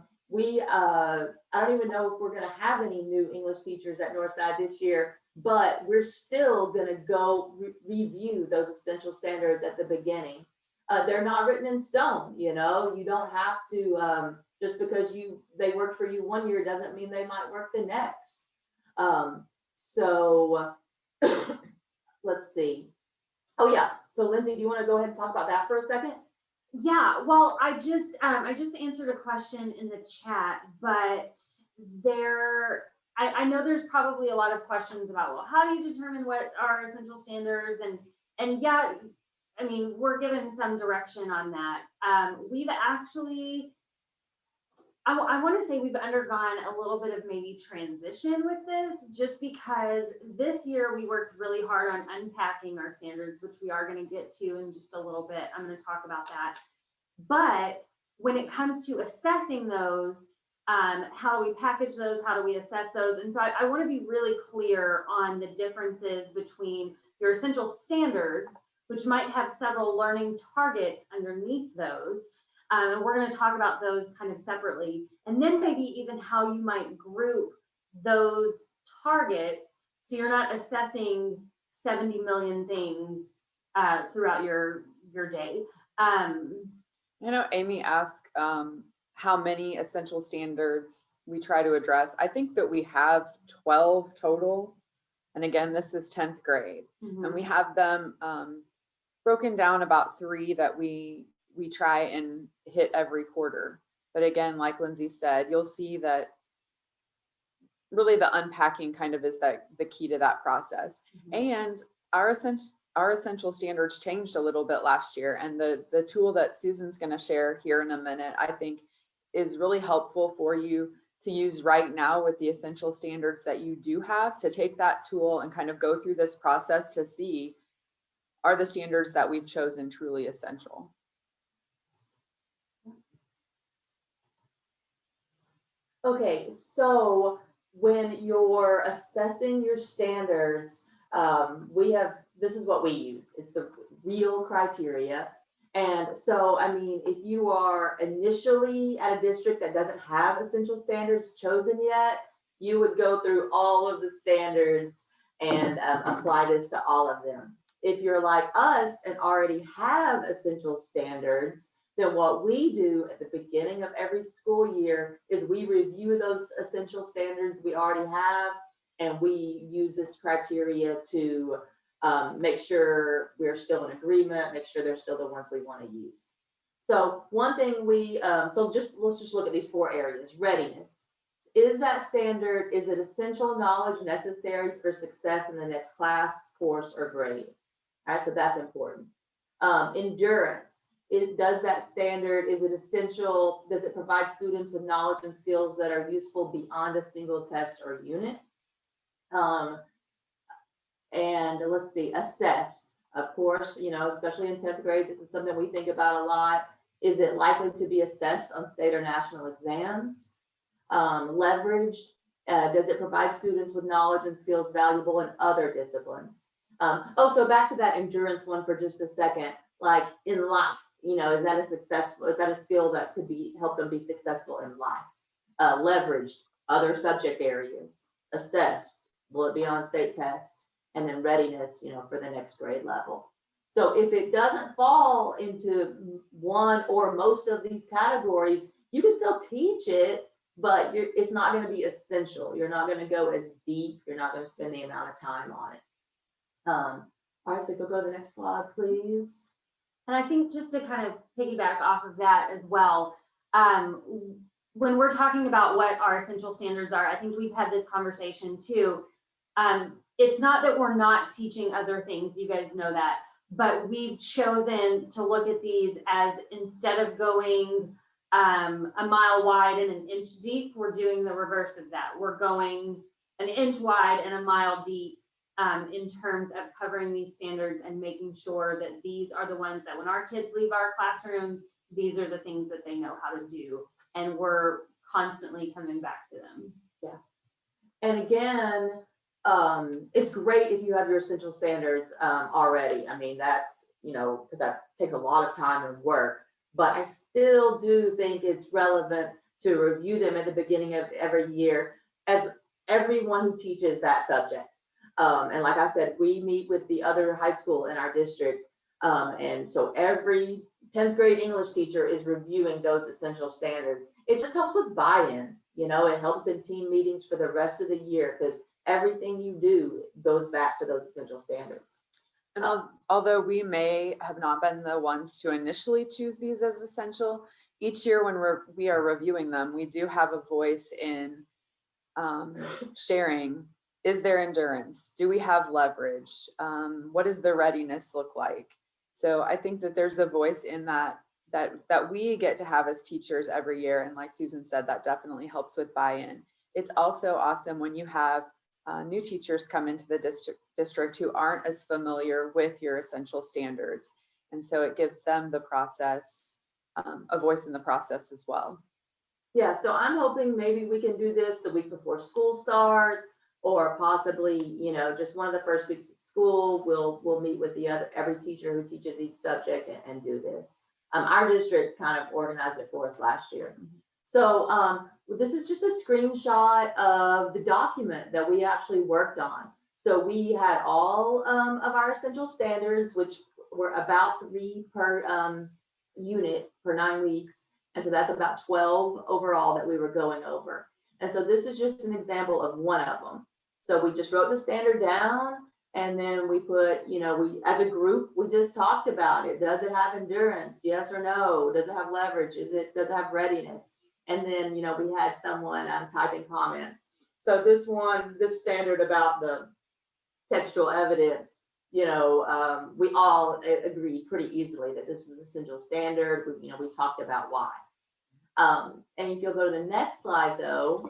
don't even know if we're going to have any new English teachers at Northside this year, but we're still going to go review those essential standards at the beginning. They're not written in stone, you don't have to, just because they worked for you one year doesn't mean they might work the next. So let's see. Oh yeah. So Lindsay, do you want to go ahead and talk about that for a second? Yeah, well, I just answered a question in the chat, but I know there's probably a lot of questions about, well, how do you determine what are essential standards? And yeah, we're given some direction on that. We've actually, I want to say we've undergone a little bit of maybe transition with this, just because this year we worked really hard on unpacking our standards, which we are going to get to in just a little bit. I'm going to talk about that. But when it comes to assessing those, how do we package those? How do we assess those? And so I want to be really clear on the differences between your essential standards, which might have several learning targets underneath those. And we're going to talk about those kind of separately. And then maybe even how you might group those targets so you're not assessing 70 million things throughout your day. Amy asked how many essential standards we try to address. I think that we have 12 total. And again, this is 10th grade. Mm-hmm. And we have them broken down about 3 that we try and hit every quarter. But again, like Lindsay said, you'll see that really the unpacking kind of is the key to that process. Mm-hmm. And our essential standards changed a little bit last year. And the tool that Susan's going to share here in a minute, I think is really helpful for you to use right now with the essential standards that you do have, to take that tool and kind of go through this process to see, are the standards that we've chosen truly essential? Okay, so when you're assessing your standards, this is what we use. It's the real criteria. And so, if you are initially at a district that doesn't have essential standards chosen yet, you would go through all of the standards and apply this to all of them. If you're like us and already have essential standards, then what we do at the beginning of every school year is we review those essential standards we already have, and we use this criteria to make sure we're still in agreement, make sure they're still the ones we want to use. So one thing let's just look at these 4 areas. Readiness. Is that standard, is it essential knowledge necessary for success in the next class, course, or grade? All right, so that's important. Endurance. does that standard, is it essential? Does it provide students with knowledge and skills that are useful beyond a single test or unit? And let's see, assessed, of course, you know, especially in 10th grade, this is something we think about a lot. Is it likely to be assessed on state or national exams? Leveraged, does it provide students with knowledge and skills valuable in other disciplines? So back to that endurance one for just a second, like in life, you know, is that a skill that could help them be successful in life? Leveraged, other subject areas, assessed, will it be on state test? And then readiness, you know, for the next grade level. So if it doesn't fall into one or most of these categories, you can still teach it, but it's not going to be essential. You're not going to go as deep. You're not going to spend the amount of time on it. All right, so go to the next slide, please. And I think just to kind of piggyback off of that as well, when we're talking about what our essential standards are, I think we've had this conversation too. It's not that we're not teaching other things, you guys know that, but we've chosen to look at these as, instead of going a mile wide and an inch deep, we're doing the reverse of that. We're going an inch wide and a mile deep in terms of covering these standards and making sure that these are the ones that when our kids leave our classrooms, these are the things that they know how to do. And we're constantly coming back to them. Yeah. And again, it's great if you have your essential standards already. I mean, that's, you know, because that takes a lot of time and work, but I still do think it's relevant to review them at the beginning of every year as everyone who teaches that subject. And like I said, we meet with the other high school in our district. And so every 10th grade English teacher is reviewing those essential standards. It just helps with buy-in, you know, it helps in team meetings for the rest of the year because everything you do goes back to those essential standards. And although we may have not been the ones to initially choose these as essential, each year when we are reviewing them, we do have a voice in sharing. Is there endurance? Do we have leverage? What does the readiness look like? So I think that there's a voice in that we get to have as teachers every year. And like Susan said, that definitely helps with buy-in. It's also awesome when you have new teachers come into the district who aren't as familiar with your essential standards. And so it gives them the process, a voice in the process as well. Yeah, so I'm hoping maybe we can do this the week before school starts, or possibly, you know, just one of the first weeks of school, we'll meet with every teacher who teaches each subject and do this. Our district kind of organized it for us last year. So this is just a screenshot of the document that we actually worked on. So we had all of our essential standards, which were about 3 per unit per 9 weeks. And so that's about 12 overall that we were going over. And so this is just an example of one of them. So we just wrote the standard down, and then we put, you know, we as a group, we just talked about it. Does it have endurance? Yes or no? Does it have leverage? Does it have readiness? And then, you know, we had someone typing comments. So this standard about the textual evidence, you know, we all agreed pretty easily that this is an essential standard. We talked about why. And if you'll go to the next slide though.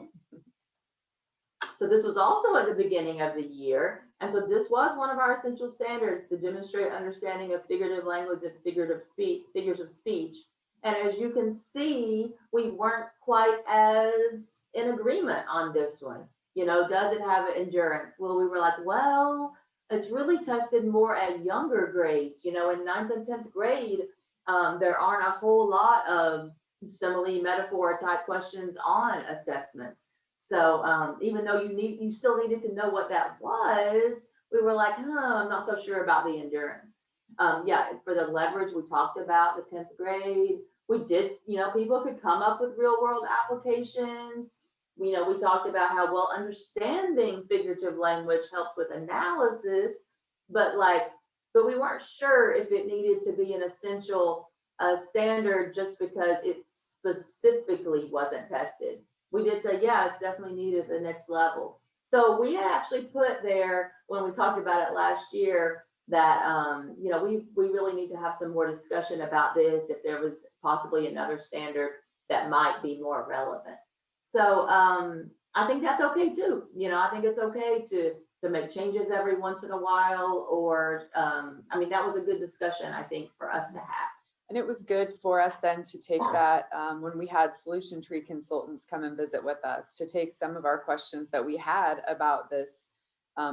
So this was also at the beginning of the year. And so this was one of our essential standards to demonstrate understanding of figurative language and figures of speech. And as you can see, we weren't quite as in agreement on this one. You know, does it have endurance? Well, we were like, well, it's really tested more at younger grades. You know, in 9th and 10th grade, there aren't a whole lot of simile, metaphor type questions on assessments. So even though you still needed to know what that was, we were like, I'm not so sure about the endurance. Yeah, for the leverage, we talked about the 10th grade. We did, you know, people could come up with real world applications. You know, we talked about how well understanding figurative language helps with analysis, but we weren't sure if it needed to be an essential standard just because it specifically wasn't tested. We did say, yeah, it's definitely needed at the next level. So we actually put there, when we talked about it last year, that, you know, we really need to have some more discussion about this, if there was possibly another standard that might be more relevant. So I think that's okay too. You know, I think it's okay to make changes every once in a while, or I mean, that was a good discussion, I think, for us to have. And it was good for us then to take that, when we had Solution Tree consultants come and visit with us, to take some of our questions that we had about this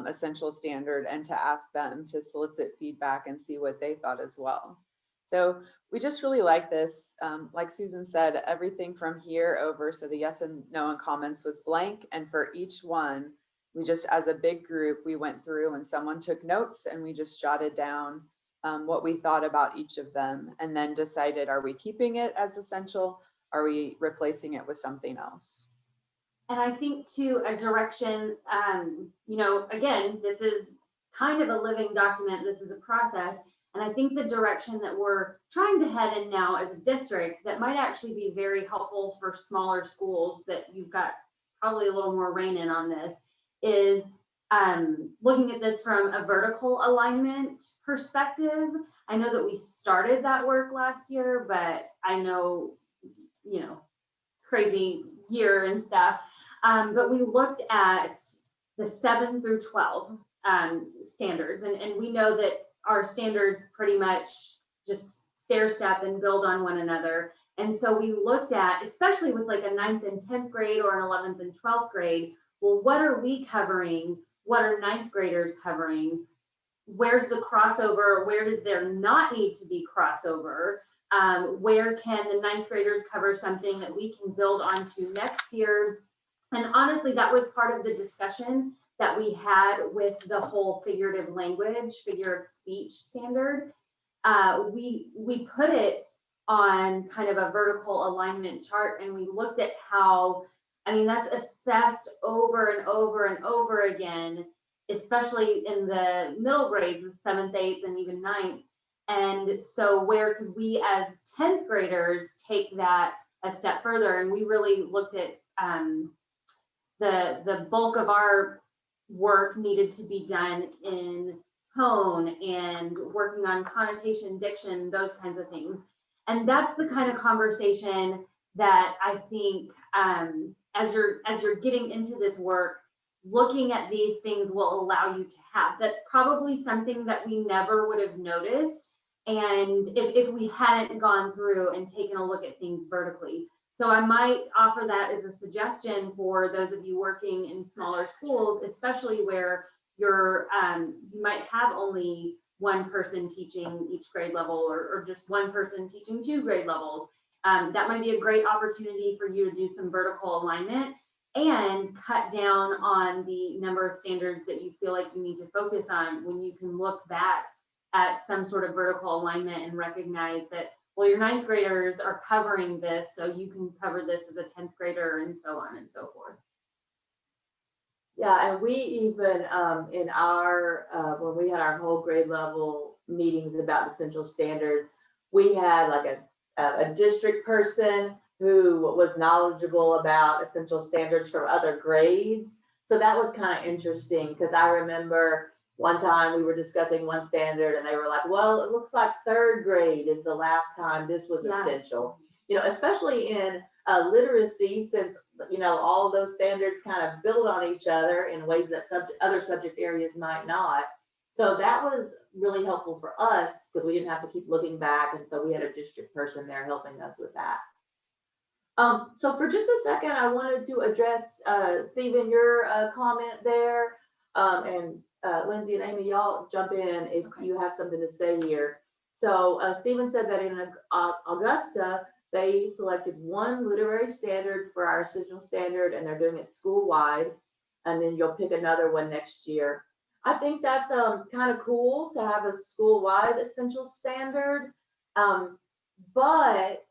essential standard and to ask them to solicit feedback and see what they thought as well. So we just really like this. Like Susan said, everything from here over, so the yes and no and comments was blank. And for each one, we just, as a big group, we went through and someone took notes and we just jotted down what we thought about each of them, and then decided, are we keeping it as essential? Are we replacing it with something else? And I think too, a direction, you know, again, this is kind of a living document. This is a process. And I think the direction that we're trying to head in now as a district that might actually be very helpful for smaller schools that you've got probably a little more rein in on this is looking at this from a vertical alignment perspective. I know that we started that work last year, but I know, you know, crazy year and stuff. But we looked at the 7 through 12 standards, and we know that our standards pretty much just stair step and build on one another. And so we looked at, especially with like a 9th and 10th grade or an 11th and 12th grade, well, what are we covering? What are 9th graders covering? Where's the crossover? Where does there not need to be crossover? Where can the 9th graders cover something that we can build onto next year? And honestly, that was part of the discussion that we had with the whole figurative language, figure of speech standard. We put it on kind of a vertical alignment chart, and we looked at how, I mean, that's assessed over and over and over again, especially in the middle grades with 7th, 8th, and even 9th. And so where could we as 10th graders take that a step further? And we really looked at the bulk of our work needed to be done in tone and working on connotation, diction, those kinds of things. And that's the kind of conversation that I think as you're getting into this work, looking at these things will allow you to have. That's probably something that we never would have noticed, and if we hadn't gone through and taken a look at things vertically. So I might offer that as a suggestion for those of you working in smaller schools, especially where you're you might have only one person teaching each grade level, or just one person teaching 2 grade levels. That might be a great opportunity for you to do some vertical alignment and cut down on the number of standards that you feel like you need to focus on when you can look back at some sort of vertical alignment and recognize that, well, your 9th graders are covering this, so you can cover this as a 10th grader, and so on and so forth. Yeah, and we even in our when we had our whole grade level meetings about essential standards, we had like a district person who was knowledgeable about essential standards from other grades. So that was kind of interesting, because I remember one time we were discussing one standard and they were like, well, it looks like 3rd grade is the last time this was essential. You know, especially in literacy, since, you know, all of those standards kind of build on each other in ways that other subject areas might not. So that was really helpful for us, because we didn't have to keep looking back. And so we had a district person there helping us with that. So for just a second, I wanted to address, Stephen, your comment there. And Lindsay and Amy, y'all jump in if you have something to say here. So Stephen said that in Augusta, they selected one literary standard for our essential standard, and they're doing it school-wide. And then you'll pick another one next year. I think that's kind of cool to have a school-wide essential standard. But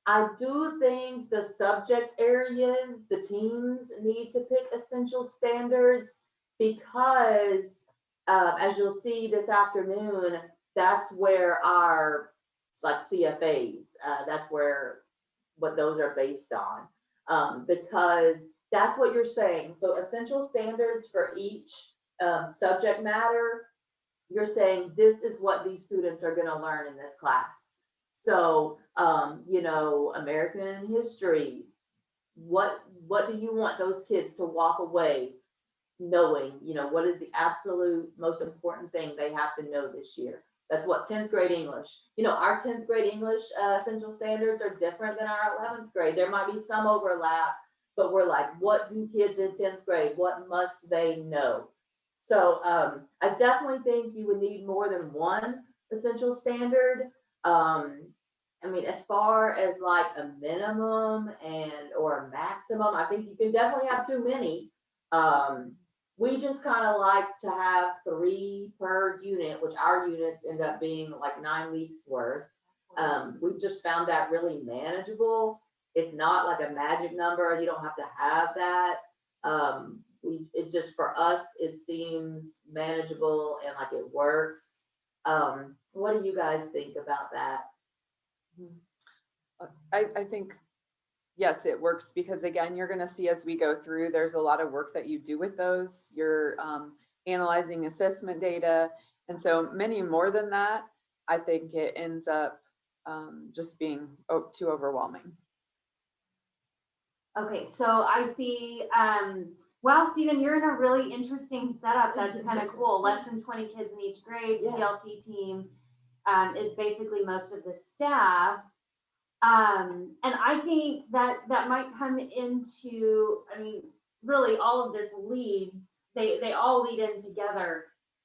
I do think the subject areas, the teams need to pick essential standards, because as you'll see this afternoon, that's where our, it's like CFAs, that's where what those are based on, because that's what you're saying. So essential standards for each subject matter you're saying this is what these students are gonna learn in this class. So, you know, American history, what do you want those kids to walk away knowing? You know, what is the absolute most important thing they have to know this year? That's what 10th grade English. You know, our 10th grade English essential standards are different than our 11th grade. There might be some overlap, but we're like, what do kids in 10th grade, what must they know? So I definitely think you would need more than one essential standard. I mean, as far as like a minimum and or a maximum, I think you can definitely have too many. We just kind of like to have 3 per unit, which our units end up being like 9 weeks worth. We've just found that really manageable. It's not like a magic number. You don't have to have that. It just, for us, it seems manageable and like it works. What do you guys think about that? I think, yes, it works because again, you're gonna see as we go through, there's a lot of work that you do with those. You're analyzing assessment data. And so many more than that, I think it ends up just being too overwhelming. Okay, so I see, wow, Stephen, you're in a really interesting setup. That's kind of cool. Less than 20 kids in each grade. Yeah. PLC team is basically most of the staff. And I think that that might come into, I mean, really all of this leads, they all lead in together.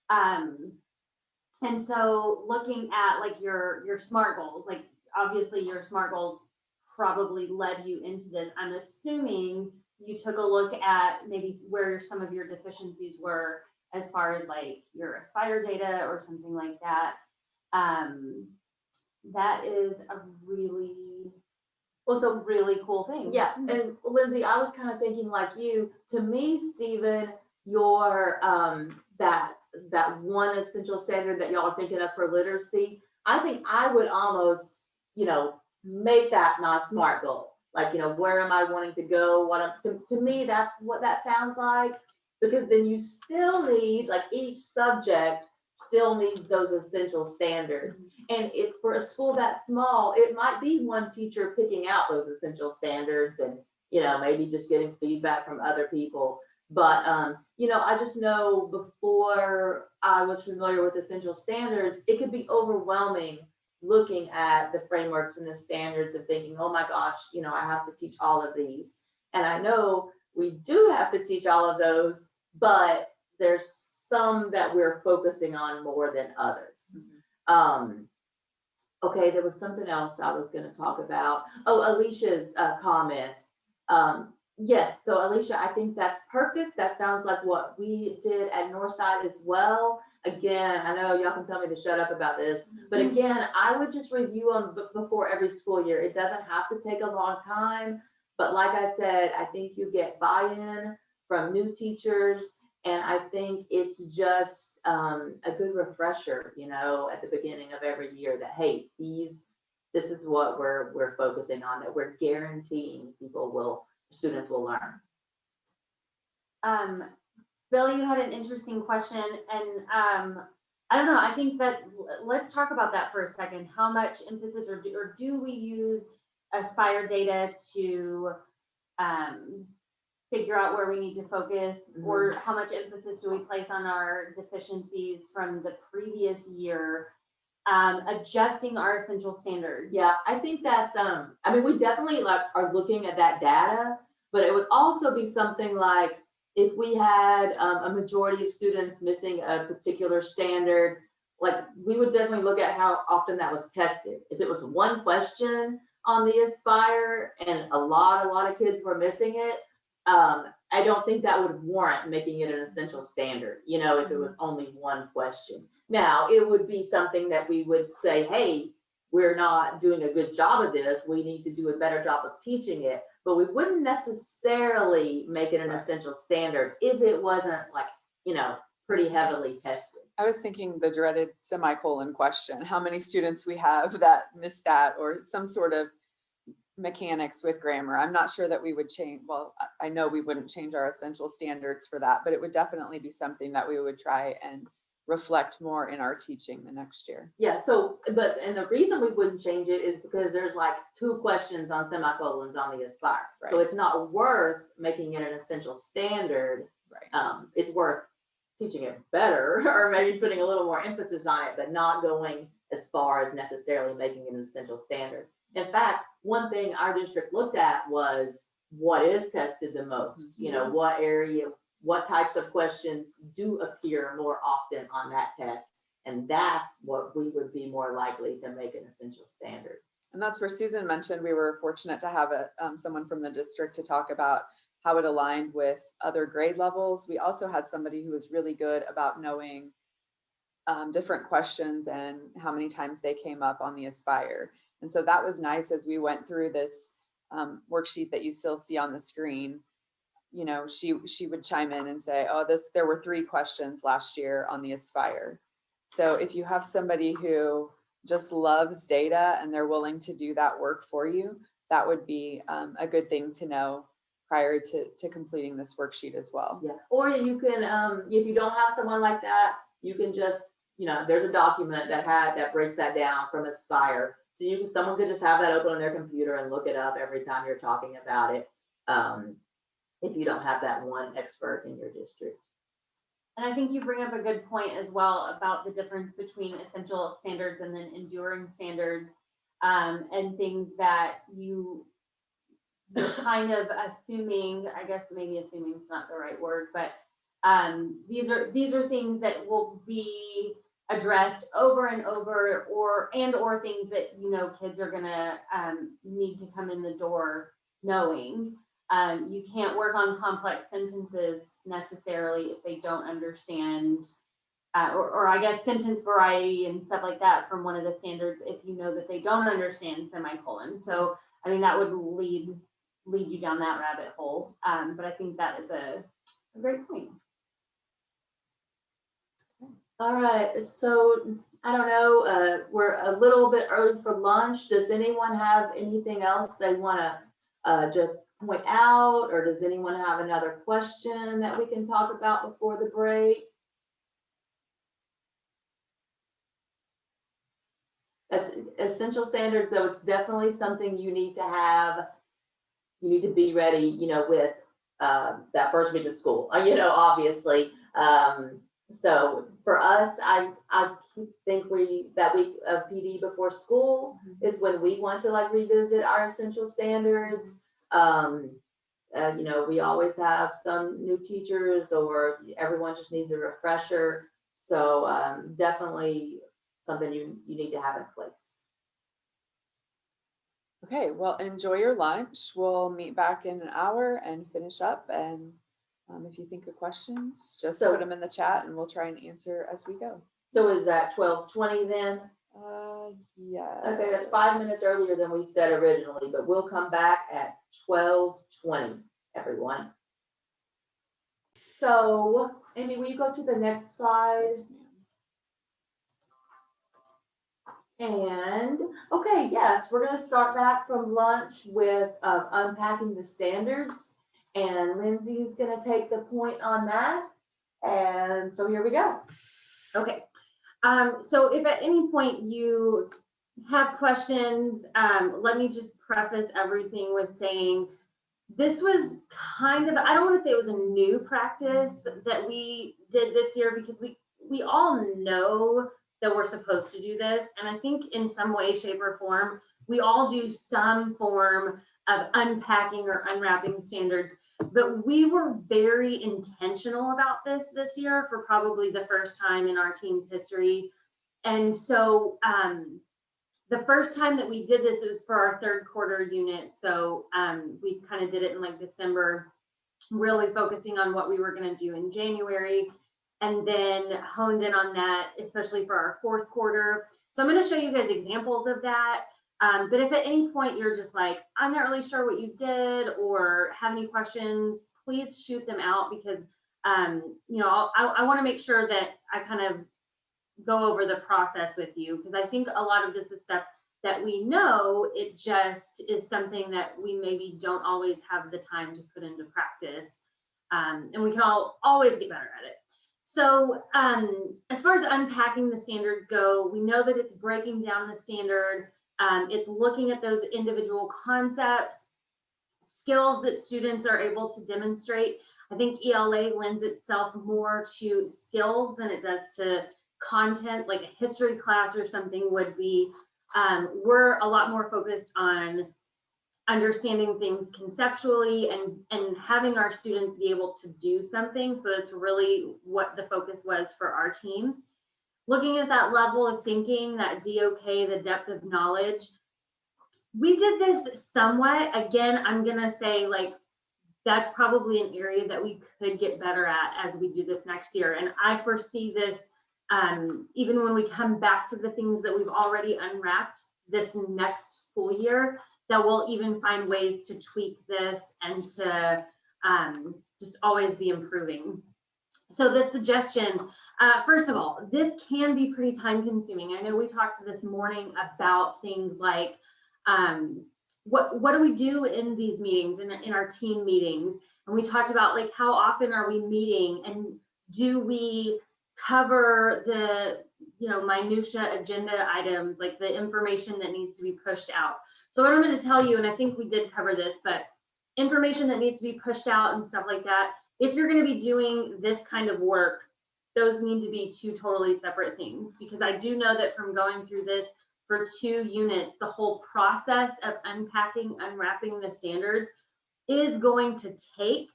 And so looking at like your SMART goals, like obviously your SMART goals probably led you into this. I'm assuming you took a look at maybe where some of your deficiencies were as far as like your Aspire data or something like that. That is a really cool thing. Yeah, and Lindsay, I was kind of thinking like you. To me, Stephen, your that one essential standard that y'all are thinking of for literacy, I think I would almost, you know, make that my SMART goal. Like, you know, where am I wanting to go? To me, that's what that sounds like, because then you still need, like, each subject still needs those essential standards. And if for a school that small, it might be one teacher picking out those essential standards and, you know, maybe just getting feedback from other people. But, you know, I just know before I was familiar with essential standards, it could be overwhelming looking at the frameworks and the standards and thinking, oh my gosh, you know, I have to teach all of these. And I know we do have to teach all of those, but there's some that we're focusing on more than others. Okay, there was something else I was going to talk about. Oh, Alicia's comment. Yes, so Alicia, I think that's perfect. That sounds like what we did at Northside as well. Again, I know y'all can tell me to shut up about this, but again, I would just review them before every school year. It doesn't have to take a long time, but like I said, I think you get buy-in from new teachers, and I think it's just a good refresher, you know, at the beginning of every year that, hey, this is what we're focusing on, that we're guaranteeing students will learn. Bill, you had an interesting question, and I don't know, I think that let's talk about that for a second. How much emphasis or do we use Aspire data to figure out where we need to focus, or how much emphasis do we place on our deficiencies from the previous year, adjusting our essential standards? Yeah, I think that's, I mean, we definitely like are looking at that data, but it would also be something like if we had a majority of students missing a particular standard, like we would definitely look at how often that was tested. If it was one question on the Aspire and a lot of kids were missing it, I don't think that would warrant making it an essential standard, you know, if it was only one question. Now, it would be something that we would say, hey, we're not doing a good job of this. We need to do a better job of teaching it, but we wouldn't necessarily make it an essential standard if it wasn't like, you know, pretty heavily tested. I was thinking the dreaded semicolon question, how many students we have that missed that, or some sort of mechanics with grammar. I'm not sure that we would change. Well, I know we wouldn't change our essential standards for that, but it would definitely be something that we would try and reflect more in our teaching the next year. Yeah, so, and the reason we wouldn't change it is because there's like 2 questions on semicolons on the Aspire. So Right. it's not worth making it an essential standard. Right. It's worth teaching it better or maybe putting a little more emphasis on it, but not going as far as necessarily making it an essential standard. In fact, one thing our district looked at was what is tested the most, you know, what area, what types of questions do appear more often on that test. And that's what we would be more likely to make an essential standard. And that's where Susan mentioned we were fortunate to have someone from the district to talk about how it aligned with other grade levels. We also had somebody who was really good about knowing different questions and how many times they came up on the Aspire. And so that was nice as we went through this worksheet that you still see on the screen. You know, she would chime in and say, oh, there were 3 questions last year on the Aspire. So if you have somebody who just loves data and they're willing to do that work for you, that would be a good thing to know prior to completing this worksheet as well. Yeah, or you can, if you don't have someone like that, you can just, you know, there's a document that breaks that down from Aspire. So someone could just have that open on their computer and look it up every time you're talking about it. If you don't have that one expert in your district. And I think you bring up a good point as well about the difference between essential standards and then enduring standards, and things that you're kind of assuming, I guess maybe assuming is not the right word, but these are things that will be addressed over and over, or things that, you know, kids are gonna need to come in the door knowing. You can't work on complex sentences necessarily if they don't understand, or I guess sentence variety and stuff like that from one of the standards if you know that they don't understand semicolons. So, I mean, that would lead you down that rabbit hole. But I think that is a great point. All right, so I don't know, we're a little bit early for lunch. Does anyone have anything else they wanna just point out, or does anyone have another question that we can talk about before the break? That's essential standards, so it's definitely something you need to have. You need to be ready, you know, with that first week of school, you know, obviously. So for us, I think that week of PD before school is when we want to like revisit our essential standards. You know, we always have some new teachers or everyone just needs a refresher. So definitely something you need to have in place. Okay, well, enjoy your lunch. We'll meet back in an hour and finish up. And if you think of questions, just put them in the chat and we'll try and answer as we go. So is that 12:20 then? Yeah. Okay, that's 5 minutes earlier than we said originally, but we'll come back at 12:20, everyone. So, Amy, will you go to the next slide? And, okay, yes, we're gonna start back from lunch with unpacking the standards. And Lindsay's gonna take the point on that. And so here we go. Okay. So if at any point you have questions, let me just preface everything with saying this was kind of, I don't want to say it was a new practice that we did this year, because we all know that we're supposed to do this. And I think in some way, shape, or form, we all do some form of unpacking or unwrapping standards. But we were very intentional about this year for probably the first time in our team's history. And so the first time that we did this, it was for our 3rd quarter unit. So we kind of did it in like December, really focusing on what we were going to do in January, and then honed in on that, especially for our 4th quarter. So I'm going to show you guys examples of that. But if at any point you're just like, I'm not really sure what you did or have any questions, please shoot them out, because, you know, I want to make sure that I kind of go over the process with you, because I think a lot of this is stuff that we know, it just is something that we maybe don't always have the time to put into practice. And we can always get better at it. So as far as unpacking the standards go, we know that it's breaking down the standard. It's looking at those individual concepts, skills that students are able to demonstrate. I think ELA lends itself more to skills than it does to content, like a history class or something would be. We're a lot more focused on understanding things conceptually and having our students be able to do something. So that's really what the focus was for our team. Looking at that level of thinking, that DOK, the depth of knowledge, we did this somewhat. Again, I'm gonna say like, that's probably an area that we could get better at as we do this next year. And I foresee this, even when we come back to the things that we've already unwrapped this next school year, that we'll even find ways to tweak this and to just always be improving. So this suggestion, first of all, this can be pretty time consuming. I know we talked this morning about things like, what do we do in these meetings, in our team meetings? And we talked about like, how often are we meeting, and do we cover the, minutia agenda items, like the information that needs to be pushed out. So what I'm going to tell you, and I think we did cover this, but information that needs to be pushed out and stuff like that, if you're going to be doing this kind of work, those need to be two totally separate things, because I do know that from going through this for 2 units, the whole process of unpacking, unwrapping the standards is going to take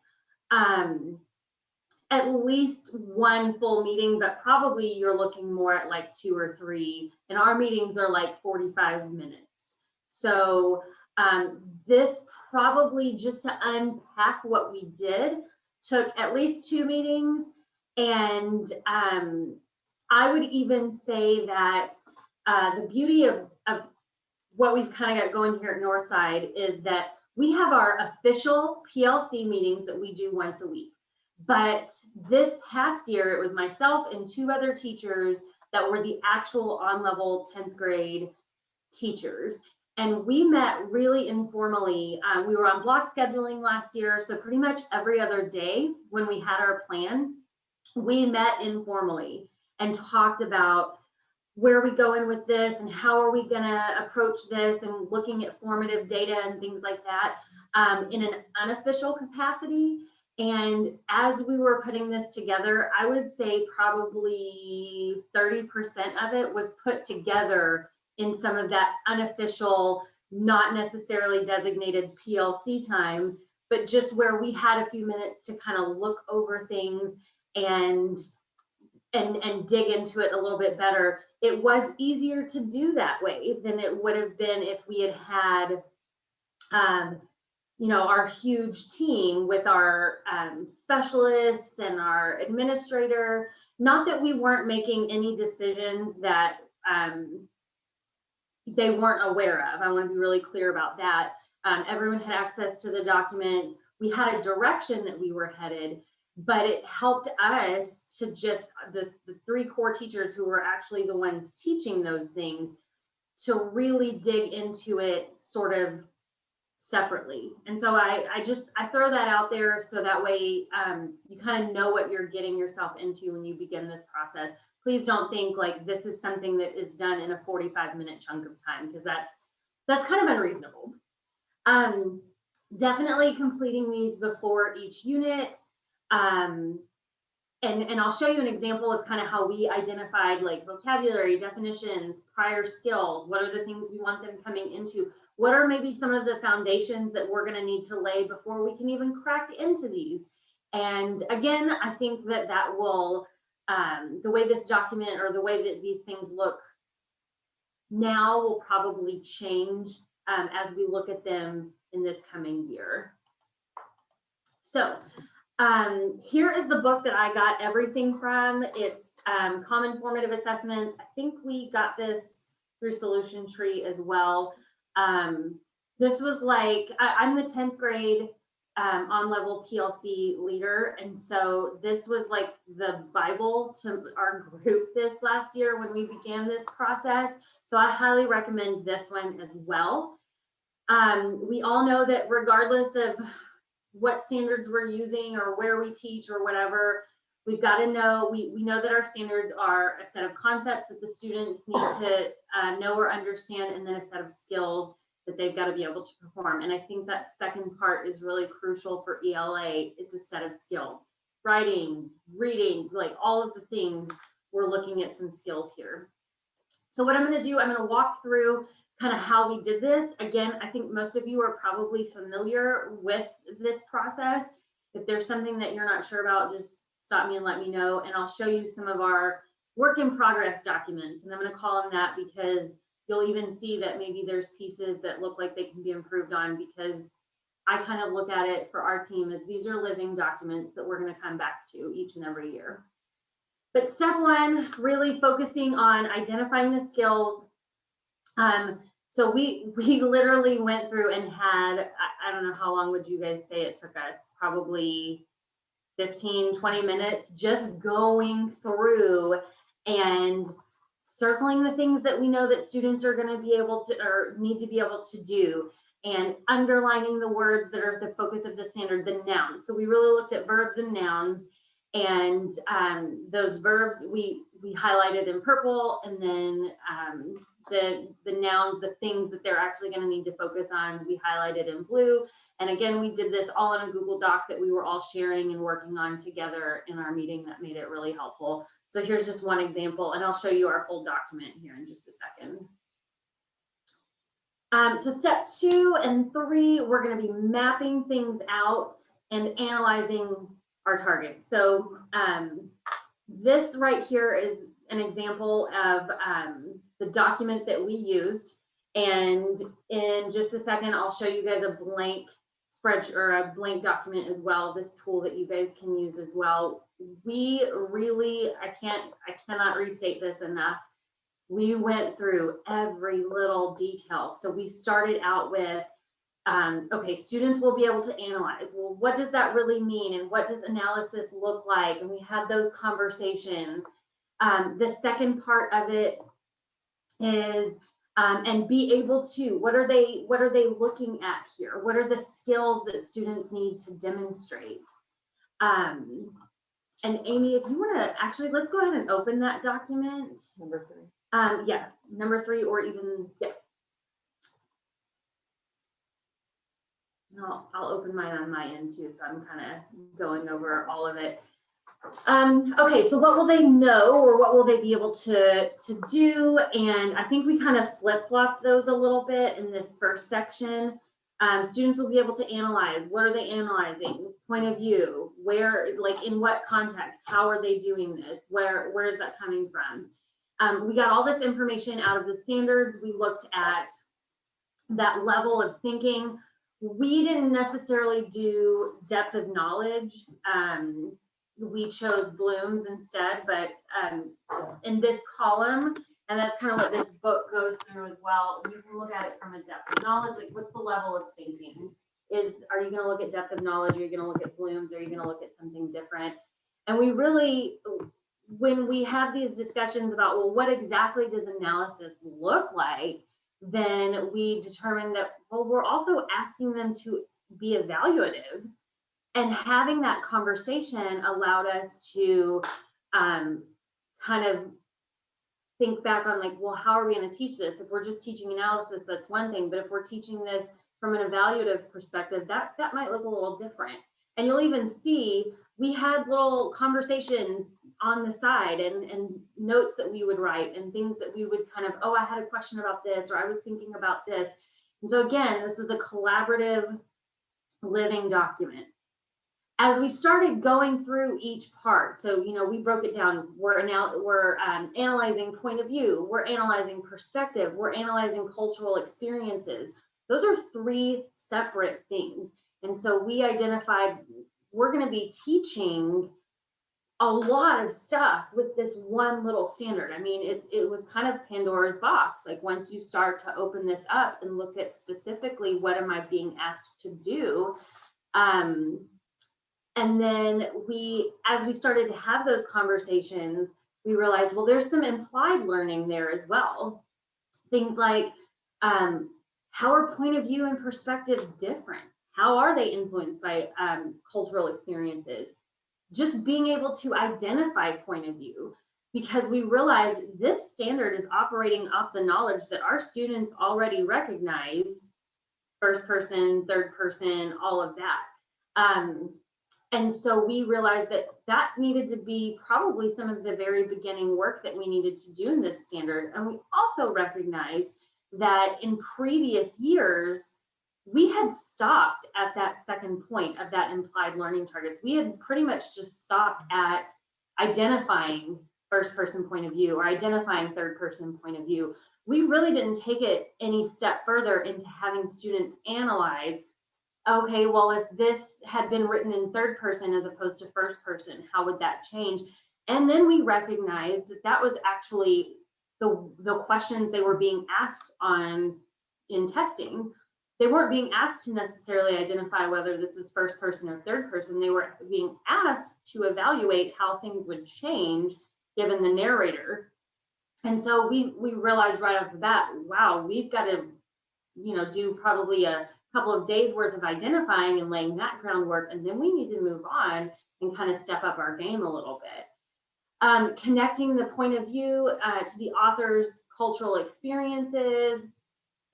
at least 1 full meeting, but probably you're looking more at like 2 or 3, and our meetings are like 45 minutes. So this probably, just to unpack what we did, took at least 2 meetings. And I would even say that the beauty of what we've kind of got going here at Northside is that we have our official PLC meetings that we do once a week. But this past year, it was myself and 2 other teachers that were the actual on-level 10th grade teachers. And we met really informally. We were on block scheduling last year, so pretty much every other day when we had our plan, we met informally and talked about where are we going with this and how are we gonna approach this, and looking at formative data and things like that in an unofficial capacity. And as we were putting this together, I would say probably 30% of it was put together in some of that unofficial, not necessarily designated PLC time, but just where we had a few minutes to kind of look over things and dig into it a little bit better. It was easier to do that way than it would have been if we had our huge team with our specialists and our administrator. Not that we weren't making any decisions that they weren't aware of. I want to be really clear about that. Everyone had access to the documents. We had a direction that we were headed, but it helped us to just, the 3 core teachers who were actually the ones teaching those things, to really dig into it sort of separately. And so I throw that out there so that way you kind of know what you're getting yourself into when you begin this process. Please don't think like this is something that is done in a 45-minute chunk of time, because that's kind of unreasonable. Definitely completing these before each unit. And I'll show you an example of kind of how we identified like vocabulary, definitions, prior skills. What are the things we want them coming into? What are maybe some of the foundations that we're going to need to lay before we can even crack into these? And again, I think that will, the way this document or the way that these things look now will probably change as we look at them in this coming year. So here is the book that I got everything from. It's Common Formative Assessments. I think we got this through Solution Tree as well. This was like, I'm the 10th grade on-level PLC leader. And so this was like the Bible to our group this last year when we began this process. So I highly recommend this one as well. We all know that regardless of what standards we're using or where we teach or whatever, we've got to know, we know that our standards are a set of concepts that the students need to know or understand, and then a set of skills that they've got to be able to perform. And I think that second part is really crucial for ELA. It's a set of skills, writing, reading, like all of the things. We're looking at some skills here. So what I'm going to do, I'm going to walk through kind of how we did this. Again, I think most of you are probably familiar with this process. If there's something that you're not sure about, just stop me and let me know. And I'll show you some of our work in progress documents. And I'm going to call them that because you'll even see that maybe there's pieces that look like they can be improved on, because I kind of look at it for our team as these are living documents that we're going to come back to each and every year. But step one, really focusing on identifying the skills. So we literally went through and had, I don't know, how long would you guys say it took us? Probably 15, 20 minutes just going through and circling the things that we know that students are going to be able to or need to be able to do, and underlining the words that are the focus of the standard, the nouns. So we really looked at verbs and nouns, and those verbs we highlighted in purple, and then the nouns, the things that they're actually going to need to focus on, we highlighted in blue. And again, we did this all in a Google Doc that we were all sharing and working on together in our meeting. That made it really helpful. So here's just one example, and I'll show you our full document here in just a second. So step 2 and 3, we're going to be mapping things out and analyzing our target. So this right here is an example of the document that we used. And in just a second, I'll show you guys a blank spreadsheet or a blank document as well, this tool that you guys can use as well. We really, I cannot restate this enough. We went through every little detail. So we started out with, okay, students will be able to analyze. Well, what does that really mean? And what does analysis look like? And we had those conversations. The second part of it is, and be able to, what are they looking at here? What are the skills that students need to demonstrate? And Amy, if you want to actually, let's go ahead and open that document. Number 3. Yeah, number 3, or even, yeah. No, I'll open mine on my end too, so I'm kind of going over all of it. Okay, so what will they know, or what will they be able to do? And I think we kind of flip-flopped those a little bit in this first section. Students will be able to analyze. What are they analyzing? Point of view, where, like in what context, how are they doing this? Where is that coming from? We got all this information out of the standards. We looked at that level of thinking. We didn't necessarily do depth of knowledge. We chose Bloom's instead, but in this column, and that's kind of what this book goes through as well, you can look at it from a depth of knowledge, like what's the level of thinking? Are you gonna look at depth of knowledge? Are you gonna look at Bloom's? Are you gonna look at something different? And we really, when we have these discussions about, well, what exactly does analysis look like? Then we determine that, well, we're also asking them to be evaluative. And having that conversation allowed us to kind of think back on like, well, how are we going to teach this? If we're just teaching analysis, that's one thing. But if we're teaching this from an evaluative perspective, that might look a little different. And you'll even see we had little conversations on the side and notes that we would write and things that we would kind of, oh, I had a question about this, or I was thinking about this. And so again, this was a collaborative living document. As we started going through each part, so, you know, we broke it down. We're analyzing point of view. We're analyzing perspective. We're analyzing cultural experiences. Those are 3 separate things. And so we identified we're going to be teaching a lot of stuff with this one little standard. I mean, it was kind of Pandora's box. Like once you start to open this up and look at specifically what am I being asked to do, and then as we started to have those conversations, we realized, well, there's some implied learning there as well. Things like, how are point of view and perspective different? How are they influenced by cultural experiences? just being able to identify point of view, because we realize this standard is operating off the knowledge that our students already recognize first person, third person, all of that. And so we realized that that needed to be probably some of the very beginning work that we needed to do in this standard. And we also recognized that in previous years, we had stopped at that second point of that implied learning targets. We had pretty much just stopped at identifying first person point of view or identifying third person point of view. We really didn't take it any step further into having students analyze, okay, well, if this had been written in third person as opposed to first person, how would that change? And then we recognized that that was actually the questions they were being asked on in testing. They weren't being asked to necessarily identify whether this was first person or third person. They were being asked to evaluate how things would change given the narrator. And so we realized right off the bat, wow, we've got to, do probably a couple of days worth of identifying and laying that groundwork. And then we need to move on and kind of step up our game a little bit. Connecting the point of view to the author's cultural experiences,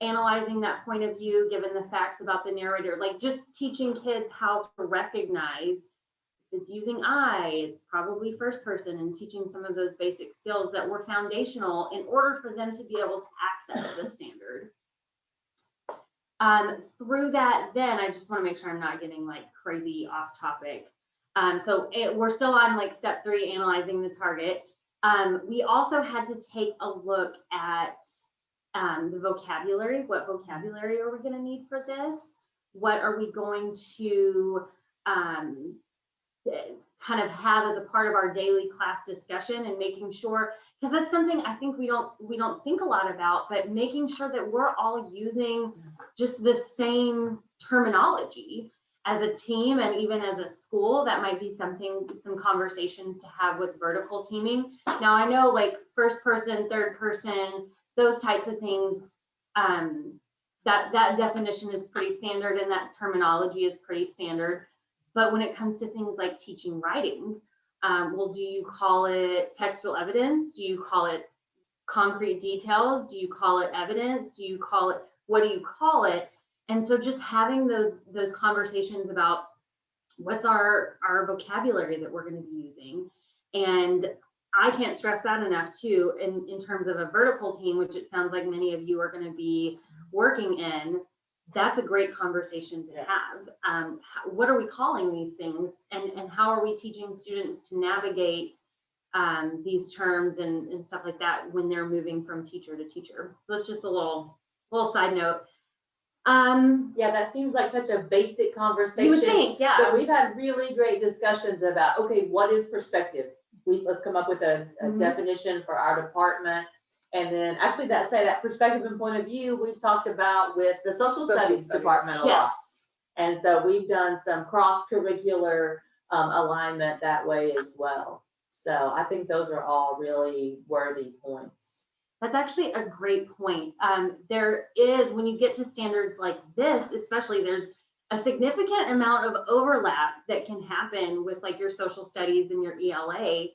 analyzing that point of view, given the facts about the narrator, like just teaching kids how to recognize if it's using I, it's probably first person, and teaching some of those basic skills that were foundational in order for them to be able to access the standard. Through that, then I just want to make sure I'm not getting like crazy off topic. So we're still on like step 3, analyzing the target. We also had to take a look at the vocabulary. What vocabulary are we going to need for this? What are we going to kind of have as a part of our daily class discussion, and making sure, because that's something I think we don't think a lot about, but making sure that we're all using just the same terminology as a team and even as a school. That might be some conversations to have with vertical teaming. Now I know like first person, third person, those types of things, that definition is pretty standard and that terminology is pretty standard. But when it comes to things like teaching writing, well, do you call it textual evidence? Do you call it concrete details? Do you call it evidence? Do you call it, what do you call it? And so just having those conversations about what's our vocabulary that we're going to be using. And I can't stress that enough too, in terms of a vertical team, which it sounds like many of you are going to be working in. That's a great conversation to have. What are we calling these things, and how are we teaching students to navigate these terms and stuff like that when they're moving from teacher to teacher? So it's just a little side note. Yeah, that seems like such a basic conversation. You would think, yeah. But we've had really great discussions about, okay, what is perspective? Let's come up with a definition for our department. And then actually that perspective and point of view, we've talked about with the social studies department a lot. Yes. And so we've done some cross-curricular alignment that way as well. So I think those are all really worthy points. That's actually a great point. There is, when you get to standards like this, especially, there's a significant amount of overlap that can happen with like your social studies and your ELA.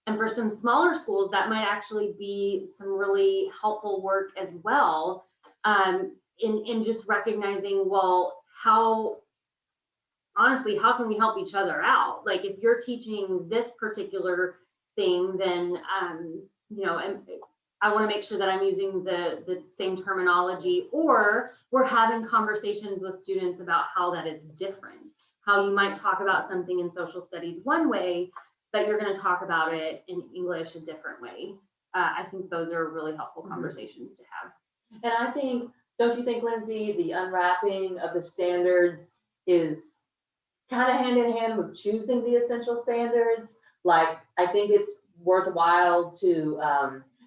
And for some smaller schools, that might actually be some really helpful work as well, in just recognizing, well, how can we help each other out? Like if you're teaching this particular thing, then, and I want to make sure that I'm using the same terminology, or we're having conversations with students about how that is different, how you might talk about something in social studies one way, but you're going to talk about it in English a different way. I think those are really helpful conversations to have. And I think, don't you think, Lindsay, the unwrapping of the standards is kind of hand in hand with choosing the essential standards? Like, I think it's worthwhile to,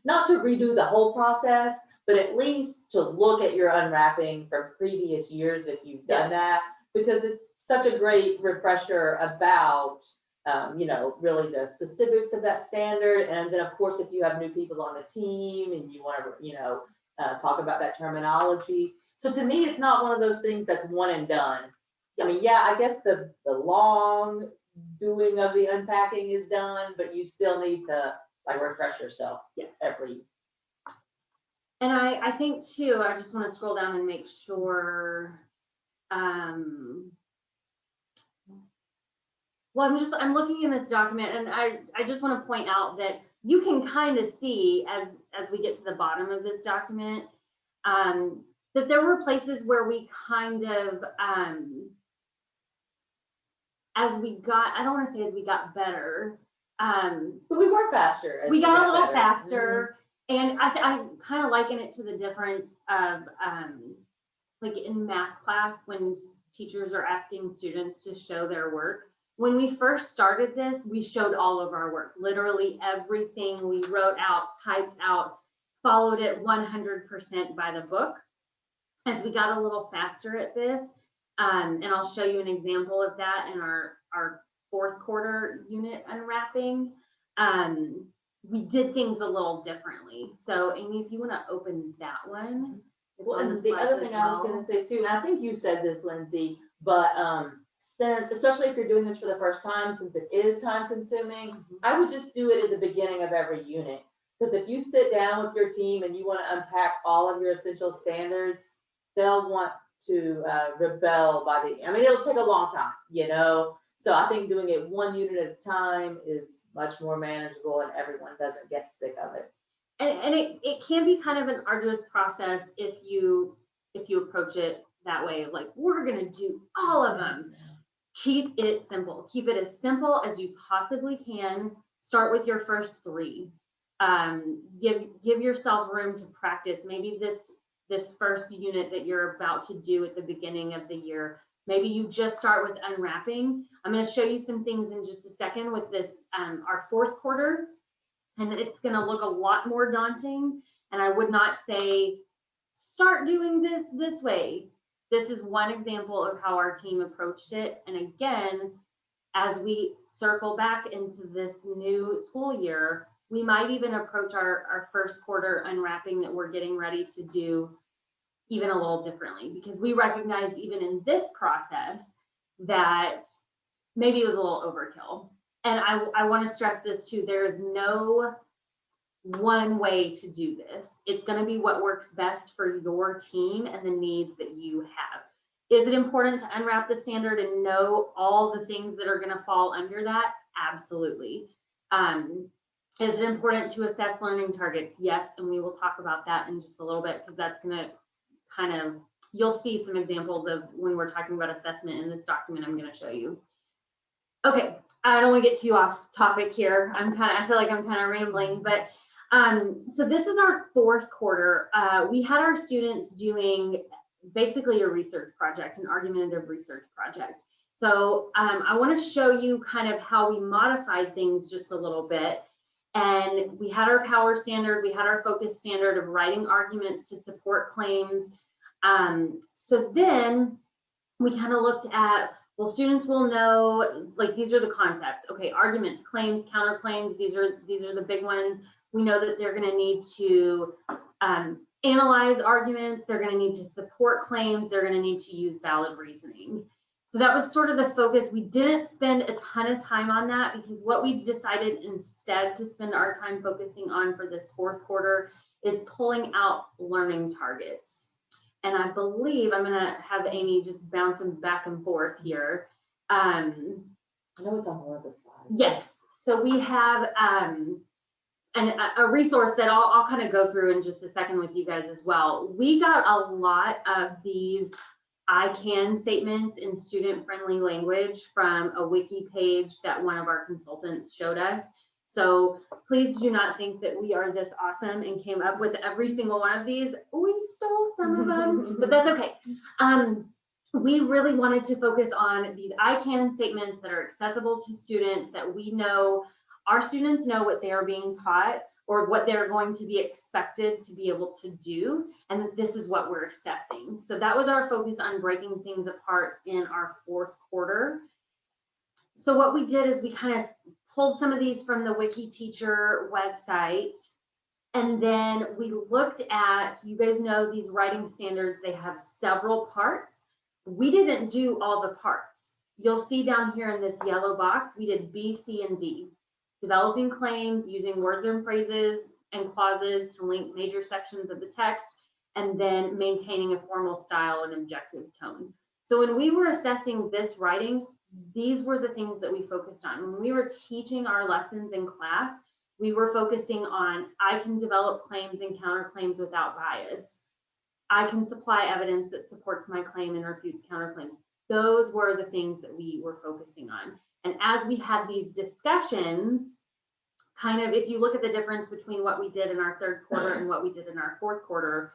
not to redo the whole process, but at least to look at your unwrapping from previous years if you've done that, because it's such a great refresher about really the specifics of that standard. And then of course, if you have new people on the team and you want to, talk about that terminology. So to me, it's not one of those things that's one and done. I mean, yeah, I guess the long doing of the unpacking is done, but you still need to like refresh yourself Yes. every. And I think too, I just want to scroll down and make sure, well, I'm looking in this document and I just want to point out that you can kind of see as we get to the bottom of this document, that there were places where we kind of, I don't want to say as we got better, But we were faster. as we got a little better. faster. And I kind of liken it to the difference of, like in math class, when teachers are asking students to show their work. When we first started this, we showed all of our work, literally everything we wrote out, typed out, followed it 100% by the book. As we got a little faster at this, and I'll show you an example of that in our fourth quarter unit unwrapping, we did things a little differently. So Amy, if you want to open that one. It's Well, on and the slides other as thing I was well. gonna say too, and I think you said this, Lindsay, but since, especially if you're doing this for the first time, since it is time consuming, I would just do it at the beginning of every unit. Because if you sit down with your team and you want to unpack all of your essential standards, they'll want to rebel by I mean, it'll take a long time, you know? So I think doing it one unit at a time is much more manageable and everyone doesn't get sick of it. And it can be kind of an arduous process if you approach it that way, like we're gonna do all of them. Keep it simple. Keep it as simple as you possibly can. Start with your first 3. Give yourself room to practice. Maybe this first unit that you're about to do at the beginning of the year, maybe you just start with unwrapping. I'm going to show you some things in just a second with this, our fourth quarter, and it's going to look a lot more daunting. And I would not say start doing this way. This is one example of how our team approached it. And again, as we circle back into this new school year, we might even approach our first quarter unwrapping that we're getting ready to do even a little differently, because we recognized even in this process that maybe it was a little overkill. And I want to stress this too. There is no one way to do this. It's going to be what works best for your team and the needs that you have. Is it important to unwrap the standard and know all the things that are going to fall under that? Absolutely. Is it important to assess learning targets? Yes, and we will talk about that in just a little bit, because that's going to kind of, you'll see some examples of when we're talking about assessment in this document I'm going to show you. Okay, I don't want to get too off topic here. I feel like I'm kind of rambling, but so this was our fourth quarter. We had our students doing basically a research project, an argumentative research project. So I want to show you kind of how we modified things just a little bit. And we had our power standard, we had our focus standard of writing arguments to support claims. So then we kind of looked at, well, students will know, like, these are the concepts. Okay, arguments, claims, counterclaims, these are the big ones. We know that they're going to need to analyze arguments, they're going to need to support claims, they're going to need to use valid reasoning. So that was sort of the focus. We didn't spend a ton of time on that, because what we decided instead to spend our time focusing on for this fourth quarter is pulling out learning targets. And I believe I'm going to have Amy just bouncing back and forth here. I know it's on one of the slides. Yes. So we have a resource that I'll kind of go through in just a second with you guys as well. We got a lot of these I can statements in student-friendly language from a wiki page that one of our consultants showed us. So please do not think that we are this awesome and came up with every single one of these. We stole some of them, but that's okay. We really wanted to focus on these I can statements that are accessible to students, that we know our students know what they are being taught or what they're going to be expected to be able to do, and that this is what we're assessing. So that was our focus on breaking things apart in our fourth quarter. So what we did is we kind of pulled some of these from the WikiTeacher website, and then we looked at, you guys know these writing standards, they have several parts. We didn't do all the parts. you'll see down here in this yellow box, we did B, C, and D. Developing claims using words and phrases and clauses to link major sections of the text, and then maintaining a formal style and objective tone. So when we were assessing this writing, these were the things that we focused on. When we were teaching our lessons in class, we were focusing on, I can develop claims and counterclaims without bias. I can supply evidence that supports my claim and refutes counterclaims. Those were the things that we were focusing on. And as we had these discussions, kind of, if you look at the difference between what we did in our third quarter and what we did in our fourth quarter,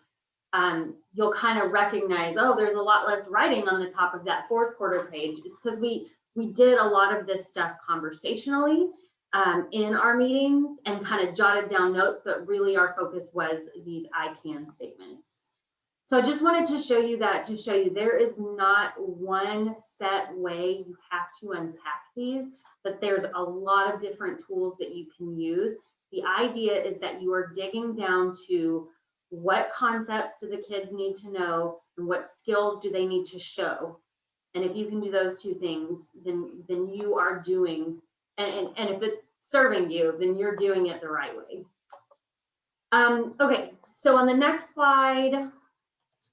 you'll kind of recognize, oh, there's a lot less writing on the top of that fourth quarter page. It's because we did a lot of this stuff conversationally in our meetings and kind of jotted down notes, but really our focus was these I can statements. So I just wanted to show you that, to show you there is not one set way you have to unpack these, but there's a lot of different tools that you can use. The idea is that you are digging down to what concepts do the kids need to know and what skills do they need to show. And if you can do those two things, then you are doing, and if it's serving you, then you're doing it the right way. Okay, so on the next slide,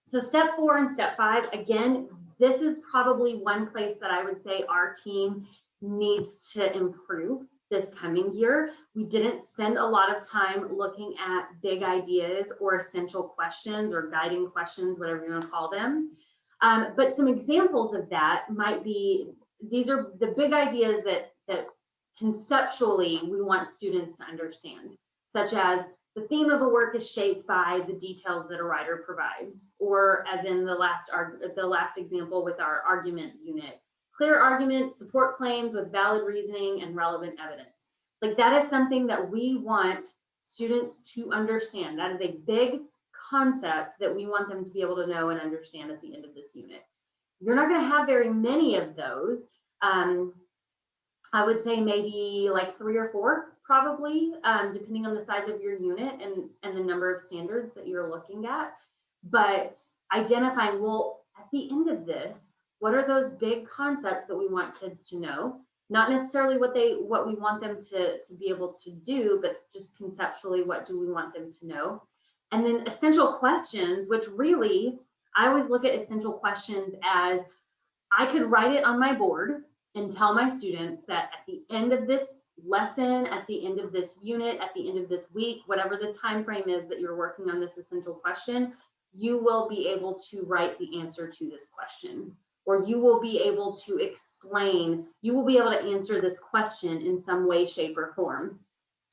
so step 4 and step 5, again, this is probably one place that I would say our team needs to improve this coming year. We didn't spend a lot of time looking at big ideas or essential questions or guiding questions, whatever you want to call them. But some examples of that might be, these are the big ideas that conceptually we want students to understand, such as the theme of a work is shaped by the details that a writer provides, or as in the last example with our argument unit, clear arguments support claims with valid reasoning and relevant evidence. Like, that is something that we want students to understand. That is a big concept that we want them to be able to know and understand at the end of this unit. You're not going to have very many of those. I would say maybe like 3 or 4, probably, depending on the size of your unit and the number of standards that you're looking at. But identifying, well, at the end of this, what are those big concepts that we want kids to know? Not necessarily what we want them to be able to do, but just conceptually, what do we want them to know? And then essential questions, which really, I always look at essential questions as, I could write it on my board and tell my students that at the end of this lesson, at the end of this unit, at the end of this week, whatever the time frame is that you're working on this essential question, you will be able to write the answer to this question, or you will be able to explain, you will be able to answer this question in some way, shape, or form.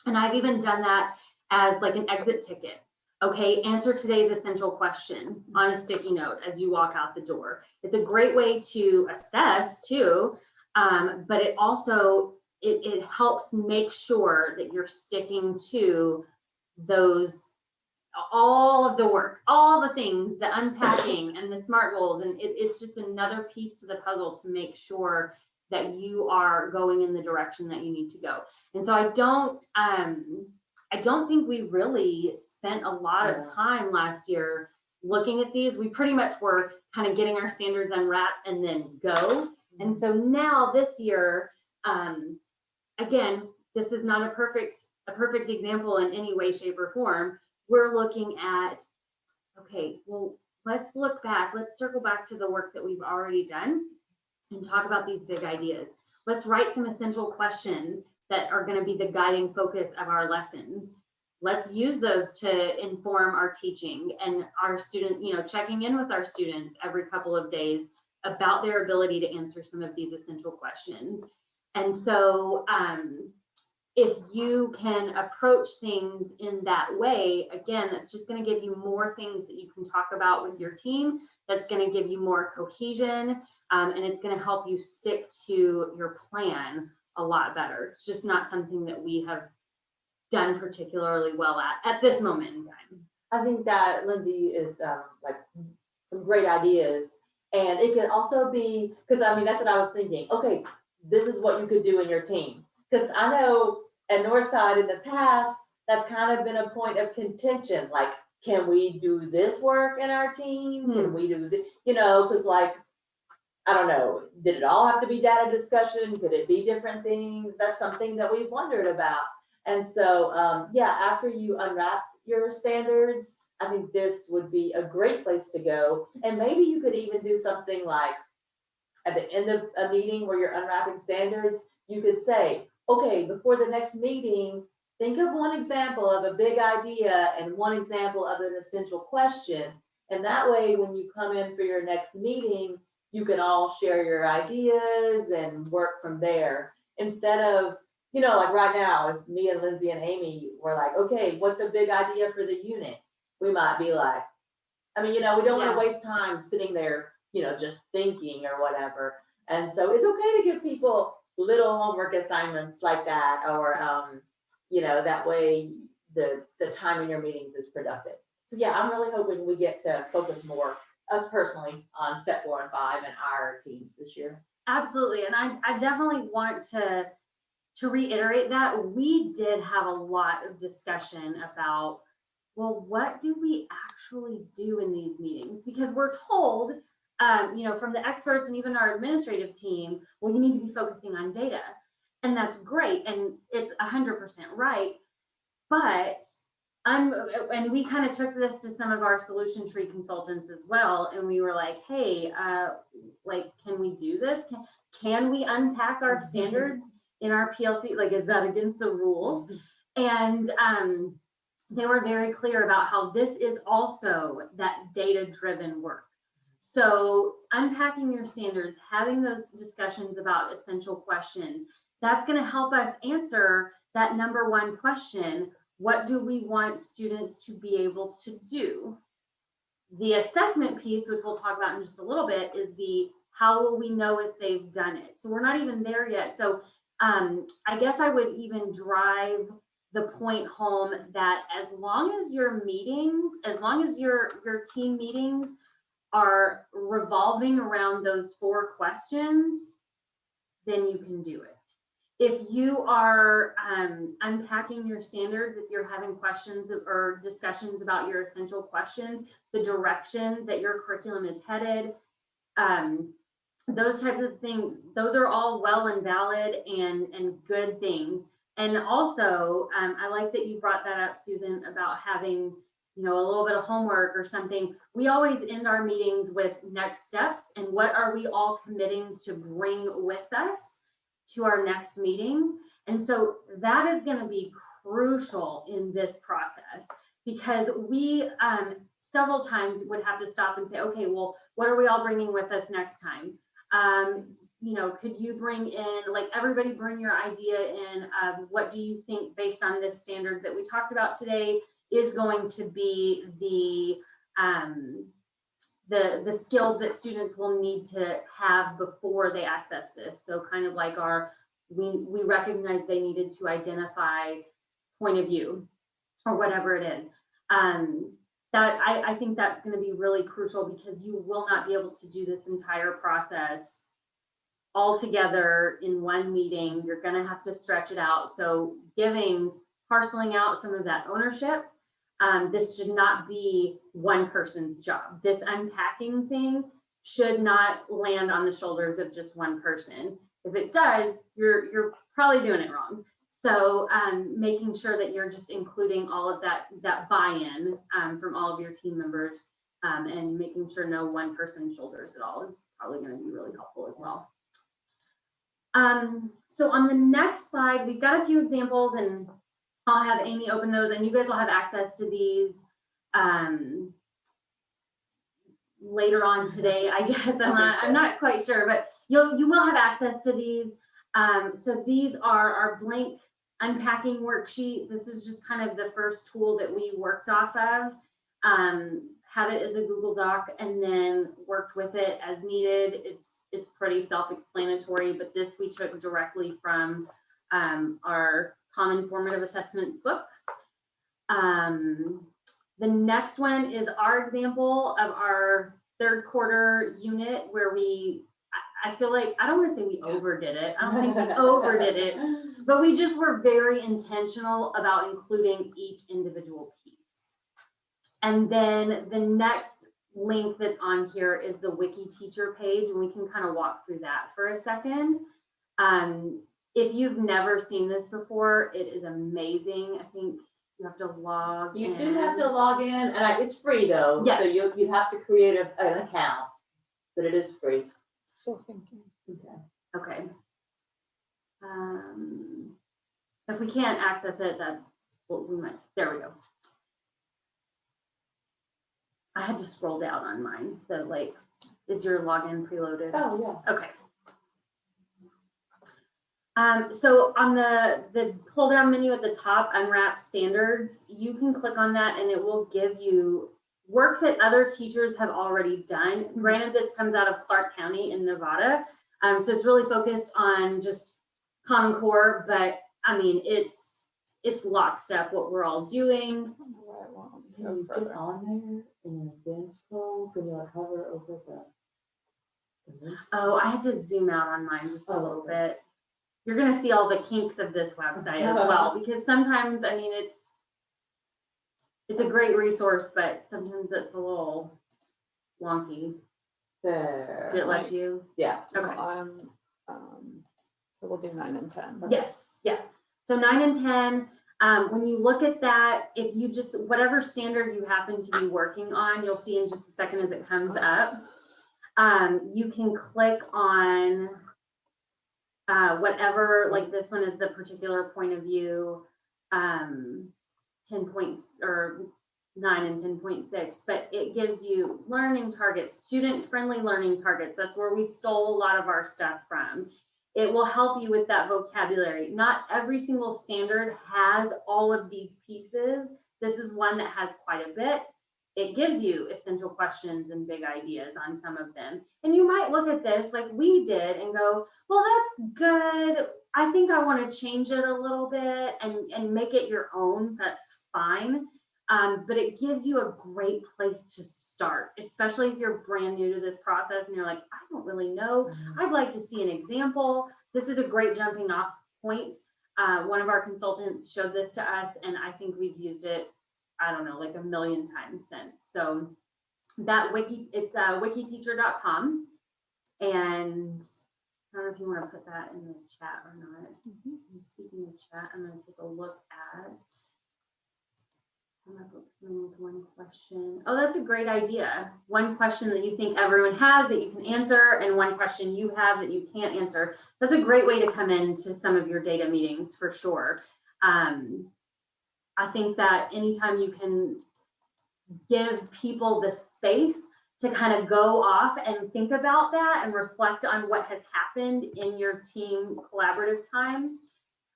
And I've even done that as like an exit ticket. Okay, answer today's essential question on a sticky note as you walk out the door. It's a great way to assess too, but it also, it helps make sure that you're sticking to those, all of the work, all the things, the unpacking and the SMART goals. And it's just another piece to the puzzle to make sure that you are going in the direction that you need to go. And so I don't think we really spent a lot of time last year looking at these. We pretty much were kind of getting our standards unwrapped and then go. And so now this year, again, this is not a perfect example in any way, shape, or form. We're looking at, okay, well, let's look back. Let's circle back to the work that we've already done and talk about these big ideas. Let's write some essential questions that are going to be the guiding focus of our lessons. Let's use those to inform our teaching and our student, checking in with our students every couple of days about their ability to answer some of these essential questions. And so if you can approach things in that way, again, that's just going to give you more things that you can talk about with your team. That's going to give you more cohesion, and it's going to help you stick to your plan a lot better. It's just not something that we have done particularly well at this moment in time. I think that, Lindsay, is like some great ideas. And it could also be, because I mean, that's what I was thinking. Okay, this is what you could do in your team. Because I know at Northside in the past, that's kind of been a point of contention. Like, can we do this work in our team? Can we do this? Because like I don't know, did it all have to be data discussion? Could it be different things? That's something that we've wondered about. And so, yeah, after you unwrap your standards, I think this would be a great place to go. And maybe you could even do something like at the end of a meeting where you're unwrapping standards, you could say, okay, before the next meeting, think of one example of a big idea and one example of an essential question. And that way, when you come in for your next meeting, you can all share your ideas and work from there. Instead of, like right now, if me and Lindsay and Amy were like, okay, what's a big idea for the unit? We might be like, we don't want Yeah. to waste time sitting there, just thinking or whatever. And so it's okay to give people little homework assignments like that, or, that way the time in your meetings is productive. So yeah, I'm really hoping we get to focus more, us personally, on step 4 and 5 and our teams this year. Absolutely. And I definitely want to reiterate that we did have a lot of discussion about, well, what do we actually do in these meetings? Because we're told, from the experts and even our administrative team, well, you need to be focusing on data. And that's great. And it's 100% right. But and we kind of took this to some of our solution tree consultants as well. And we were like, hey, can we do this? Can we unpack our standards in our PLC? Like, is that against the rules? And they were very clear about how this is also that data-driven work. So unpacking your standards, having those discussions about essential questions, that's going to help us answer that number one question: what do we want students to be able to do? The assessment piece, which we'll talk about in just a little bit, is the how will we know if they've done it? So we're not even there yet. So I guess I would even drive the point home that as long as your meetings, as long as your team meetings are revolving around those 4 questions, then you can do it. If you are unpacking your standards, if you're having questions or discussions about your essential questions, the direction that your curriculum is headed, those types of things, those are all well and valid and good things. And also, I like that you brought that up, Susan, about having, a little bit of homework or something. We always end our meetings with next steps and what are we all committing to bring with us to our next meeting. And so that is going to be crucial in this process, because we several times would have to stop and say, okay, well, what are we all bringing with us next time? Could you bring in, everybody bring your idea in of what do you think based on this standard that we talked about today is going to be the skills that students will need to have before they access this. So kind of like we recognize they needed to identify point of view or whatever it is. That I think that's going to be really crucial, because you will not be able to do this entire process all together in one meeting. You're going to have to stretch it out. So parceling out some of that ownership. This should not be one person's job. This unpacking thing should not land on the shoulders of just one person. If it does, you're probably doing it wrong. So making sure that you're just including all of that buy-in from all of your team members, and making sure no one person shoulders it all is probably going to be really helpful as well. So on the next slide, we've got a few examples, and I'll have Amy open those, and you guys will have access to these later on today, I guess. I'm not quite sure, but you will have access to these. So these are our blank unpacking worksheet. This is just kind of the first tool that we worked off of, had it as a Google Doc, and then worked with it as needed. It's pretty self-explanatory, but this we took directly from our Common Formative Assessments book. The next one is our example of our 3rd quarter unit, where I feel like, I don't want to say we overdid it. I don't think we overdid it, but we just were very intentional about including each individual piece. And then the next link that's on here is the Wiki Teacher page, and we can kind of walk through that for a second. If you've never seen this before, it is amazing. I think you have to log in. You do have to log in, and it's free though. So Yes. you'd have to create an account, but it is free. Still thinking. Okay. Okay. If we can't access it, then we might, there we go. I had to scroll down on mine, so like, is your login preloaded? Oh, yeah. Okay. So on the pull down menu at the top, unwrap standards, you can click on that and it will give you work that other teachers have already done. Granted, this comes out of Clark County in Nevada. So it's really focused on just Common Core, but I mean, it's lockstep what we're all doing. Can you get on there in an advanced scroll? Can you hover over the list? Oh, I had to zoom out on mine just a Oh, little okay. bit. You're gonna see all the kinks of this website as well, because sometimes, I mean, it's a great resource, but sometimes it's a little wonky. There. Did it let you? Yeah. Okay. So we'll do 9 and 10. Yes, yeah. So 9 and 10, when you look at that, if you just, whatever standard you happen to be working on, you'll see in just a second as it comes up. You can click on whatever, like this one is the particular point of view, 10 points or 9 and 10.6, but it gives you learning targets, student-friendly learning targets. That's where we stole a lot of our stuff from. It will help you with that vocabulary. Not every single standard has all of these pieces. This is one that has quite a bit. It gives you essential questions and big ideas on some of them. And you might look at this like we did and go, well, that's good. I think I want to change it a little bit and make it your own. That's fine. But it gives you a great place to start, especially if you're brand new to this process and you're like, I don't really know. I'd like to see an example. This is a great jumping off point. One of our consultants showed this to us, and I think we've used it, I don't know, like a million times since. So that it's wikiteacher.com. And I don't know if you want to put that in the chat or not. Speaking of chat, I'm going to take a look at. One question. Oh, that's a great idea. One question that you think everyone has that you can answer, and one question you have that you can't answer. That's a great way to come into some of your data meetings for sure. I think that anytime you can give people the space to kind of go off and think about that and reflect on what has happened in your team collaborative time,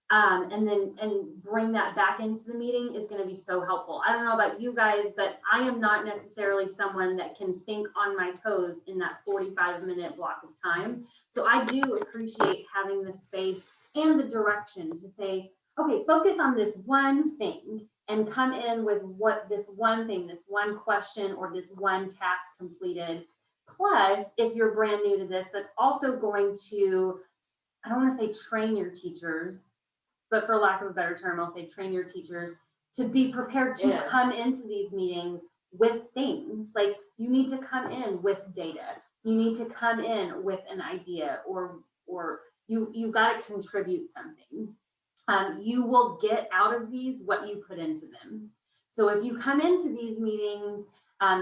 and bring that back into the meeting is going to be so helpful. I don't know about you guys, but I am not necessarily someone that can think on my toes in that 45-minute block of time. So I do appreciate having the space and the direction to say, okay, focus on this one thing and come in with what this one thing, this one question, or this one task completed. Plus, if you're brand new to this, that's also going to, I don't want to say train your teachers, but for lack of a better term, I'll say train your teachers to be prepared to Yes. come into these meetings with things. Like, you need to come in with data. You need to come in with an idea, or you've got to contribute something. You will get out of these what you put into them. So if you come into these meetings,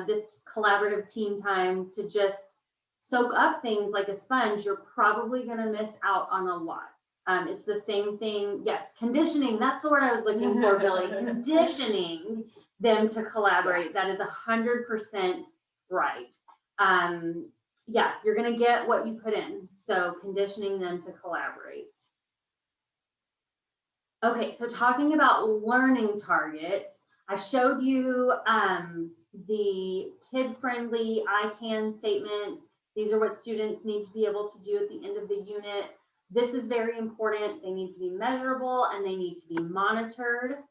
this collaborative team time to just soak up things like a sponge, you're probably going to miss out on a lot. It's the same thing. Yes, conditioning. That's the word I was looking for, Billy. Conditioning them to collaborate. That is 100% right. Yeah, you're going to get what you put in. So conditioning them to collaborate. Okay, so talking about learning targets, I showed you the kid-friendly I can statements. These are what students need to be able to do at the end of the unit. This is very important. They need to be measurable and they need to be monitored.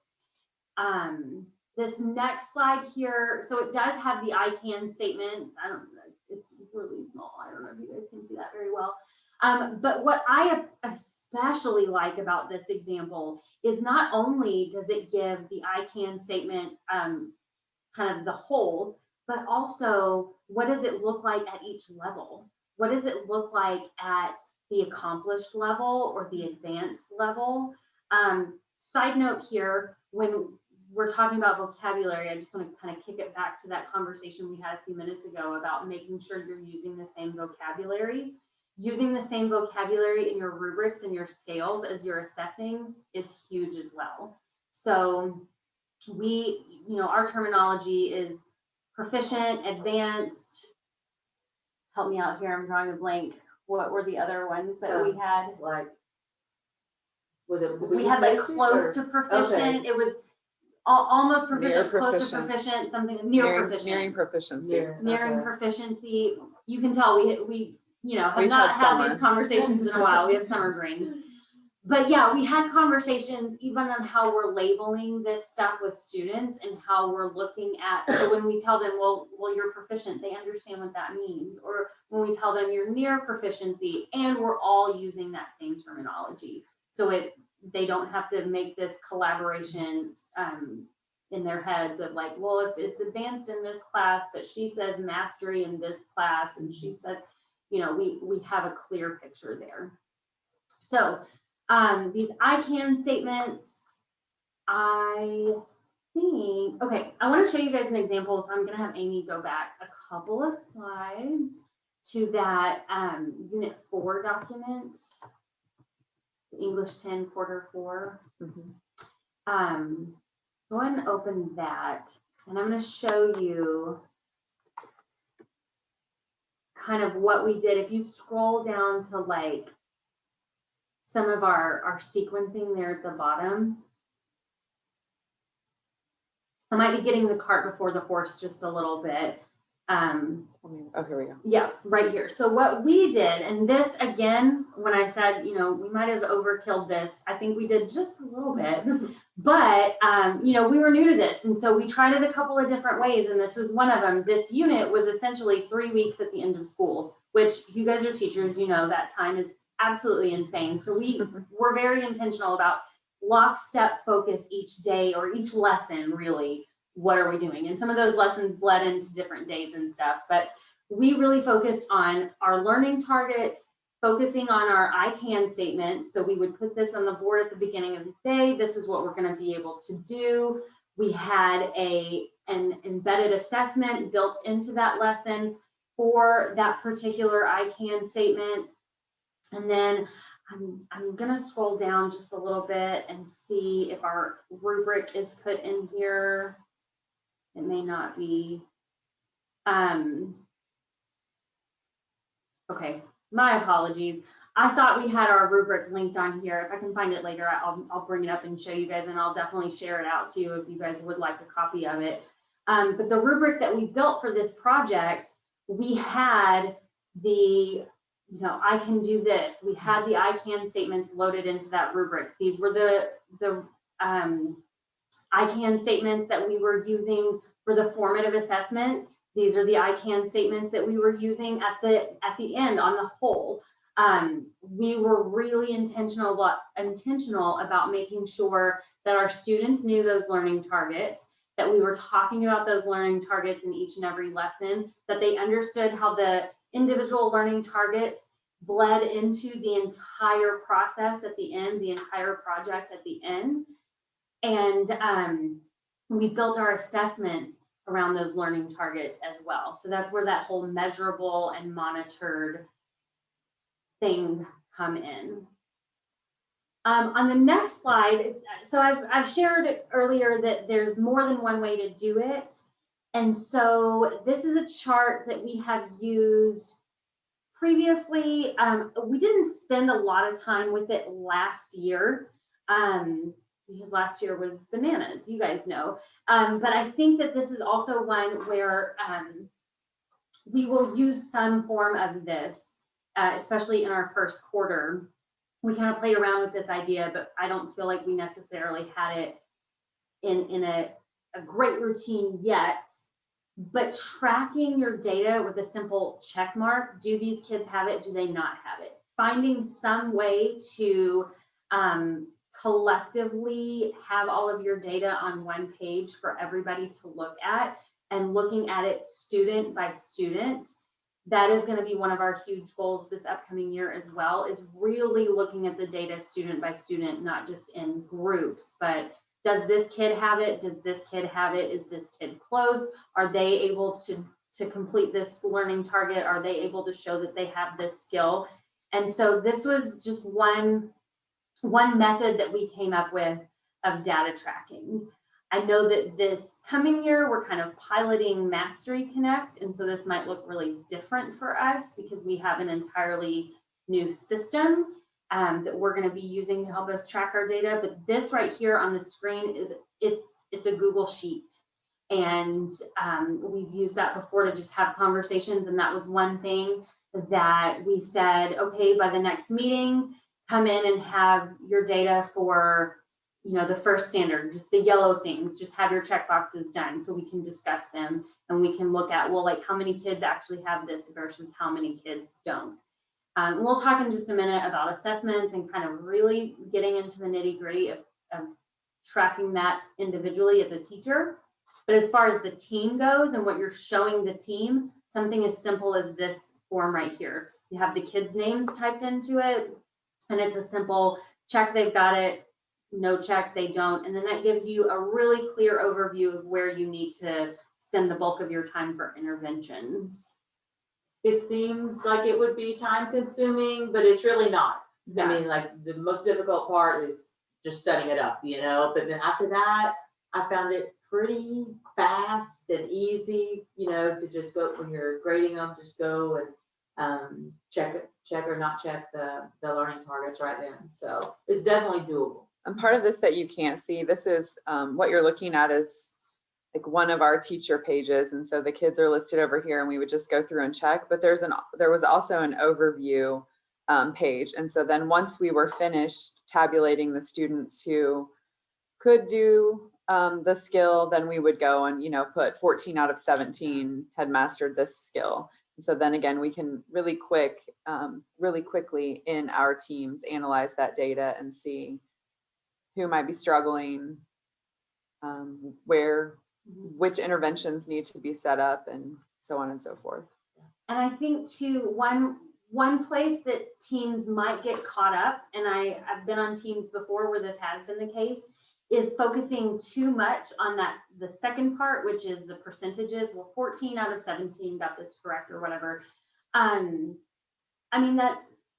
This next slide here, so it does have the I can statements. I don't know, it's really small. I don't know if you guys can see that very well. But what I especially like about this example is not only does it give the I can statement kind of the whole, but also what does it look like at each level? What does it look like at the accomplished level or the advanced level? Side note here, when we're talking about vocabulary, I just want to kind of kick it back to that conversation we had a few minutes ago about making sure you're using the same vocabulary. Using the same vocabulary in your rubrics and your scales as you're assessing is huge as well. So our terminology is proficient, advanced. Help me out here, I'm drawing a blank. What were the other ones that we had? Like, was it? We had like close to proficient. It was almost Near proficient, close to proficient. proficient, something near proficient. Nearing proficiency. Nearing proficiency. You can tell we have We've not had had summer. these conversations in a while. We have summer brains. But yeah, we had conversations even on how we're labeling this stuff with students and how we're looking at, so when we tell them, well, you're proficient, they understand what that means. Or when we tell them you're near proficiency, and we're all using that same terminology. So they don't have to make this collaboration in their heads of like, well, if it's advanced in this class, but she says mastery in this class, and she says, we have a clear picture there. So these I can statements, I think, okay, I want to show you guys an example. So I'm going to have Amy go back a couple of slides to that Unit 4 document, English 10, Quarter 4. Mhm. Go ahead and open that, and I'm going to show you kind of what we did. If you scroll down to like some of our sequencing there at the bottom, I might be getting the cart before the horse just a little bit. Oh, here we go. Yeah, right here. So what we did, and this again, when I said, we might have overkilled this, I think we did just a little bit, but, we were new to this. And so we tried it a couple of different ways. And this was one of them. This unit was essentially 3 weeks at the end of school, which you guys are teachers, that time is absolutely insane. So we were very intentional about lockstep focus each day or each lesson, really. What are we doing? And some of those lessons bled into different days and stuff, but we really focused on our learning targets, focusing on our I can statements. So we would put this on the board at the beginning of the day. This is what we're going to be able to do. We had an embedded assessment built into that lesson for that particular I can statement. And then I'm going to scroll down just a little bit and see if our rubric is put in here. It may not be. Okay, my apologies. I thought we had our rubric linked on here. If I can find it later, I'll bring it up and show you guys, and I'll definitely share it out too if you guys would like a copy of it. But the rubric that we built for this project, we had the I can do this. We had the I can statements loaded into that rubric. These were the I can statements that we were using for the formative assessments. These are the I can statements that we were using at the end on the whole. We were really intentional about making sure that our students knew those learning targets, that we were talking about those learning targets in each and every lesson, that they understood how the individual learning targets bled into the entire process at the end, the entire project at the end. And we built our assessments around those learning targets as well. So that's where that whole measurable and monitored thing come in. On the next slide, so I've shared earlier that there's more than one way to do it. And so this is a chart that we have used previously. We didn't spend a lot of time with it last year because last year was bananas, you guys know. But I think that this is also one where we will use some form of this, especially in our first quarter. We kind of played around with this idea, but I don't feel like we necessarily had it in a great routine yet. But tracking your data with a simple check mark, do these kids have it? Do they not have it? Finding some way to collectively have all of your data on one page for everybody to look at and looking at it student by student. That is going to be one of our huge goals this upcoming year as well, is really looking at the data student by student, not just in groups, but does this kid have it? Does this kid have it? Is this kid close? Are they able to complete this learning target? Are they able to show that they have this skill? And so this was just one method that we came up with of data tracking. I know that this coming year, we're kind of piloting Mastery Connect. And so this might look really different for us because we have an entirely new system that we're going to be using to help us track our data. But this right here on the screen is, it's a Google Sheet. And we've used that before to just have conversations. And that was one thing that we said, okay, by the next meeting, come in and have your data for, you know, the first standard, just the yellow things, just have your check boxes done so we can discuss them and we can look at, well, like how many kids actually have this versus how many kids don't. We'll talk in just a minute about assessments and kind of really getting into the nitty gritty of tracking that individually as a teacher. But as far as the team goes and what you're showing the team, something as simple as this form right here. You have the kids' names typed into it, and it's a simple check they've got it, no check they don't. And then that gives you a really clear overview of where you need to spend the bulk of your time for interventions. It seems like it would be time consuming, but it's really not. I mean, like the most difficult part is just setting it up, you know, but then after that, I found it pretty fast and easy, you know, to just go when you're grading them, just go and check or not check the learning targets right then. So it's definitely doable. And part of this that you can't see, this is what you're looking at is like one of our teacher pages. And so the kids are listed over here and we would just go through and check, but there was also an overview page. And so then once we were finished tabulating the students who could do the skill, then we would go and, you know, put 14 out of 17 had mastered this skill. And so then again, we can really quickly in our teams analyze that data and see who might be struggling, which interventions need to be set up, and so on and so forth. And I think too, one place that teams might get caught up, and I've been on teams before where this has been the case, is focusing too much on the second part, which is the percentages. Well, 14 out of 17 got this correct or whatever. I mean,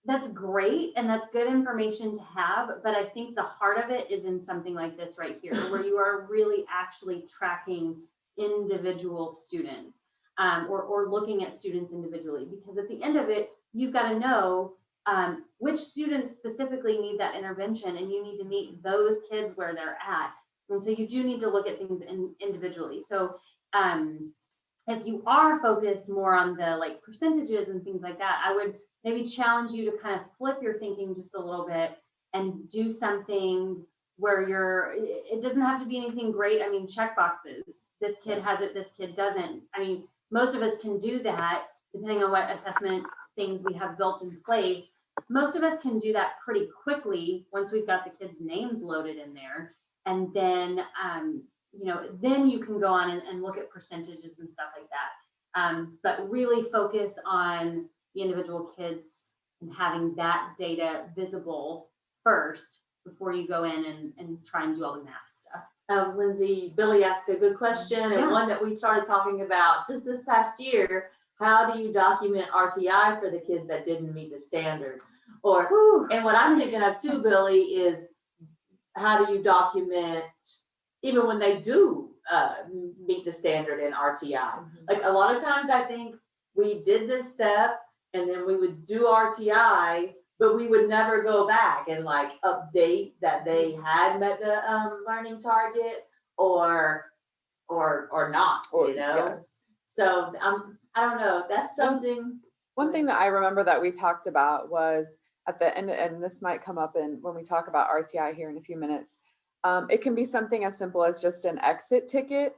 that's great and that's good information to have, but I think the heart of it is in something like this right here, where you are really actually tracking individual students or looking at students individually, because at the end of it, you've got to know which students specifically need that intervention, and you need to meet those kids where they're at. And so you do need to look at things individually. So if you are focused more on the like percentages and things like that, I would maybe challenge you to kind of flip your thinking just a little bit and do something where it doesn't have to be anything great. I mean, check boxes. This kid has it, this kid doesn't. I mean, most of us can do that depending on what assessment things we have built in place. Most of us can do that pretty quickly once we've got the kids' names loaded in there. And then, you know, then you can go on and look at percentages and stuff like that. But really focus on the individual kids and having that data visible first before you go in and try and do all the math stuff. Lindsay, Billy asked a good question, and one that we started talking about just this past year. How do you document RTI for the kids that didn't meet the standard? And what I'm thinking of too, Billy, is how do you document even when they do meet the standard in RTI? Like a lot of times I think we did this step and then we would do RTI, but we would never go back and like update that they had met the learning target or not, you know? Yes. So I don't know, that's something. One thing that I remember that we talked about was at the end, and this might come up when we talk about RTI here in a few minutes, it can be something as simple as just an exit ticket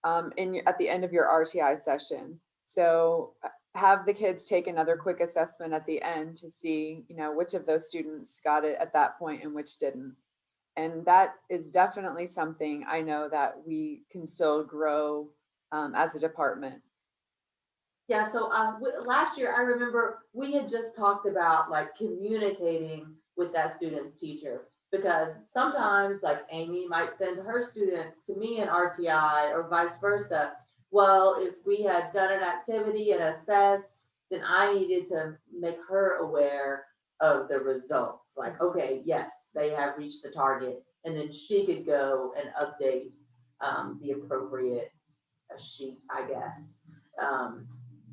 at the end of your RTI session. So have the kids take another quick assessment at the end to see, you know, which of those students got it at that point and which didn't. And that is definitely something I know that we can still grow as a department? Yeah, so last year, I remember we had just talked about like communicating with that student's teacher. Because sometimes like Amy might send her students to me in RTI or vice versa. Well, if we had done an activity and assessed, then I needed to make her aware of the results. Like, okay, yes, they have reached the target. And then she could go and update the appropriate sheet, I guess.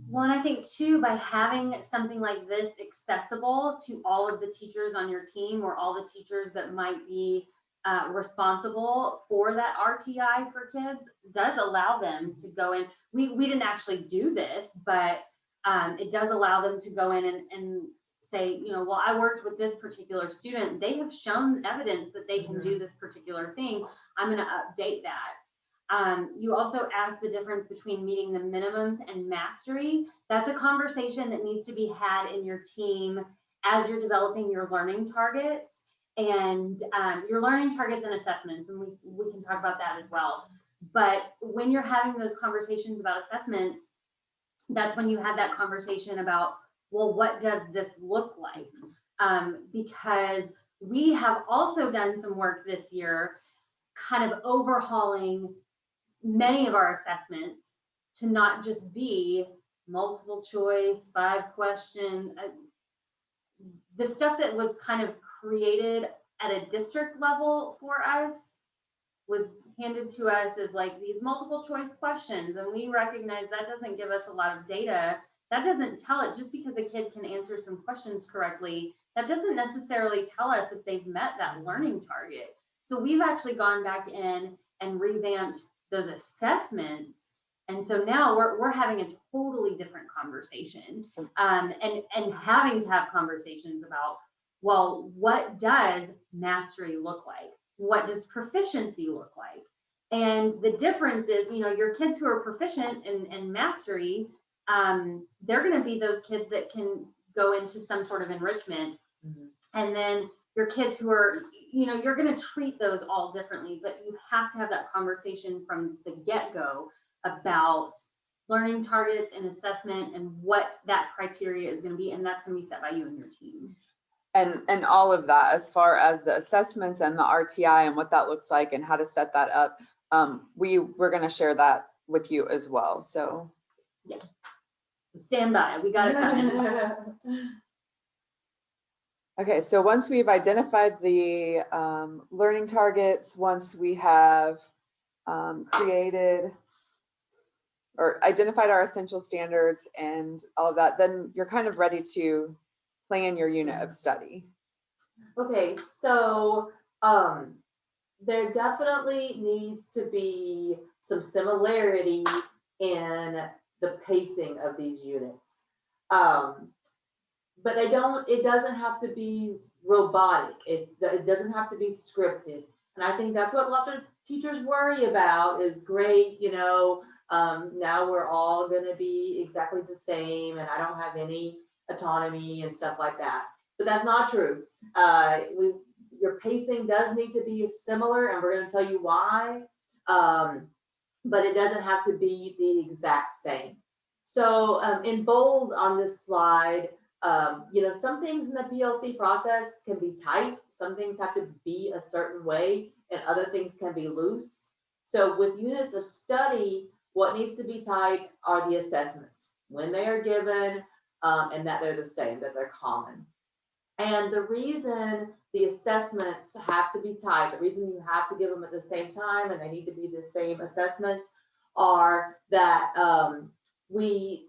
Well, and I think too, by having something like this accessible to all of the teachers on your team or all the teachers that might be responsible for that RTI for kids does allow them to go in. We didn't actually do this, but it does allow them to go in and say, you know, well, I worked with this particular student. They have shown evidence that they can do this particular thing. I'm going to update that. You also asked the difference between meeting the minimums and mastery. That's a conversation that needs to be had in your team as you're developing your learning targets and your learning targets and assessments. And we can talk about that as well. But when you're having those conversations about assessments, that's when you have that conversation about, well, what does this look like? Because we have also done some work this year, kind of overhauling many of our assessments to not just be multiple choice, 5 question, the stuff that was kind of created at a district level for us was handed to us as like these multiple choice questions. And we recognize that doesn't give us a lot of data. That doesn't tell it. Just because a kid can answer some questions correctly, that doesn't necessarily tell us if they've met that learning target. So we've actually gone back in and revamped those assessments. And so now we're having a totally different conversation and having to have conversations about, well, what does mastery look like? What does proficiency look like? And the difference is, you know, your kids who are proficient in mastery, they're going to be those kids that can go into some sort of enrichment. Mm-hmm. And then your kids who are, you know, you're going to treat those all differently, but you have to have that conversation from the get-go about learning targets and assessment and what that criteria is going to be. And that's going to be set by you and your team. And all of that, as far as the assessments and the RTI and what that looks like and how to set that up, we're going to share that with you as well. So yeah, stand by. We got it coming. Okay, so once we've identified the learning targets, once we have created or identified our essential standards and all of that, then you're kind of ready to plan your unit of study. Okay, so there definitely needs to be some similarity in the pacing of these units. But it doesn't have to be robotic. It doesn't have to be scripted. And I think that's what lots of teachers worry about is great, you know, now we're all gonna be exactly the same and I don't have any autonomy and stuff like that. But that's not true. Your pacing does need to be similar and we're gonna tell you why. But it doesn't have to be the exact same. So in bold on this slide, you know, some things in the PLC process can be tight. Some things have to be a certain way and other things can be loose. So with units of study, what needs to be tight are the assessments when they are given and that they're the same, that they're common. And the reason the assessments have to be tight, the reason you have to give them at the same time and they need to be the same assessments are that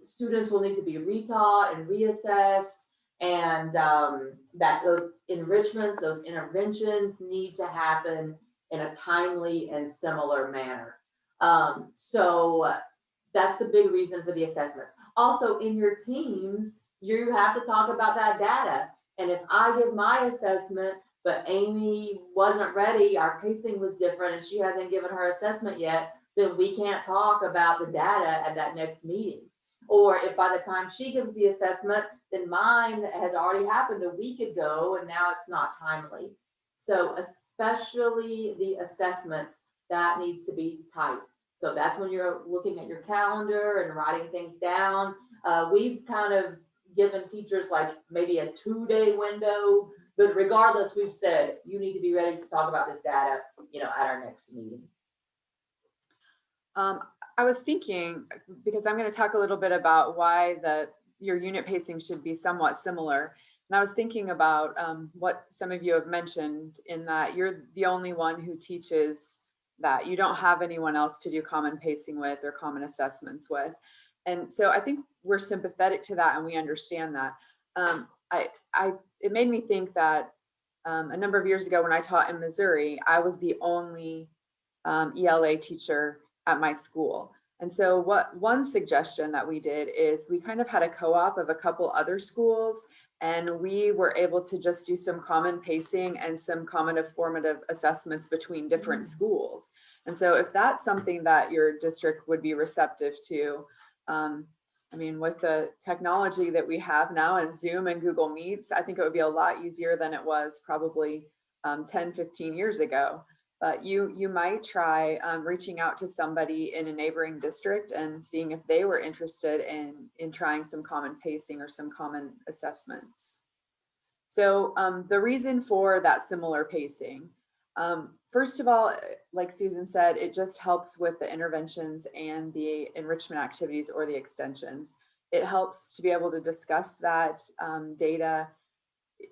students will need to be retaught and reassessed and that those enrichments, those interventions need to happen in a timely and similar manner. So that's the big reason for the assessments. Also in your teams, you have to talk about that data. And if I give my assessment, but Amy wasn't ready, our pacing was different and she hasn't given her assessment yet, then we can't talk about the data at that next meeting. Or if by the time she gives the assessment, then mine has already happened a week ago and now it's not timely. So especially the assessments, that needs to be tight. So that's when you're looking at your calendar and writing things down. We've kind of given teachers like maybe a 2-day window, but regardless, we've said, you need to be ready to talk about this data, at our next meeting. I was thinking, because I'm going to talk a little bit about why your unit pacing should be somewhat similar. And I was thinking about what some of you have mentioned, in that you're the only one who teaches that. You don't have anyone else to do common pacing with or common assessments with. And so I think we're sympathetic to that, and we understand that. It made me think that a number of years ago when I taught in Missouri, I was the only ELA teacher at my school. And so one suggestion that we did is we kind of had a co-op of a couple other schools, and we were able to just do some common pacing and some common formative assessments between different schools. And so if that's something that your district would be receptive to, I mean, with the technology that we have now and Zoom and Google Meets, I think it would be a lot easier than it was probably 10, 15 years ago. But you might try reaching out to somebody in a neighboring district and seeing if they were interested in trying some common pacing or some common assessments. So the reason for that similar pacing, first of all, like Susan said, it just helps with the interventions and the enrichment activities or the extensions. It helps to be able to discuss that data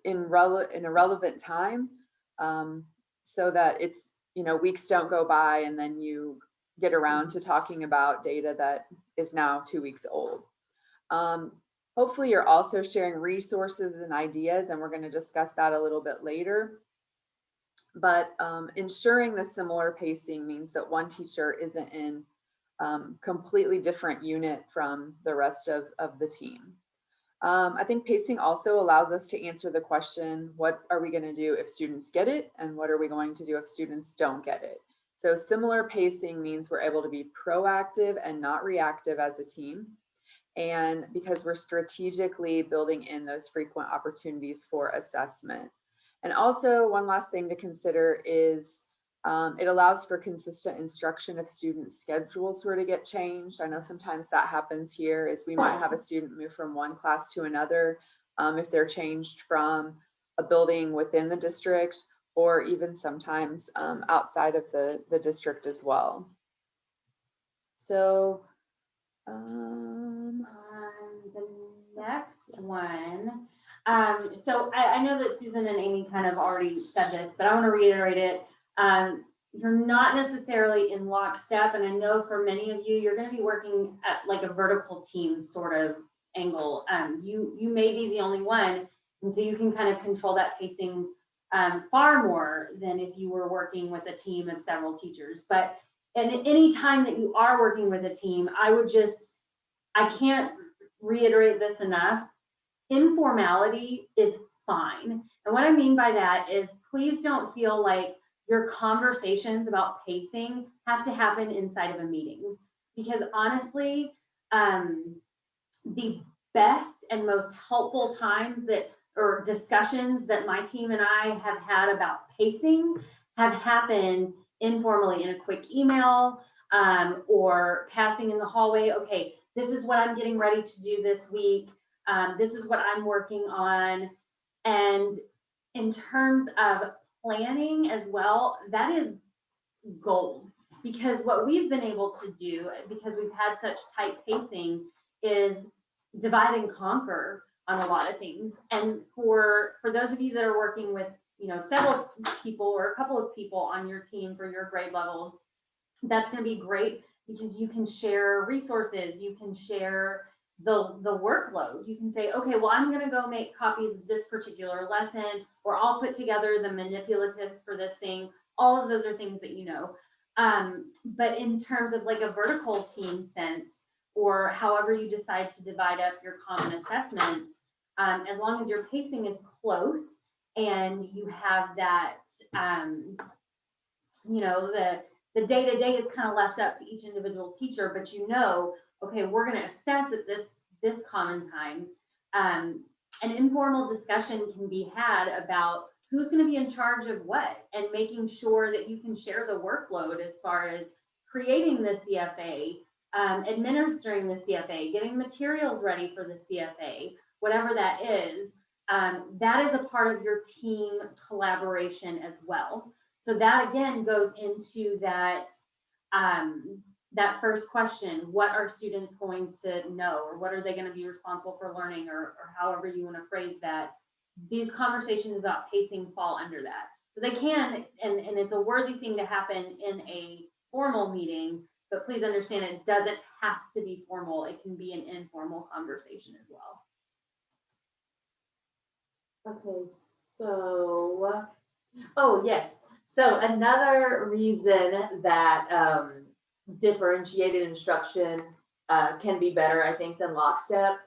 in a relevant time, so that it's, weeks don't go by and then you get around to talking about data that is now 2 weeks old. Hopefully you're also sharing resources and ideas, and we're going to discuss that a little bit later. But ensuring the similar pacing means that one teacher isn't in completely different unit from the rest of the team. I think pacing also allows us to answer the question, what are we going to do if students get it? And what are we going to do if students don't get it? So similar pacing means we're able to be proactive and not reactive as a team. And because we're strategically building in those frequent opportunities for assessment. And also one last thing to consider is it allows for consistent instruction if student schedules were to get changed. I know sometimes that happens here, is we might have a student move from one class to another if they're changed from a building within the district, or even sometimes outside of the district as well. So the next one. So I know that Susan and Amy kind of already said this, but I want to reiterate it. You're not necessarily in lockstep, and I know for many of you, you're going to be working at like a vertical team sort of angle. You may be the only one, and so you can kind of control that pacing far more than if you were working with a team of several teachers. But and any time that you are working with a team, I can't reiterate this enough. Informality is fine. And what I mean by that is, please don't feel like your conversations about pacing have to happen inside of a meeting. Because honestly, the best and most helpful times or discussions that my team and I have had about pacing have happened informally in a quick email or passing in the hallway. Okay, this is what I'm getting ready to do this week. This is what I'm working on. And in terms of planning as well, that is gold, because what we've been able to do, because we've had such tight pacing, is divide and conquer on a lot of things. And for those of you that are working with, several people or a couple of people on your team for your grade level, that's going to be great, because you can share resources, you can share the workload. You can say, okay, well, I'm going to go make copies of this particular lesson, or I'll put together the manipulatives for this thing. All of those are things that you know. But in terms of like a vertical team sense, or however you decide to divide up your common assessments, as long as your pacing is close and you have that, the day-to-day is kind of left up to each individual teacher, but okay, we're going to assess at this common time. An informal discussion can be had about who's going to be in charge of what, and making sure that you can share the workload as far as creating the CFA, administering the CFA, getting materials ready for the CFA, whatever that is a part of your team collaboration as well. So that again goes into that that first question: what are students going to know, or what are they going to be responsible for learning, or however you want to phrase that. These conversations about pacing fall under that. So they can, and it's a worthy thing to happen in a formal meeting, but please understand it doesn't have to be formal. It can be an informal conversation as well. Okay, so, oh, yes. So another reason that differentiated instruction can be better, I think, than lockstep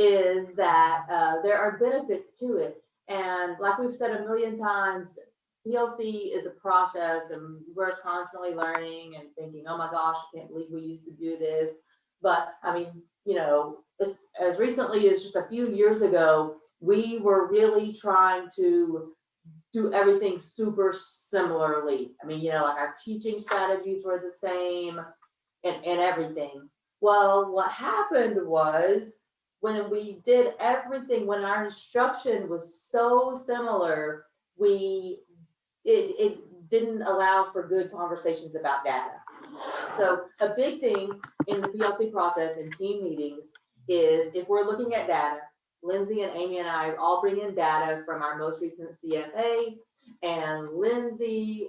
is that there are benefits to it. And like we've said a million times, PLC is a process, and we're constantly learning and thinking, oh my gosh, I can't believe we used to do this. But I mean, you know, as recently as just a few years ago, we were really trying to do everything super similarly. I mean, you know, like our teaching strategies were the same and everything. Well, what happened was when we did everything, when our instruction was so similar, it didn't allow for good conversations about data. So a big thing in the PLC process and team meetings is if we're looking at data, Lindsay and Amy and I all bring in data from our most recent CFA, and Lindsay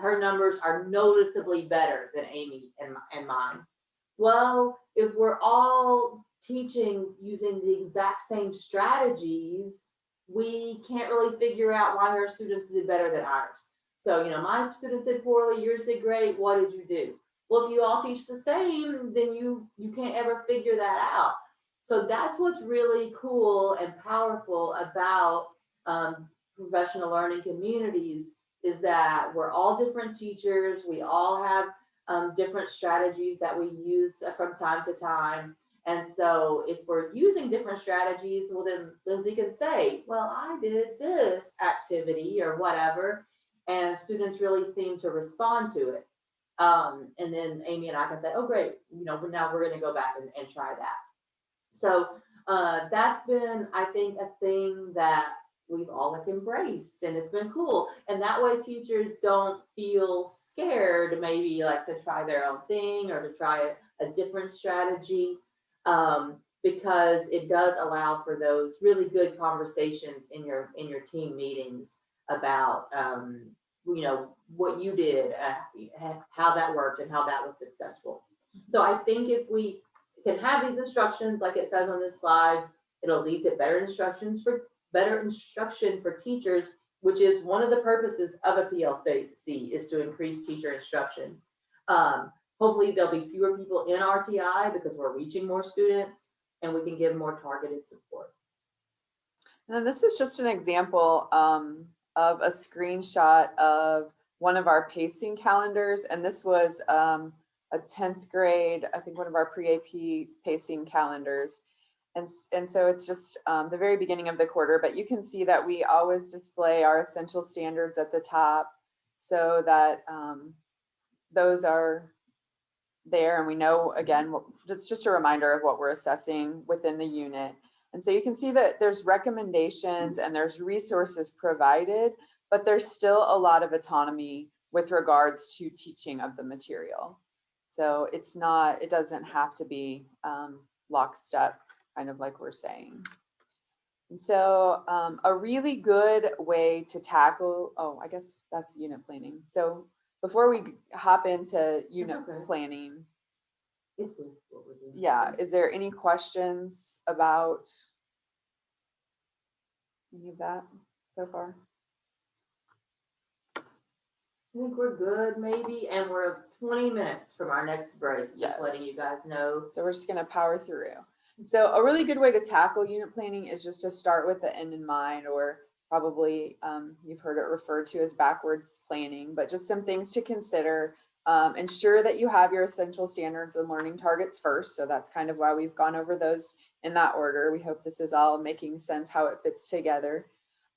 her numbers are noticeably better than Amy and mine. Well, if we're all teaching using the exact same strategies, we can't really figure out why our students did better than ours. So, you know, my students did poorly, yours did great. What did you do? Well, if you all teach the same, then you can't ever figure that out. So that's what's really cool and powerful about professional learning communities, is that we're all different teachers. We all have different strategies that we use from time to time. And so if we're using different strategies, well, then Lindsay can say, well, I did this activity or whatever, and students really seem to respond to it. And then Amy and I can say, oh, great, you know, now we're going to go back and try that. So that's been, I think, a thing that we've all like embraced, and it's been cool. And that way teachers don't feel scared maybe like to try their own thing or to try a different strategy, because it does allow for those really good conversations in your team meetings about you know, what you did, how that worked and how that was successful. So I think if we can have these instructions, like it says on this slide, it'll lead to better instruction for teachers, which is one of the purposes of a PLC, is to increase teacher instruction. Hopefully there'll be fewer people in RTI because we're reaching more students and we can give more targeted support. And this is just an example of a screenshot of one of our pacing calendars. And this was a 10th grade, I think one of our pre-AP pacing calendars. And so it's just the very beginning of the quarter, but you can see that we always display our essential standards at the top so that those are there, and we know, again, it's just a reminder of what we're assessing within the unit. And so you can see that there's recommendations and there's resources provided, but there's still a lot of autonomy with regards to teaching of the material. So it doesn't have to be lockstep, kind of like we're saying. And so a really good way to tackle, I guess that's unit planning. So before we hop into unit planning, It's good what we're doing. yeah, is there any questions about any of that so far? I think we're good maybe, and we're 20 minutes from our next break, Yes. just letting you guys know. So we're just going to power through. So a really good way to tackle unit planning is just to start with the end in mind, or probably you've heard it referred to as backwards planning, but just some things to consider. Ensure that you have your essential standards and learning targets first. So that's kind of why we've gone over those in that order. We hope this is all making sense how it fits together.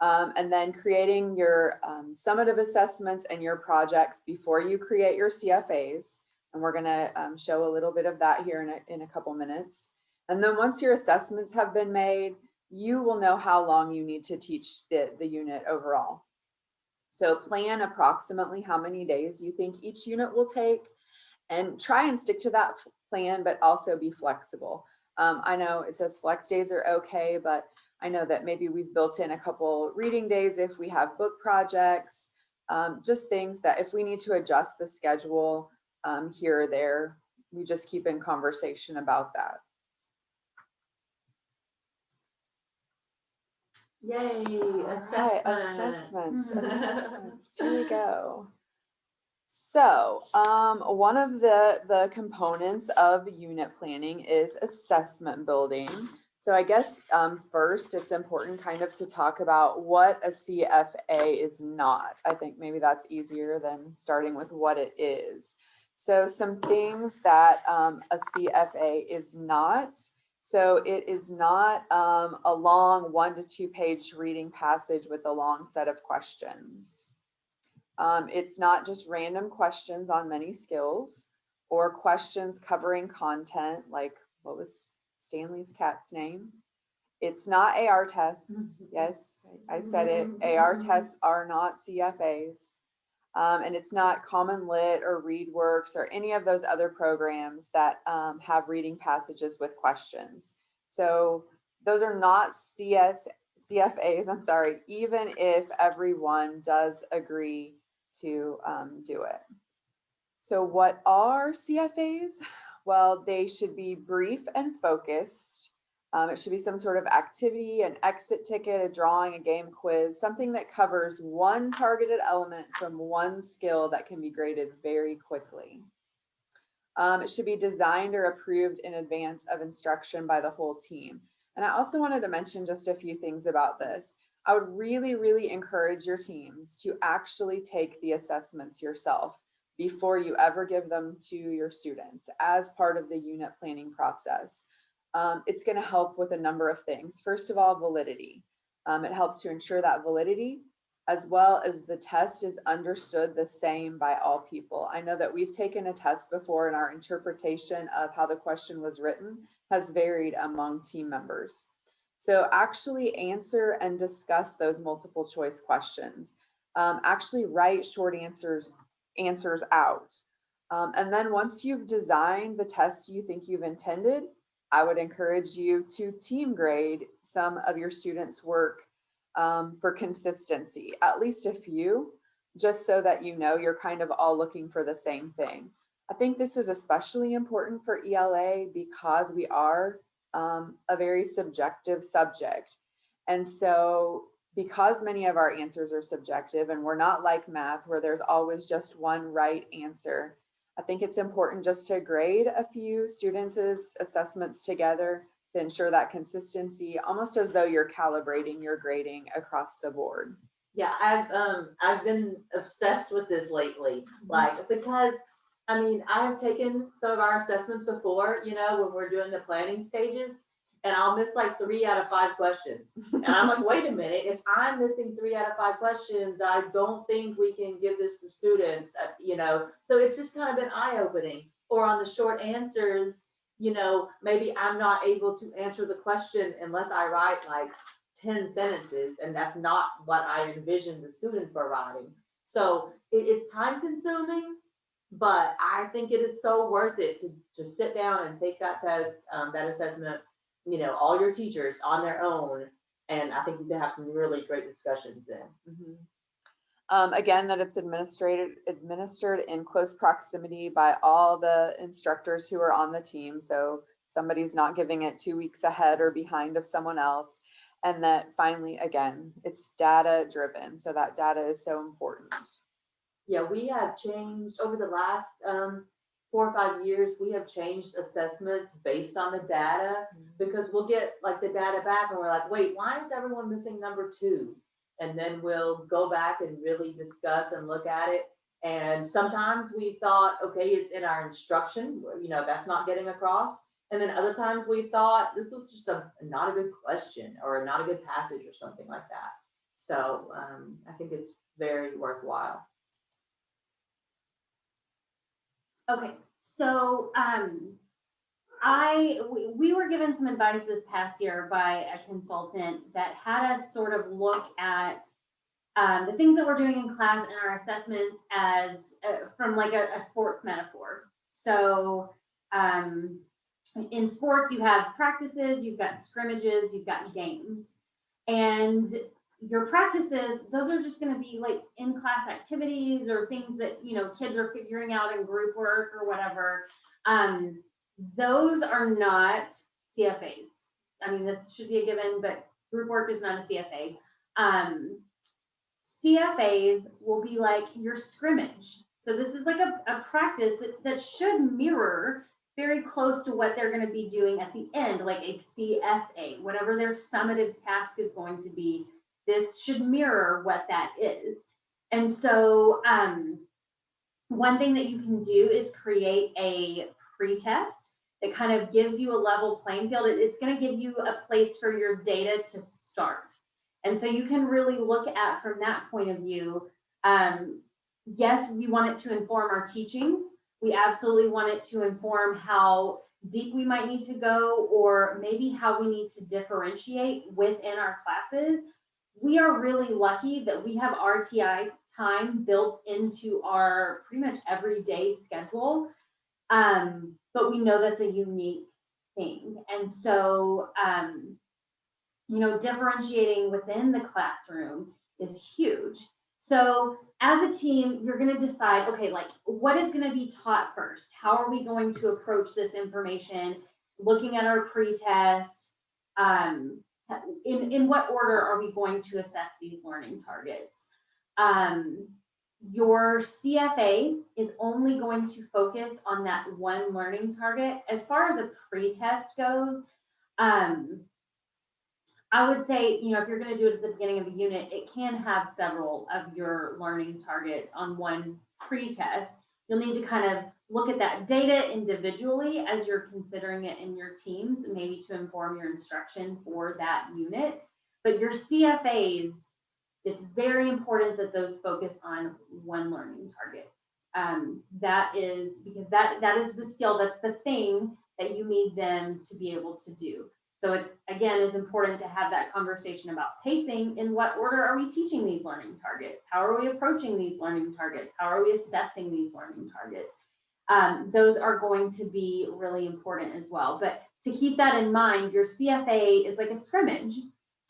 And then creating your summative assessments and your projects before you create your CFAs. And we're gonna show a little bit of that here in a couple minutes. And then once your assessments have been made, you will know how long you need to teach the unit overall. So plan approximately how many days you think each unit will take, and try and stick to that plan, but also be flexible. I know it says flex days are okay, but I know that maybe we've built in a couple reading days if we have book projects, just things that if we need to adjust the schedule here or there, we just keep in conversation about that. Yay, Right, assessment. assessments. Here we go. So, one of the components of unit planning is assessment building. So I guess first it's important kind of to talk about what a CFA is not. I think maybe that's easier than starting with what it is. So some things that a CFA is not. So it is not a long 1 to 2 page reading passage with a long set of questions. It's not just random questions on many skills or questions covering content, like what was Stanley's cat's name? It's not AR tests. Yes, I said it. AR tests are not CFAs. And it's not Common Lit or ReadWorks or any of those other programs that have reading passages with questions. So those are not CFAs, I'm sorry, even if everyone does agree to do it. So what are CFAs? Well, they should be brief and focused. It should be some sort of activity, an exit ticket, a drawing, a game, quiz, something that covers one targeted element from one skill that can be graded very quickly. It should be designed or approved in advance of instruction by the whole team. And I also wanted to mention just a few things about this. I would really, really encourage your teams to actually take the assessments yourself before you ever give them to your students as part of the unit planning process. It's going to help with a number of things. First of all, validity. It helps to ensure that validity, as well as the test is understood the same by all people. I know that we've taken a test before and our interpretation of how the question was written has varied among team members. So actually answer and discuss those multiple choice questions. Actually write short answers out. And then once you've designed the test you think you've intended, I would encourage you to team grade some of your students' work for consistency, at least a few, just so that you know you're kind of all looking for the same thing. I think this is especially important for ELA because we are a very subjective subject. And so because many of our answers are subjective and we're not like math where there's always just one right answer, I think it's important just to grade a few students' assessments together to ensure that consistency, almost as though you're calibrating your grading across the board. Yeah, I've been obsessed with this lately, like, because I mean, I have taken some of our assessments before, you know, when we're doing the planning stages, and I'll miss like 3 out of 5 questions. And I'm like, wait a minute, if I'm missing 3 out of 5 questions, I don't think we can give this to students, you know? So it's just kind of been eye-opening. Or on the short answers, you know, maybe I'm not able to answer the question unless I write like 10 sentences, and that's not what I envisioned the students were writing. So it's time consuming, but I think it is so worth it to sit down and take that test, that assessment, you know, all your teachers on their own. And I think you can have some really great discussions then. Mm-hmm. Again, that it's administered in close proximity by all the instructors who are on the team. So somebody's not giving it 2 weeks ahead or behind of someone else. And that finally, again, it's data driven. So that data is so important. Yeah, we have changed over the last 4 or 5 years. We have changed assessments based on the data, because we'll get like the data back and we're like, wait, why is everyone missing number 2? And then we'll go back and really discuss and look at it. And sometimes we thought, okay, it's in our instruction, you know, that's not getting across. And then other times we thought this was just not a good question or not a good passage or something like that. So I think it's very worthwhile. Okay, So, we were given some advice this past year by a consultant that had us sort of look at the things that we're doing in class and our assessments as from like a sports metaphor. So, in sports, you have practices, you've got scrimmages, you've got games, and your practices, those are just going to be like in-class activities or things that, you know, kids are figuring out in group work or whatever. Those are not CFAs. I mean, this should be a given, but group work is not a CFA. CFAs will be like your scrimmage. So this is like a practice that should mirror very close to what they're going to be doing at the end, like a CSA, whatever their summative task is going to be. This should mirror what that is. And so one thing that you can do is create a pretest that kind of gives you a level playing field. It's going to give you a place for your data to start. And so you can really look at from that point of view. Yes, we want it to inform our teaching. We absolutely want it to inform how deep we might need to go, or maybe how we need to differentiate within our classes. We are really lucky that we have RTI time built into our pretty much everyday schedule. But we know that's a unique thing. And so, you know, differentiating within the classroom is huge. So as a team, you're going to decide, okay, like what is going to be taught first? How are we going to approach this information? Looking at our pretest, in what order are we going to assess these learning targets? Your CFA is only going to focus on that one learning target. As far as a pretest goes, I would say, you know, if you're going to do it at the beginning of a unit, it can have several of your learning targets on one pretest. You'll need to kind of look at that data individually as you're considering it in your teams, maybe to inform your instruction for that unit. But your CFAs, it's very important that those focus on one learning target. That is because that is the skill, that's the thing that you need them to be able to do. So it, again, is important to have that conversation about pacing. In what order are we teaching these learning targets? How are we approaching these learning targets? How are we assessing these learning targets? Those are going to be really important as well. But to keep that in mind, your CFA is like a scrimmage.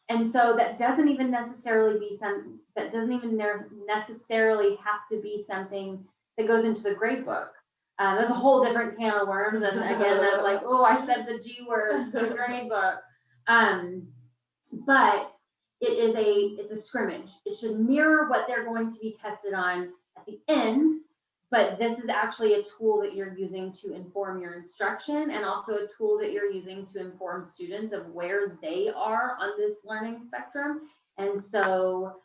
And so that doesn't even necessarily necessarily have to be something that goes into the grade book. That's a whole different can of worms. And again, that's like, oh, I said the G word, the grade book. But it's a scrimmage. It should mirror what they're going to be tested on at the end. But this is actually a tool that you're using to inform your instruction, and also a tool that you're using to inform students of where they are on this learning spectrum. And so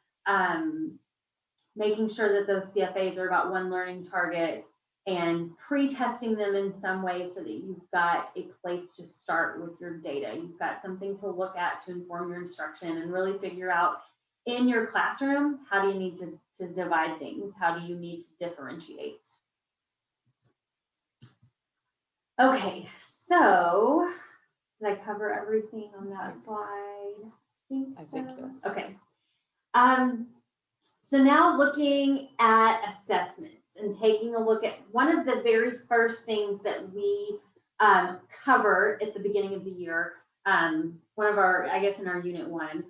making sure that those CFAs are about one learning target and pre-testing them in some way so that you've got a place to start with your data. You've got something to look at to inform your instruction and really figure out in your classroom, how do you need to divide things? How do you need to differentiate? Okay, so did I cover everything on that slide? I think yes. Okay. So now looking at assessments and taking a look at one of the very first things that we cover at the beginning of the year, one of our, I guess in our unit 1,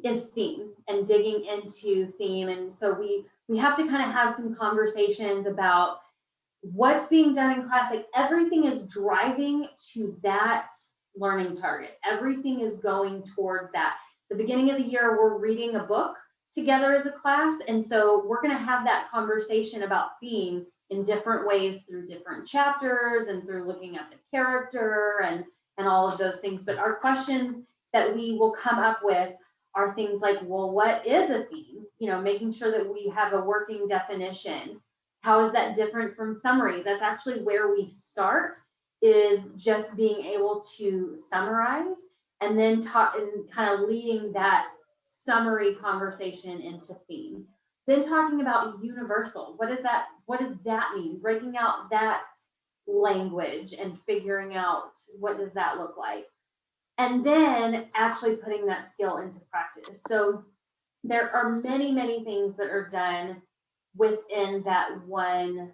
is theme and digging into theme. And so we have to kind of have some conversations about what's being done in class. Like everything is driving to that learning target. Everything is going towards that. The beginning of the year, we're reading a book together as a class. And so we're going to have that conversation about theme in different ways through different chapters and through looking at the character and all of those things. But our questions that we will come up with are things like, well, what is a theme? You know, making sure that we have a working definition. How is that different from summary? That's actually where we start, is just being able to summarize and then talk and kind of leading that summary conversation into theme. Then talking about universal. What does that mean? Breaking out that language and figuring out what does that look like. And then actually putting that skill into practice. So there are many, many things that are done within that one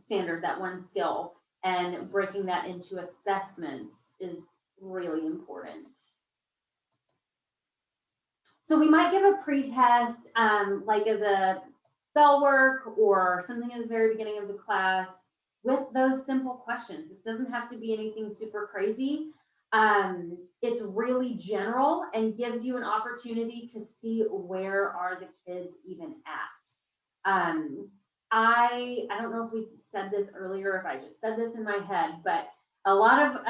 standard, that one skill, and breaking that into assessments is really important. So we might give a pre-test, like as a bell work or something at the very beginning of the class with those simple questions. It doesn't have to be anything super crazy. It's really general and gives you an opportunity to see where are the kids even at. I don't know if we said this earlier, if I just said this in my head, but a lot of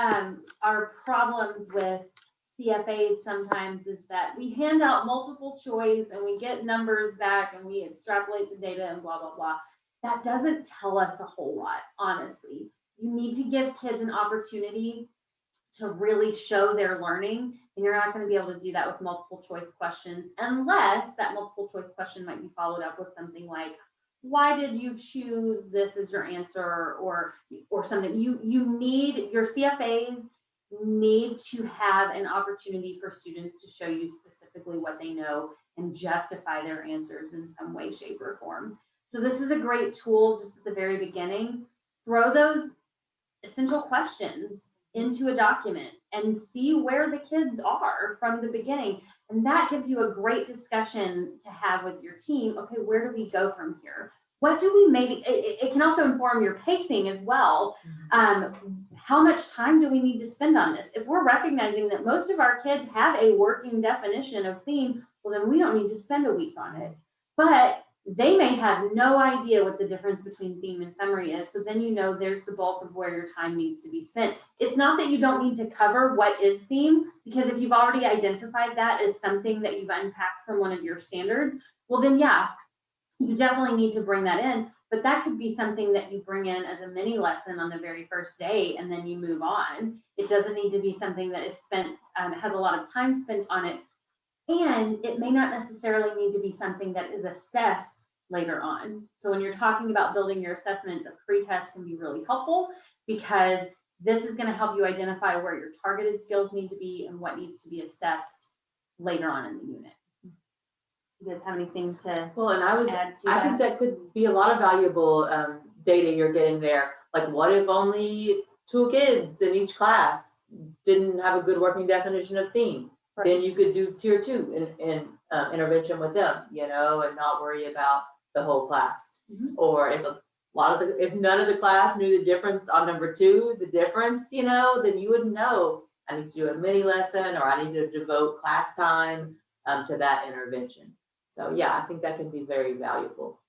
our problems with CFAs sometimes is that we hand out multiple choice and we get numbers back and we extrapolate the data and blah, blah, blah. That doesn't tell us a whole lot, honestly. You need to give kids an opportunity to really show their learning, and you're not going to be able to do that with multiple choice questions unless that multiple choice question might be followed up with something like, why did you choose this as your answer, or something. You need, your CFAs need to have an opportunity for students to show you specifically what they know and justify their answers in some way, shape, or form. So this is a great tool just at the very beginning. Throw those essential questions into a document and see where the kids are from the beginning. And that gives you a great discussion to have with your team. Okay, where do we go from here? What do we maybe, it can also inform your pacing as well. How much time do we need to spend on this? If we're recognizing that most of our kids have a working definition of theme, well, then we don't need to spend a week on it. But they may have no idea what the difference between theme and summary is. So then you know there's the bulk of where your time needs to be spent. It's not that you don't need to cover what is theme, because if you've already identified that as something that you've unpacked from one of your standards, well then yeah, you definitely need to bring that in. But that could be something that you bring in as a mini lesson on the very first day and then you move on. It doesn't need to be something that is spent, has a lot of time spent on it. And it may not necessarily need to be something that is assessed later on. So when you're talking about building your assessments, a pre-test can be really helpful, because this is going to help you identify where your targeted skills need to be and what needs to be assessed later on in the unit. You guys have anything to Well, and add to I think that could be a lot of valuable data you're getting there. Like, what if only 2 kids in each class didn't have a good working definition of theme? Right. Then you could do tier 2 in intervention with them, you know, and not worry about the whole class. Mhm. Or if none of the class knew the difference on number 2, the difference, you know, then you wouldn't know. I need to do a mini lesson, or I need to devote class time to that intervention. So yeah, I think that can be very valuable.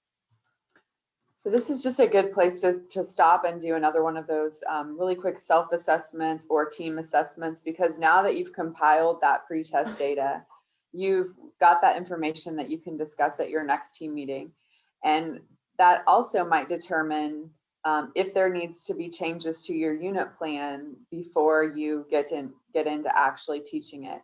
So this is just a good place to stop and do another one of those really quick self-assessments or team assessments, because now that you've compiled that pre-test data, you've got that information that you can discuss at your next team meeting. And that also might determine if there needs to be changes to your unit plan before you get into actually teaching it.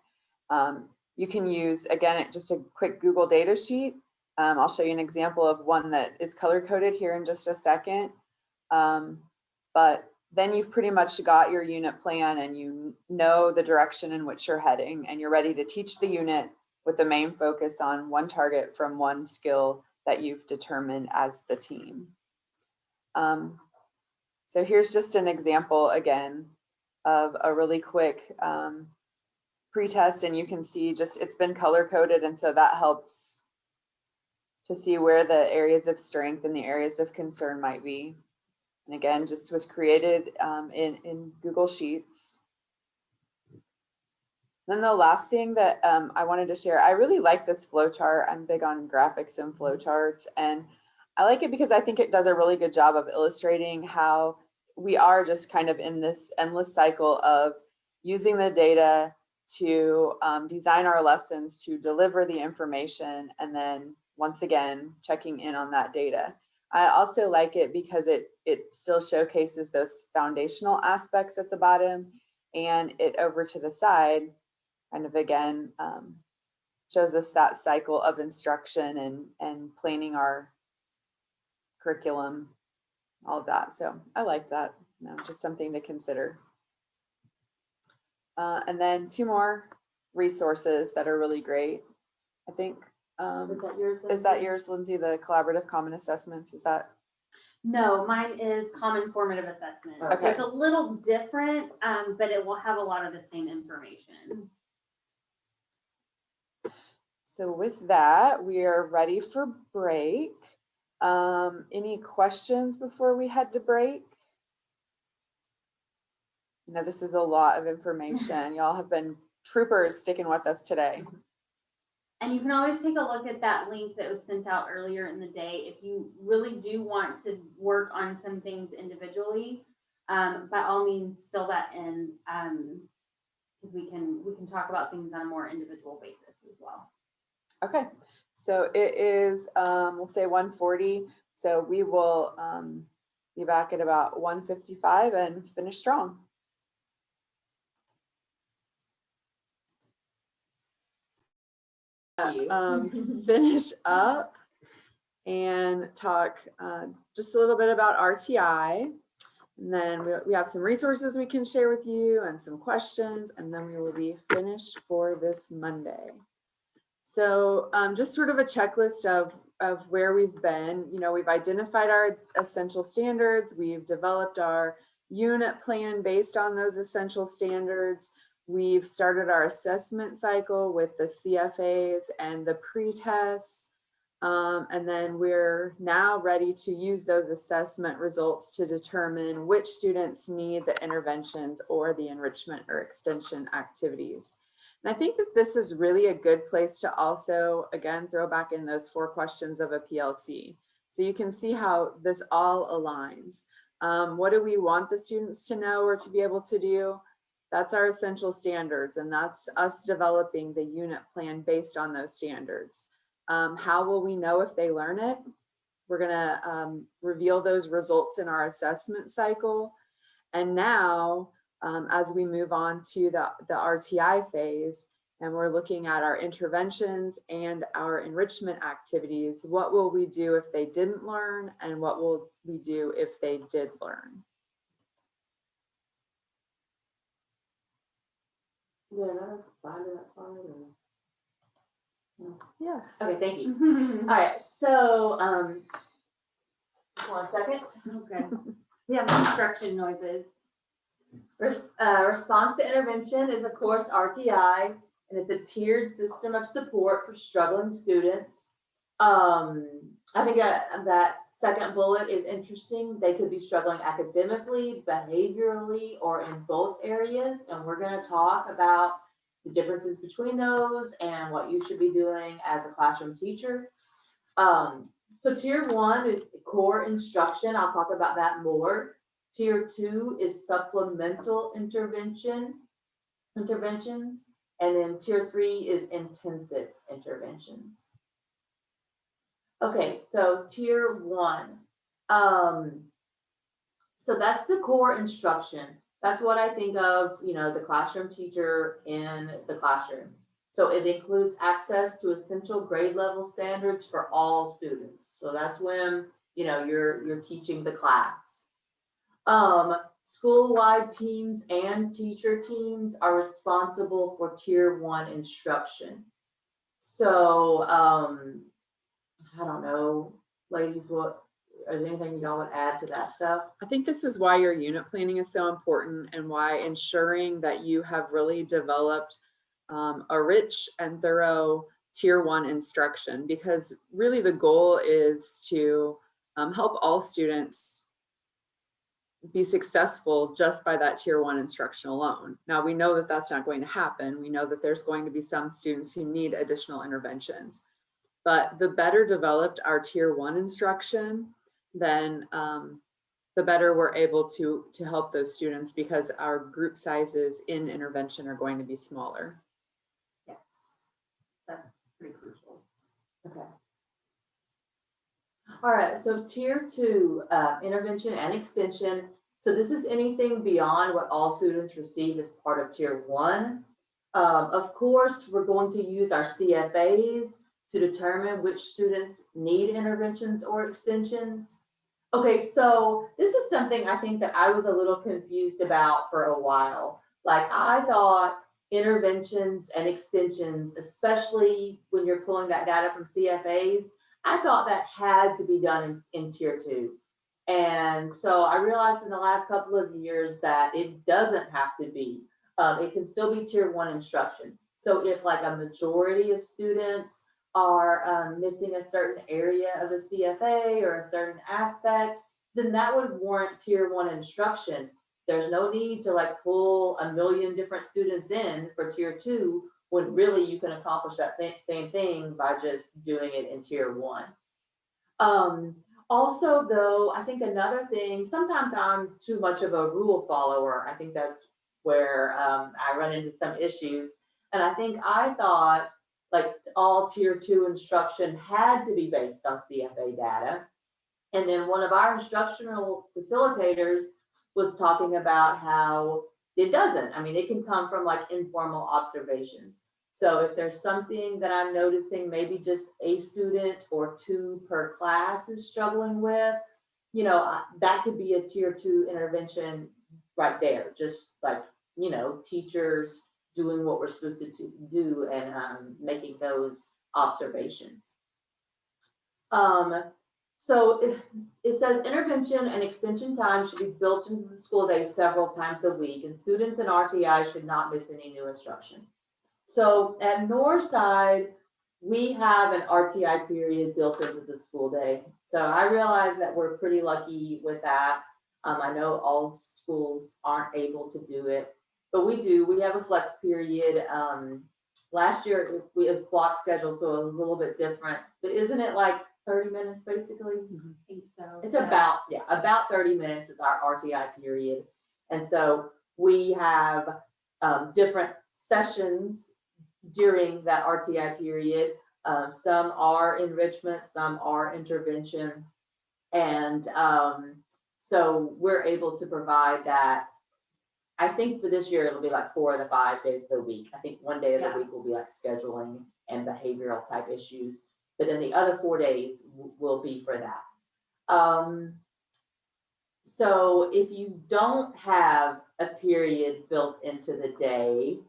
You can use, again, just a quick Google data sheet. I'll show you an example of one that is color coded here in just a second. But then you've pretty much got your unit plan and you know the direction in which you're heading, and you're ready to teach the unit with the main focus on one target from one skill that you've determined as the team. So here's just an example again of a really quick pre-test, and you can see just it's been color coded, and so that helps to see where the areas of strength and the areas of concern might be. And again, just was created in Google Sheets. Then the last thing that I wanted to share, I really like this flow chart. I'm big on graphics and flow charts, and I like it because I think it does a really good job of illustrating how we are just kind of in this endless cycle of using the data to design our lessons, to deliver the information, and then once again, checking in on that data. I also like it because it still showcases those foundational aspects at the bottom, and it over to the side kind of again shows us that cycle of instruction and planning our curriculum all of that. So I like that, just something to consider. And then 2 more resources that are really great. I think, Is that yours? is that Lindsay? yours, Lindsay, the collaborative common assessments? Is that? No, mine is common formative assessment. So Okay. it's a little different, but it will have a lot of the same information. So with that, we are ready for break. Any questions before we head to break? No, this is a lot of information. Y'all have been troopers sticking with us today. And you can always take a look at that link that was sent out earlier in the day if you really do want to work on some things individually. By all means, fill that in, because we can talk about things on a more individual basis as well. Okay, so it is, we'll say 1:40. So we will be back at about 1:55 and finish strong. Finish up and talk just a little bit about RTI. And then we have some resources we can share with you and some questions, and then we will be finished for this Monday. So just sort of a checklist of where we've been. You know, we've identified our essential standards. We've developed our unit plan based on those essential standards. We've started our assessment cycle with the CFAs and the pre-tests. And then we're now ready to use those assessment results to determine which students need the interventions or the enrichment or extension activities. And I think that this is really a good place to also, again, throw back in those 4 questions of a PLC. So you can see how this all aligns. What do we want the students to know or to be able to do? That's our essential standards, and that's us developing the unit plan based on those standards. How will we know if they learn it? We're gonna reveal those results in our assessment cycle. And now, as we move on to the RTI phase, and we're looking at our interventions and our enrichment activities, what will we do if they didn't learn, and what will we do if they did learn? Is there another slide in that slide or? Yes. Okay, thank you. All right, so, just 1 second. Okay. We have construction noises. Response to intervention is, of course, RTI, and it's a tiered system of support for struggling students. I think that second bullet is interesting. They could be struggling academically, behaviorally, or in both areas, and we're going to talk about the differences between those and what you should be doing as a classroom teacher. So tier 1 is core instruction. I'll talk about that more. Tier 2 is supplemental interventions. And then tier 3 is intensive interventions. Okay, so tier 1. So that's the core instruction. That's what I think of, you know, the classroom teacher in the classroom. So it includes access to essential grade level standards for all students. So that's when, you know, you're teaching the class. School-wide teams and teacher teams are responsible for tier 1 instruction. So, I don't know, ladies, is there anything y'all would add to that stuff? I think this is why your unit planning is so important, and why ensuring that you have really developed a rich and thorough tier 1 instruction, because really the goal is to help all students be successful just by that tier 1 instruction alone. Now, we know that that's not going to happen. We know that there's going to be some students who need additional interventions, but the better developed our tier 1 instruction, then the better we're able to help those students, because our group sizes in intervention are going to be smaller. Yes, that's pretty crucial. Okay. All right, so tier 2, intervention and extension. So this is anything beyond what all students receive as part of tier 1. Of course, we're going to use our CFAs to determine which students need interventions or extensions. Okay, so this is something I think that I was a little confused about for a while. Like I thought interventions and extensions, especially when you're pulling that data from CFAs, I thought that had to be done in tier two. And so I realized in the last couple of years that it doesn't have to be. It can still be tier one instruction. So if like a majority of students are missing a certain area of a CFA or a certain aspect, then that would warrant tier one instruction. There's no need to like pull a million different students in for tier two when really you can accomplish that same thing by just doing it in tier one. Also though, I think another thing, sometimes I'm too much of a rule follower. I think that's where I run into some issues. And I think I thought like all tier two instruction had to be based on CFA data. And then one of our instructional facilitators was talking about how it doesn't. I mean, it can come from like informal observations. So if there's something that I'm noticing, maybe just a student or two per class is struggling with, you know, that could be a tier two intervention right there. Just like, you know, teachers doing what we're supposed to do and making those observations. So it says intervention and extension time should be built into the school day several times a week, and students in RTI should not miss any new instruction. So at Northside, we have an RTI period built into the school day. So I realize that we're pretty lucky with that. I know all schools aren't able to do it, but we do. We have a flex period. Last year it was block schedule, so it was a little bit different. But isn't it like 30 minutes basically? I think so. It's about, yeah, about 30 minutes is our RTI period. And so we have different sessions during that RTI period. Some are enrichment, some are intervention. And so we're able to provide that. I think for this year, it'll be like 4 of the 5 days of the week. I think one day of the week will be like scheduling and behavioral type issues. But then the other 4 days will be for that. So if you don't have a period built into the day,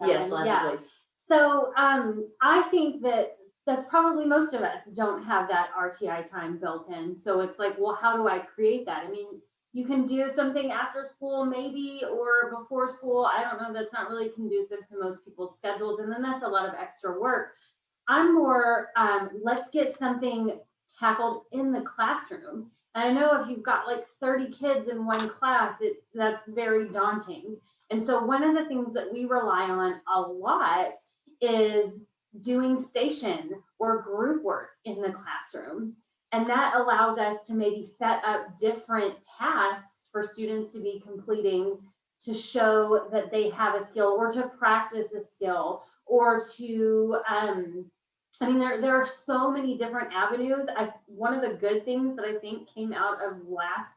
yes, Lindsay, please. So I think that that's probably most of us don't have that RTI time built in. So it's like, well, how do I create that? I mean, you can do something after school maybe, or before school. I don't know. That's not really conducive to most people's schedules. And then that's a lot of extra work. I'm more, let's get something tackled in the classroom. And I know if you've got like 30 kids in one class, that's very daunting. And so one of the things that we rely on a lot is doing station or group work in the classroom. And that allows us to maybe set up different tasks for students to be completing to show that they have a skill or to practice a skill or to, I mean, there are so many different avenues. One of the good things that I think came out of last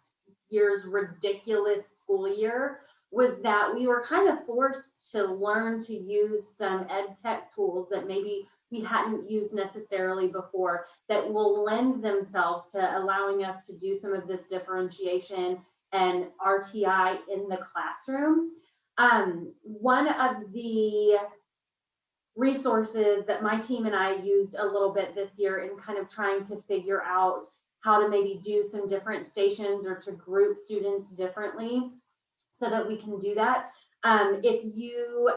year's ridiculous school year was that we were kind of forced to learn to use some ed tech tools that maybe we hadn't used necessarily before that will lend themselves to allowing us to do some of this differentiation and RTI in the classroom. One of the resources that my team and I used a little bit this year in kind of trying to figure out how to maybe do some different stations or to group students differently so that we can do that. If you,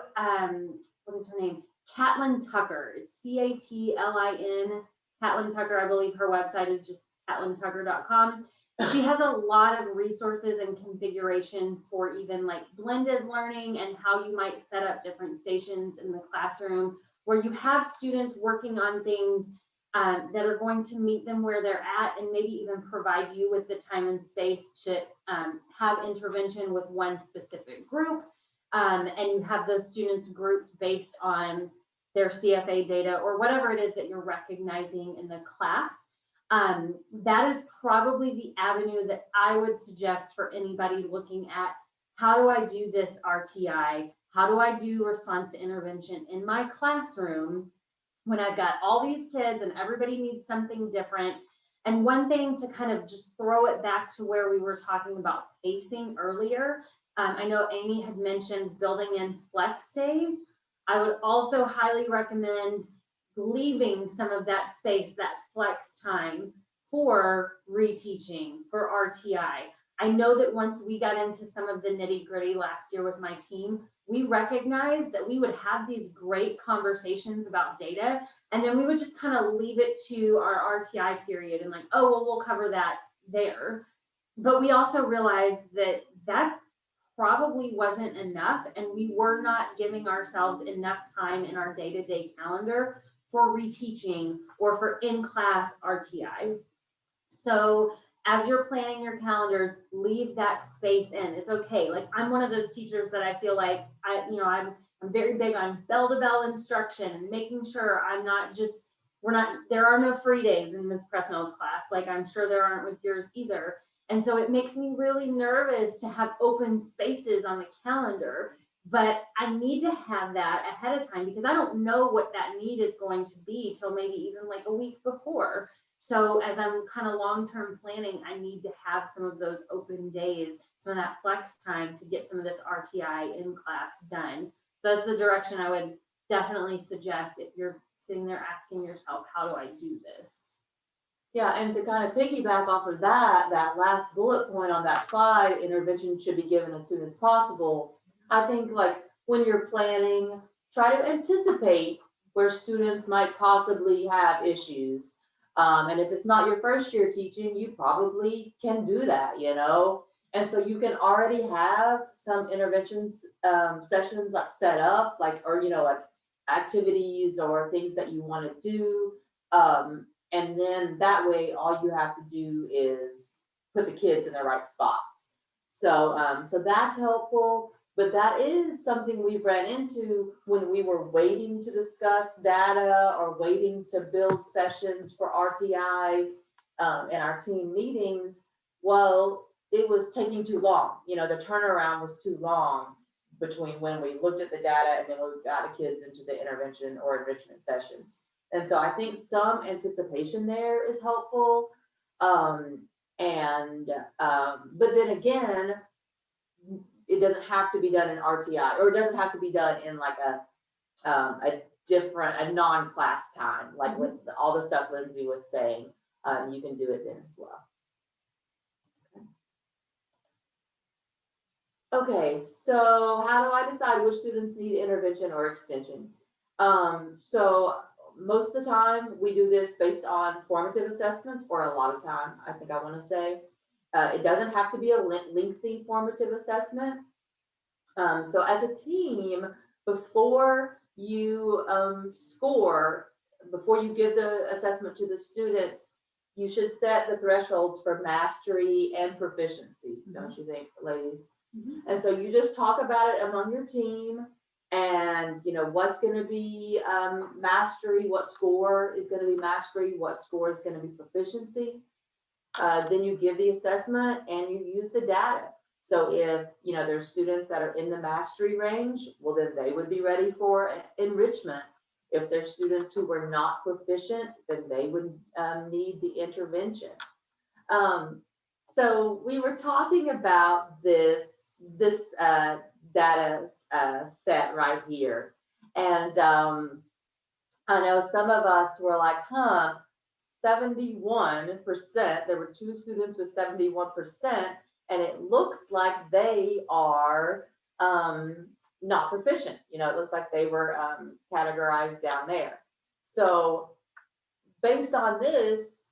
what is her name? Catlin Tucker, it's C-A-T-L-I-N, Catlin Tucker, I believe her website is just catlintucker.com. She has a lot of resources and configurations for even like blended learning and how you might set up different stations in the classroom where you have students working on things that are going to meet them where they're at and maybe even provide you with the time and space to have intervention with one specific group. And you have those students grouped based on their CFA data or whatever it is that you're recognizing in the class. That is probably the avenue that I would suggest for anybody looking at how do I do this RTI? How do I do response to intervention in my classroom when I've got all these kids and everybody needs something different? And one thing to kind of just throw it back to where we were talking about pacing earlier, I know Amy had mentioned building in flex days. I would also highly recommend leaving some of that space, that flex time for reteaching, for RTI. I know that once we got into some of the nitty gritty last year with my team, we recognized that we would have these great conversations about data, and then we would just kind of leave it to our RTI period and like, oh, well, we'll cover that there. But we also realized that that probably wasn't enough, and we were not giving ourselves enough time in our day-to-day calendar for reteaching or for in-class RTI. So as you're planning your calendars, leave that space in. It's okay. Like, I'm one of those teachers that I feel like I'm very big on bell-to-bell instruction and making sure I'm not just, there are no free days in Ms. Presnell's class. Like, I'm sure there aren't with yours either. And so it makes me really nervous to have open spaces on the calendar, but I need to have that ahead of time because I don't know what that need is going to be till maybe even like a week before. So as I'm kind of long-term planning, I need to have some of those open days, some of that flex time to get some of this RTI in class done. So that's the direction I would definitely suggest if you're sitting there asking yourself, how do I do this? Yeah, and to kind of piggyback off of that last bullet point on that slide, intervention should be given as soon as possible. I think like when you're planning, try to anticipate where students might possibly have issues. And if it's not your first year teaching, you probably can do that, you know? And so you can already have some interventions sessions like set up, like, or, you know, like activities or things that you want to do. And then that way, all you have to do is put the kids in the right spots. So, so that's helpful, but that is something we ran into when we were waiting to discuss data or waiting to build sessions for RTI in our team meetings. Well, it was taking too long. You know, the turnaround was too long between when we looked at the data and then we got the kids into the intervention or enrichment sessions. And so I think some anticipation there is helpful. But then again, it doesn't have to be done in RTI, or it doesn't have to be done in like a non-class time, like with all the stuff Lindsay was saying. You can do it then as well. Okay, so how do I decide which students need intervention or extension? So most of the time we do this based on formative assessments, or a lot of time, I think I want to say. It doesn't have to be a lengthy formative assessment. So as a team, before you score, before you give the assessment to the students, you should set the thresholds for mastery and proficiency, don't you think, ladies? Mm-hmm. And so you just talk about it among your team, and you know what's going to be mastery, what score is going to be mastery, what score is going to be proficiency. Then you give the assessment and you use the data. So if you know there's students that are in the mastery range, well then they would be ready for enrichment. If there's students who were not proficient, then they would need the intervention. So we were talking about this data set right here. And I know some of us were like, 71%, there were 2 students with 71%, and it looks like they are not proficient. You know, it looks like they were categorized down there. So based on this,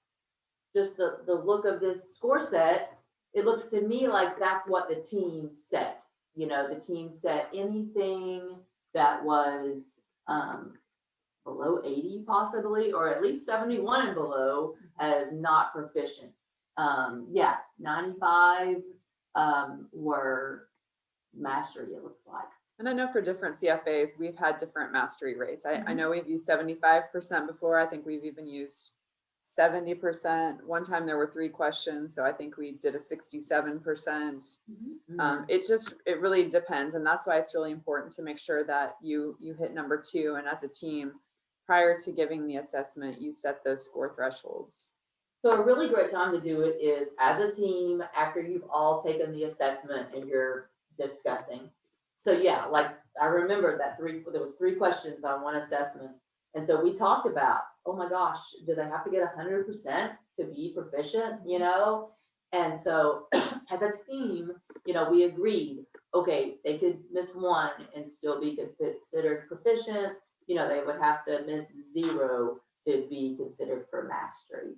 just the look of this score set, it looks to me like that's what the team set. You know, the team set anything that was below 80 possibly, or at least 71 and below as not proficient. 95s were mastery, it looks like. And I know for different CFAs, we've had different mastery rates. I know we've used 75% before. I think we've even used 70%. One time there were 3 questions, so I think we did a 67%. It really depends, and that's why it's really important to make sure that you hit number 2, and as a team, prior to giving the assessment, you set those score thresholds. So a really great time to do it is as a team after you've all taken the assessment and you're discussing. So yeah, like I remember that there was 3 questions on one assessment. And so we talked about, oh my gosh, do they have to get 100% to be proficient, you know? And so as a team, you know, we agreed, okay, they could miss 1 and still be considered proficient. You know, they would have to miss 0 to be considered for mastery.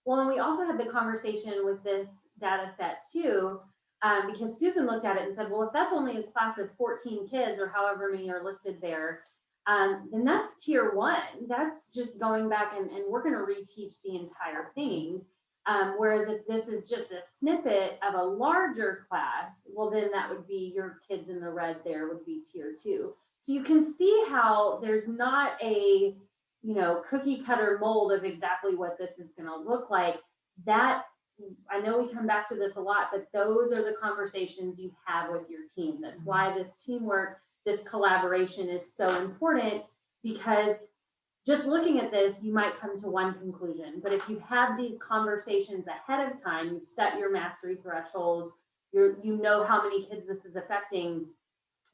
Well, and we also had the conversation with this data set too, because Susan looked at it and said, well, if that's only a class of 14 kids or however many are listed there, then that's tier 1. That's just going back and we're going to reteach the entire thing. Whereas if this is just a snippet of a larger class, well, then that would be your kids in the red there would be tier 2. So you can see how there's not a, you know, cookie cutter mold of exactly what this is going to look like. That, I know we come back to this a lot, but those are the conversations you have with your team. That's why this teamwork, this collaboration is so important, because just looking at this, you might come to one conclusion, but if you've had these conversations ahead of time, you've set your mastery threshold, you know how many kids this is affecting,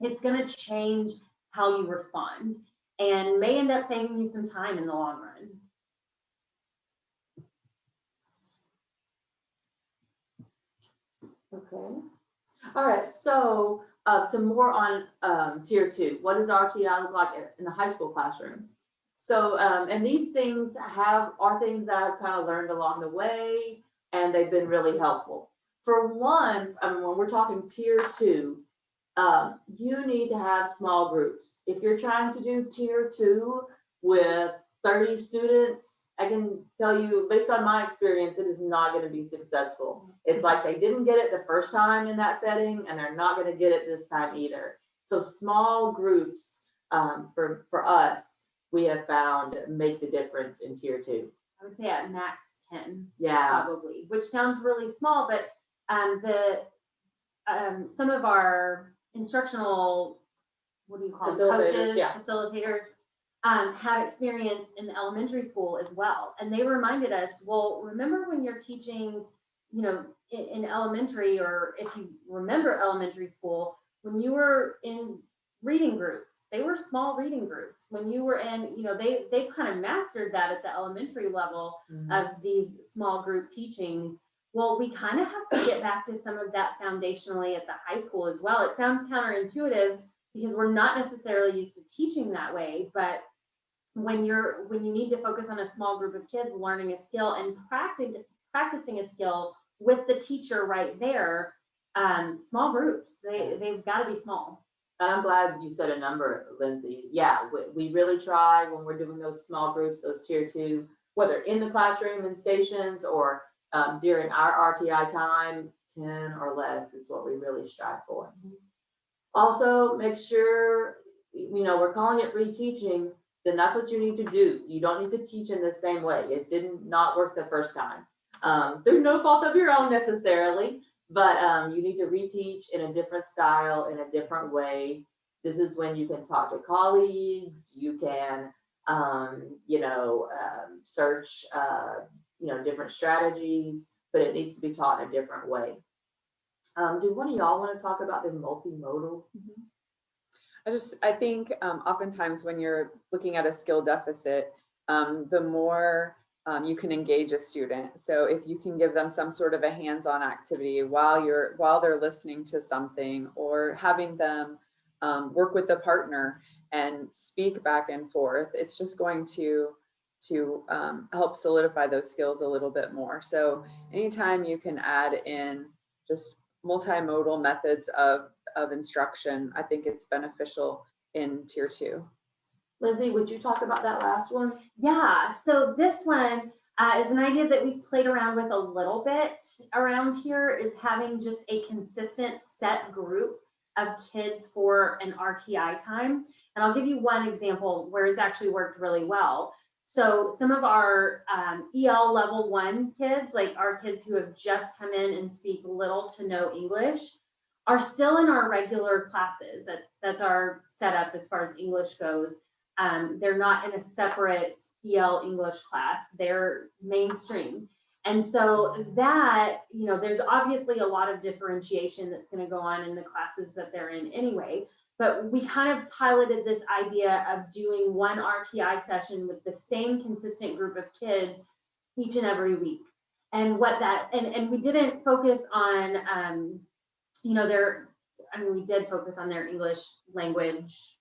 it's going to change how you respond and may end up saving you some time in the long run. Okay. All right. So some more on tier 2. What does RTI look like in the high school classroom? So, and these things are things that I've kind of learned along the way, and they've been really helpful. For one, when we're talking tier 2, you need to have small groups. If you're trying to do tier 2 with 30 students, I can tell you, based on my experience, it is not going to be successful. It's like they didn't get it the first time in that setting, and they're not going to get it this time either. So small groups for us, we have found make the difference in tier 2. I would say at max 10, Yeah. probably, which sounds really small, but some of our instructional, what do you call them, Facilitators, coaches, yeah. facilitators, have experience in the elementary school as well. And they reminded us, well, remember when you're teaching, you know, in elementary, or if you remember elementary school, when you were in reading groups, they were small reading groups. When you were in, you know, they kind of mastered that at the elementary level of these small group teachings. Well, we kind of have to get back to some of that foundationally at the high school as well. It sounds counterintuitive because we're not necessarily used to teaching that way, but when you need to focus on a small group of kids learning a skill and practicing a skill with the teacher right there, small groups, they've got to be small. And I'm glad you said a number, Lindsay. Yeah, we really try when we're doing those small groups, those tier 2, whether in the classroom and stations or during our RTI time, 10 or less is what we really strive for. Also, make sure, you know, we're calling it reteaching, then that's what you need to do. You don't need to teach in the same way. It did not work the first time. Through no fault of your own necessarily, but you need to reteach in a different style, in a different way. This is when you can talk to colleagues, you can, search, different strategies, but it needs to be taught in a different way. Do one of y'all want to talk about the multimodal? I think oftentimes when you're looking at a skill deficit, the more you can engage a student. So if you can give them some sort of a hands-on activity while they're listening to something, or having them work with a partner and speak back and forth, it's just going to help solidify those skills a little bit more. So anytime you can add in just multimodal methods of instruction, I think it's beneficial in tier 2. Lindsay, would you talk about that last one? Yeah, so this one is an idea that we've played around with a little bit around here, is having just a consistent set group of kids for an RTI time. And I'll give you one example where it's actually worked really well. So some of our EL level 1 kids, like our kids who have just come in and speak little to no English, are still in our regular classes. That's our setup as far as English goes. They're not in a separate EL English class, they're mainstream. And so that, there's obviously a lot of differentiation that's going to go on in the classes that they're in anyway. But we kind of piloted this idea of doing one RTI session with the same consistent group of kids each and every week. And and we didn't focus on, we did focus on their English language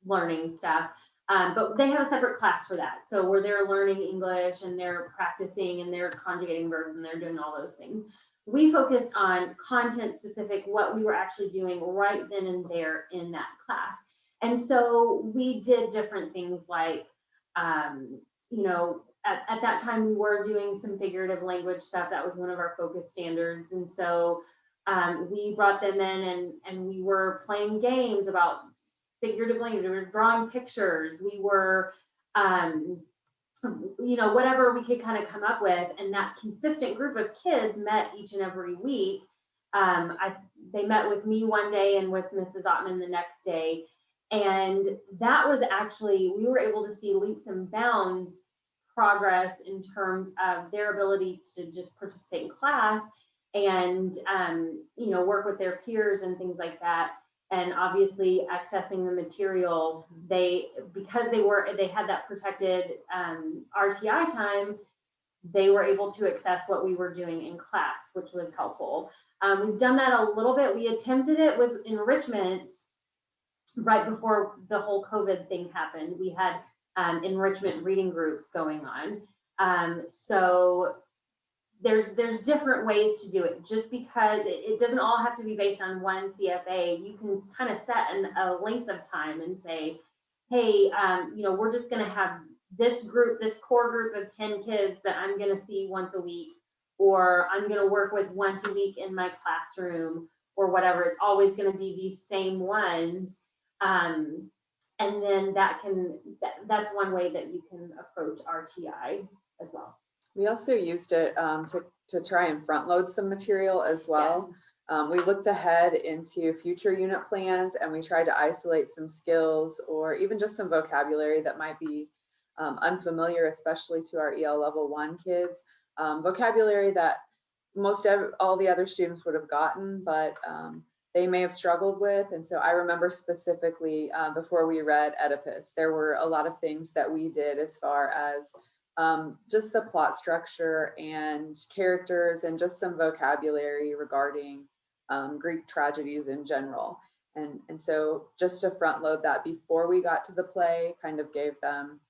learning stuff. But they have a separate class for that. So where they're learning English and they're practicing and they're conjugating verbs and they're doing all those things. We focused on content specific, what we were actually doing right then and there in that class. And so we did different things like, at that time we were doing some figurative language stuff. That was one of our focus standards. And so we brought them in and we were playing games about figurative language. We were drawing pictures. We were, whatever we could kind of come up with. And that consistent group of kids met each and every week. They met with me one day and with Mrs. Ottman the next day. And that was actually, we were able to see leaps and bounds progress in terms of their ability to just participate in class and, work with their peers and things like that. And obviously accessing the material, because they had that protected RTI time, they were able to access what we were doing in class, which was helpful. We've done that a little bit. We attempted it with enrichment right before the whole COVID thing happened. We had enrichment reading groups going on. So there's different ways to do it. Just because it doesn't all have to be based on one CFA, you can kind of set a length of time and say, hey, we're just going to have this core group of 10 kids that I'm going to see once a week, or I'm going to work with once a week in my classroom, or whatever. It's always going to be these same ones. And then that's one way that you can approach RTI as well. We also used it to try and front load some material as well. Yes. We looked ahead into future unit plans and we tried to isolate some skills or even just some vocabulary that might be unfamiliar, especially to our EL level 1 kids. Vocabulary that all the other students would have gotten, but they may have struggled with. And so I remember specifically before we read Oedipus, there were a lot of things that we did as far as just the plot structure and characters and just some vocabulary regarding Greek tragedies in general. And so just to front load that before we got to the play kind of gave them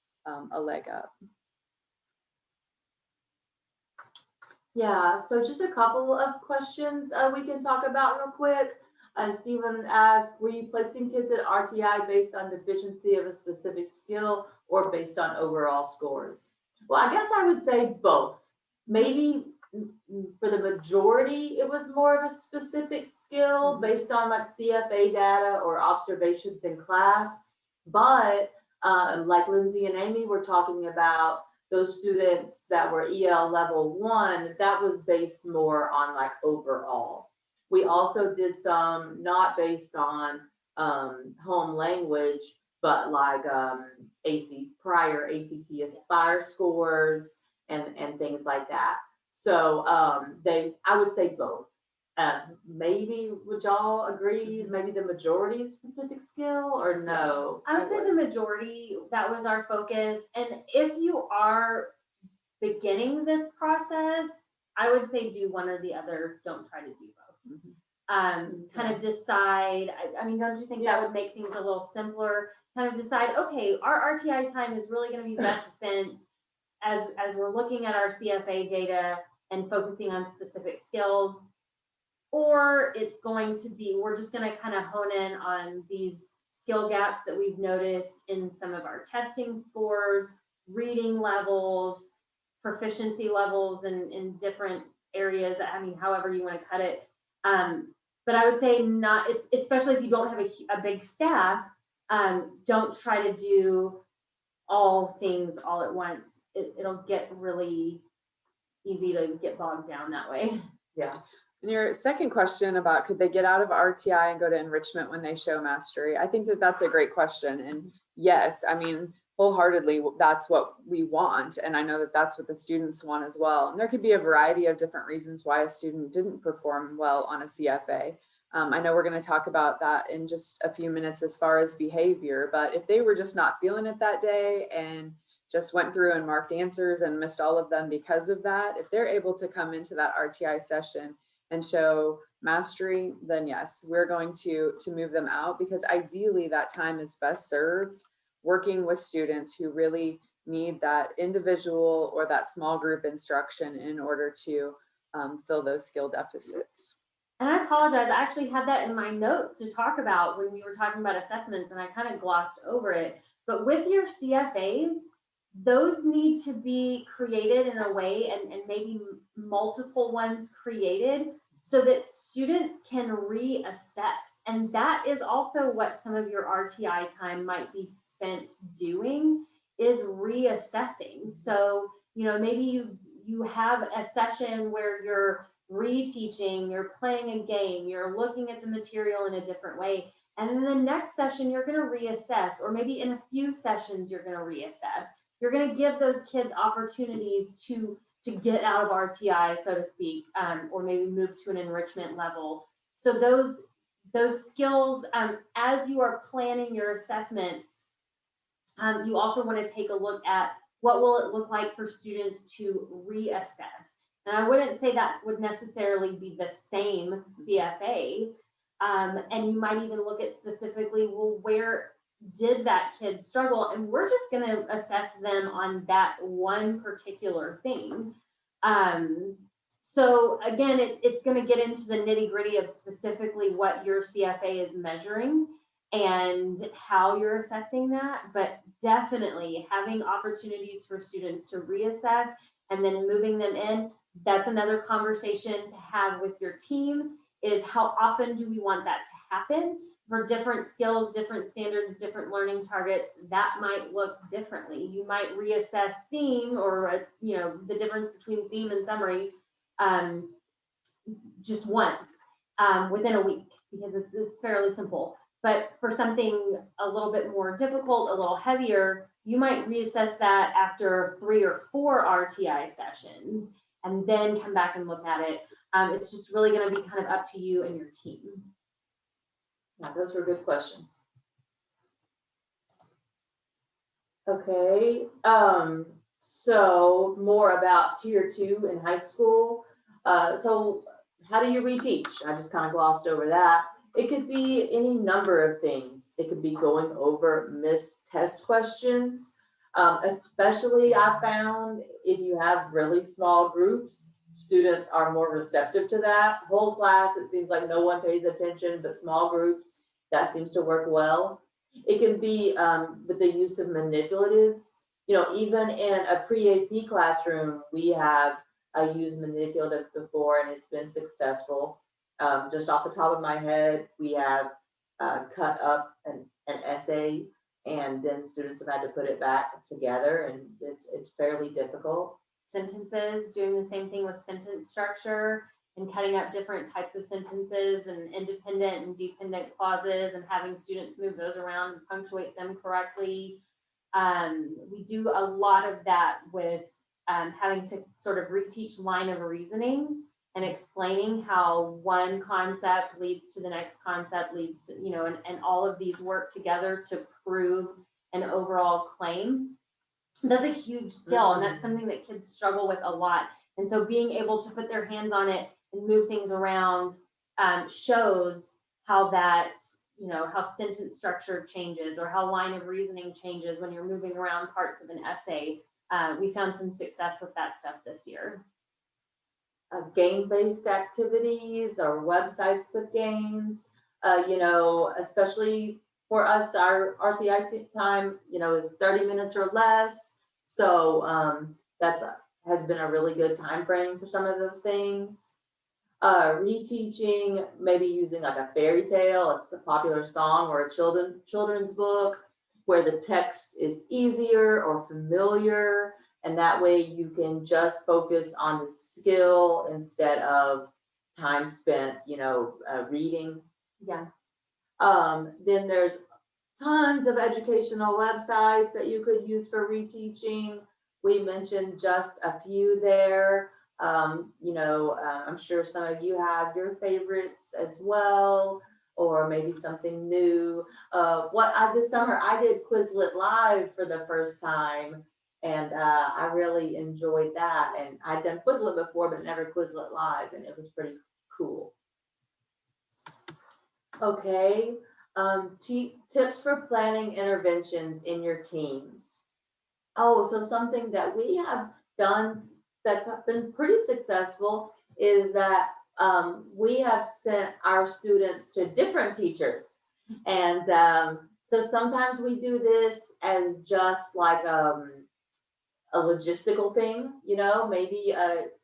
a leg up. Yeah, so just a couple of questions we can talk about real quick. Stephen asked, were you placing kids at RTI based on deficiency of a specific skill or based on overall scores? Well, I guess I would say both. Maybe for the majority, it was more of a specific skill based on like CFA data or observations in class. But like Lindsay and Amy were talking about, those students that were EL level 1, that was based more on like overall. We also did some not based on home language, but like prior ACT Aspire scores and things like that. So I would say both. Maybe would y'all agree? Maybe the majority is specific skill or no? I would say the majority, that was our focus. And if you are beginning this process, I would say do one or the other. Don't try to do both. Kind of decide. I mean, don't you think that would make things a little simpler? Kind of decide, okay, our RTI time is really going to be best spent as we're looking at our CFA data and focusing on specific skills, or it's going to be, we're just going to kind of hone in on these skill gaps that we've noticed in some of our testing scores, reading levels, proficiency levels in different areas. I mean, however you want to cut it. But I would say not, especially if you don't have a big staff, don't try to do all things all at once. It'll get really easy to get bogged down that way. Yeah. And your second question about could they get out of RTI and go to enrichment when they show mastery? I think that that's a great question. And yes, I mean, wholeheartedly, that's what we want. And I know that that's what the students want as well. And there could be a variety of different reasons why a student didn't perform well on a CFA. I know we're going to talk about that in just a few minutes as far as behavior, but if they were just not feeling it that day and just went through and marked answers and missed all of them because of that, if they're able to come into that RTI session and show mastery, then yes, we're going to move them out, because ideally that time is best served working with students who really need that individual or that small group instruction in order to fill those skill deficits. And I apologize, I actually had that in my notes to talk about when we were talking about assessments, and I kind of glossed over it. But with your CFAs, those need to be created in a way, and maybe multiple ones created, so that students can reassess. And that is also what some of your RTI time might be spent doing, is reassessing. So, you know, maybe you have a session where you're reteaching, you're playing a game, you're looking at the material in a different way. And then the next session, you're going to reassess, or maybe in a few sessions, you're going to reassess. You're going to give those kids opportunities to get out of RTI, so to speak, or maybe move to an enrichment level. So those skills, as you are planning your assessments, you also want to take a look at what will it look like for students to reassess. And I wouldn't say that would necessarily be the same CFA. And you might even look at specifically, well, where did that kid struggle? And we're just going to assess them on that one particular thing. So again, it's going to get into the nitty gritty of specifically what your CFA is measuring and how you're assessing that. But definitely having opportunities for students to reassess and then moving them in, that's another conversation to have with your team, is how often do we want that to happen? For different skills, different standards, different learning targets, that might look differently. You might reassess theme, or you know, the difference between theme and summary just once within a week, because it's fairly simple. But for something a little bit more difficult, a little heavier, you might reassess that after 3 or 4 RTI sessions and then come back and look at it. It's just really going to be kind of up to you and your team. Yeah, those were good questions. Okay, so more about tier 2 in high school. So how do you reteach? I just kind of glossed over that. It could be any number of things. It could be going over missed test questions. Especially I found if you have really small groups, students are more receptive to that. Whole class, it seems like no one pays attention, but small groups, that seems to work well. It can be with the use of manipulatives. You know, even in a pre-AP classroom, we have used manipulatives before, and it's been successful. Just off the top of my head, we have cut up an essay, and then students have had to put it back together, and it's fairly difficult. Sentences, doing the same thing with sentence structure and cutting up different types of sentences and independent and dependent clauses, and having students move those around and punctuate them correctly. We do a lot of that with having to sort of reteach line of reasoning and explaining how one concept leads to the next concept, leads to, you know, and all of these work together to prove an overall claim. That's a huge skill, and that's something that kids struggle with a lot. And so being able to put their hands on it and move things around shows how that, you know, how sentence structure changes, or how line of reasoning changes when you're moving around parts of an essay. We found some success with that stuff this year. Game-based activities or websites with games, you know, especially for us, our RTI time, you know, is 30 minutes or less. So that's has been a really good time frame for some of those things. Reteaching, maybe using like a fairy tale, a popular song, or a children's book where the text is easier or familiar, and that way you can just focus on the skill instead of time spent, you know, reading. Yeah. Then there's tons of educational websites that you could use for reteaching. We mentioned just a few there. I'm sure some of you have your favorites as well, or maybe something new. This summer I did Quizlet Live for the first time, and I really enjoyed that. And I'd done Quizlet before, but never Quizlet Live, and it was pretty cool. Okay, tips for planning interventions in your teams. Oh, so something that we have done that's been pretty successful is that we have sent our students to different teachers. And so sometimes we do this as just like a logistical thing, maybe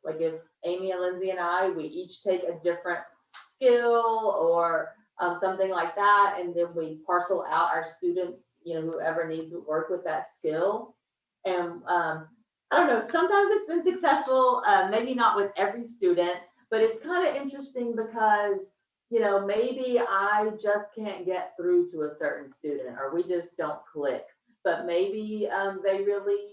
like if Amy and Lindsay and I, we each take a different skill or something like that. And then we parcel out our students, whoever needs to work with that skill. And I don't know, sometimes it's been successful, maybe not with every student, but it's kind of interesting because, maybe I just can't get through to a certain student, or we just don't click, but maybe they really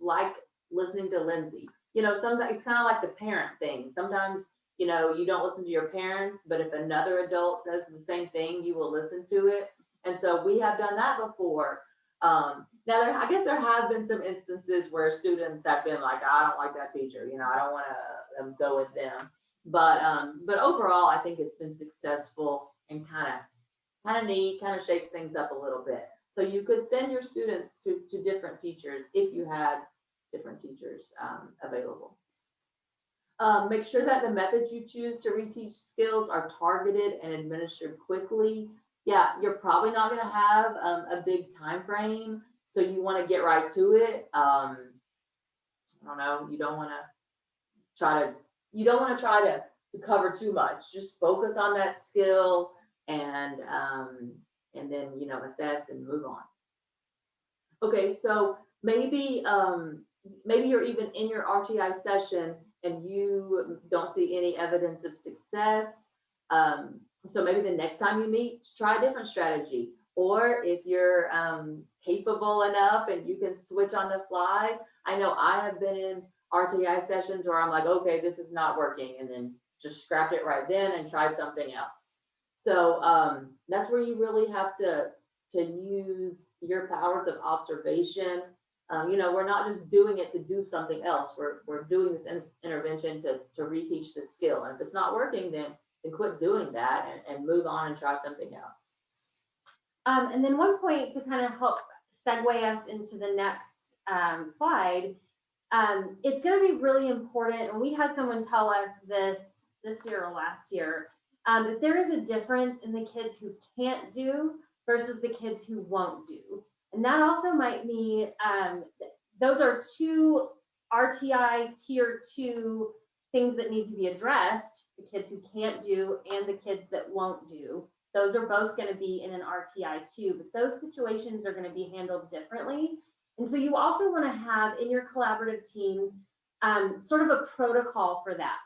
like listening to Lindsay. Sometimes it's kind of like the parent thing. Sometimes, you don't listen to your parents, but if another adult says the same thing, you will listen to it. And so we have done that before. Now, I guess there have been some instances where students have been like, I don't like that teacher, I don't want to go with them. But overall, I think it's been successful and kind of neat, kind of shakes things up a little bit. So you could send your students to different teachers if you had different teachers available. Make sure that the methods you choose to reteach skills are targeted and administered quickly. Yeah, you're probably not going to have a big time frame, so you want to get right to it. I don't know. You don't want to try to cover too much. Just focus on that skill and then assess and move on. Okay, so maybe you're even in your RTI session and you don't see any evidence of success. So maybe the next time you meet, try a different strategy. Or if you're capable enough and you can switch on the fly. I know I have been in RTI sessions where I'm like, okay, this is not working, and then just scrapped it right then and tried something else. So that's where you really have to use your powers of observation. We're not just doing it to do something else. We're doing this intervention to reteach the skill. And if it's not working, then quit doing that and move on and try something else. And then one point to kind of help segue us into the next slide, it's going to be really important, and we had someone tell us this year or last year, that there is a difference in the kids who can't do versus the kids who won't do. And that also might mean those are two RTI tier 2 things that need to be addressed: the kids who can't do and the kids that won't do. Those are both going to be in an RTI 2, but those situations are going to be handled differently. And so you also want to have in your collaborative teams sort of a protocol for that.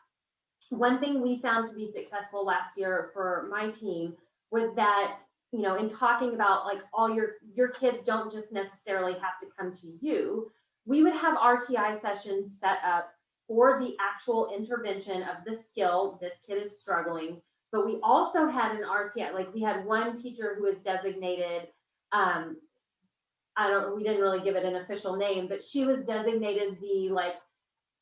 One thing we found to be successful last year for my team was that, in talking about like all your kids don't just necessarily have to come to you, we would have RTI sessions set up for the actual intervention of the skill this kid is struggling. But we also had an RTI, like we had one teacher who was designated, we didn't really give it an official name, but she was designated the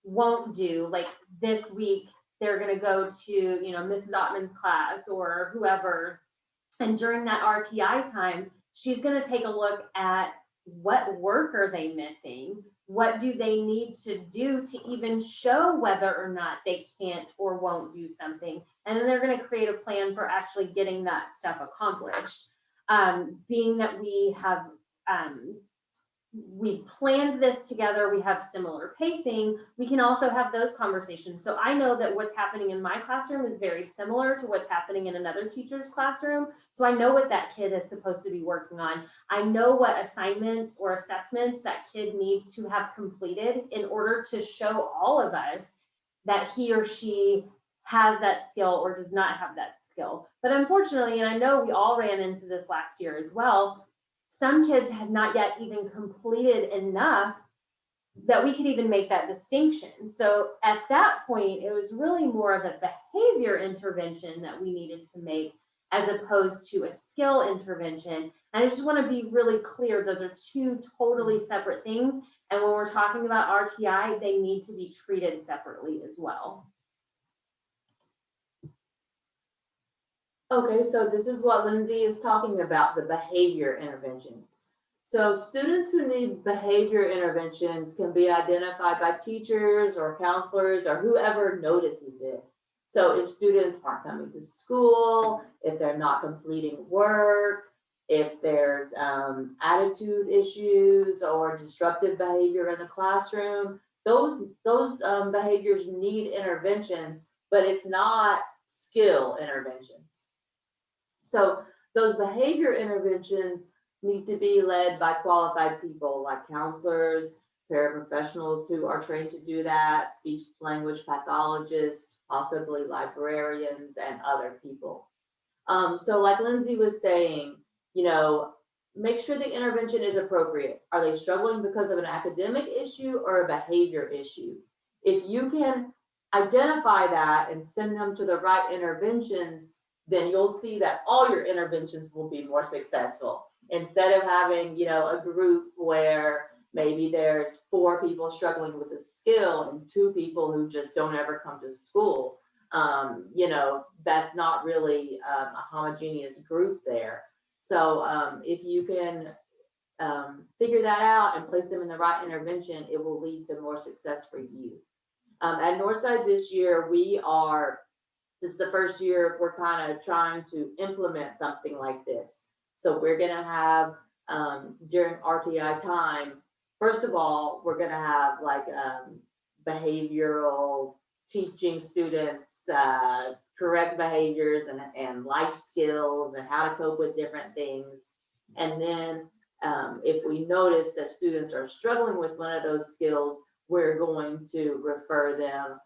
won't do, like this week they're going to go to, Mrs. Ottman's class or whoever. And during that RTI time, she's going to take a look at what work are they missing? What do they need to do to even show whether or not they can't or won't do something? And then they're going to create a plan for actually getting that stuff accomplished. Being that we have, we've planned this together, we have similar pacing, we can also have those conversations. So I know that what's happening in my classroom is very similar to what's happening in another teacher's classroom. So I know what that kid is supposed to be working on. I know what assignments or assessments that kid needs to have completed in order to show all of us that he or she has that skill or does not have that skill. But unfortunately, and I know we all ran into this last year as well, some kids had not yet even completed enough that we could even make that distinction. So at that point, it was really more of a behavior intervention that we needed to make as opposed to a skill intervention. And I just want to be really clear, those are two totally separate things. And when we're talking about RTI, they need to be treated separately as well. Okay, so this is what Lindsay is talking about, the behavior interventions. So students who need behavior interventions can be identified by teachers or counselors or whoever notices it. So if students aren't coming to school, if they're not completing work, if there's attitude issues or disruptive behavior in the classroom, those behaviors need interventions, but it's not skill interventions. So those behavior interventions need to be led by qualified people like counselors, paraprofessionals who are trained to do that, speech language pathologists, possibly librarians and other people. So like Lindsay was saying, you know, make sure the intervention is appropriate. Are they struggling because of an academic issue or a behavior issue? If you can identify that and send them to the right interventions, then you'll see that all your interventions will be more successful. Instead of having, you know, a group where maybe there's 4 people struggling with a skill and 2 people who just don't ever come to school, you know, that's not really a homogeneous group there. So if you can figure that out and place them in the right intervention, it will lead to more success for you. At Northside this year, this is the first year we're kind of trying to implement something like this. So we're going to have, during RTI time, first of all, we're going to have like behavioral teaching students correct behaviors and life skills and how to cope with different things. And then if we notice that students are struggling with one of those skills, we're going to refer them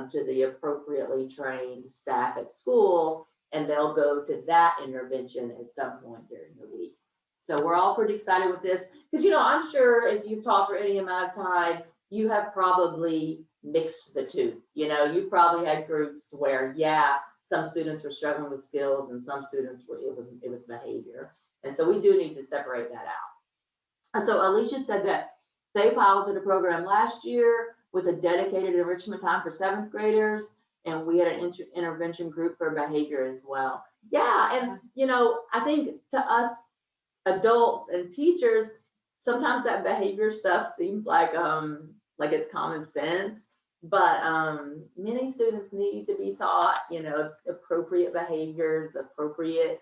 to the appropriately trained staff at school, and they'll go to that intervention at some point during the week. So we're all pretty excited with this because, you know, I'm sure if you've taught for any amount of time, you have probably mixed the two. You know, you've probably had groups where, yeah, some students were struggling with skills and some students were, it was behavior. And so we do need to separate that out. So Alicia said that they piloted a program last year with a dedicated enrichment time for 7th graders. And we had an intervention group for behavior as well. Yeah, and you know, I think to us adults and teachers, sometimes that behavior stuff seems like it's common sense, but many students need to be taught, you know, appropriate behaviors, appropriate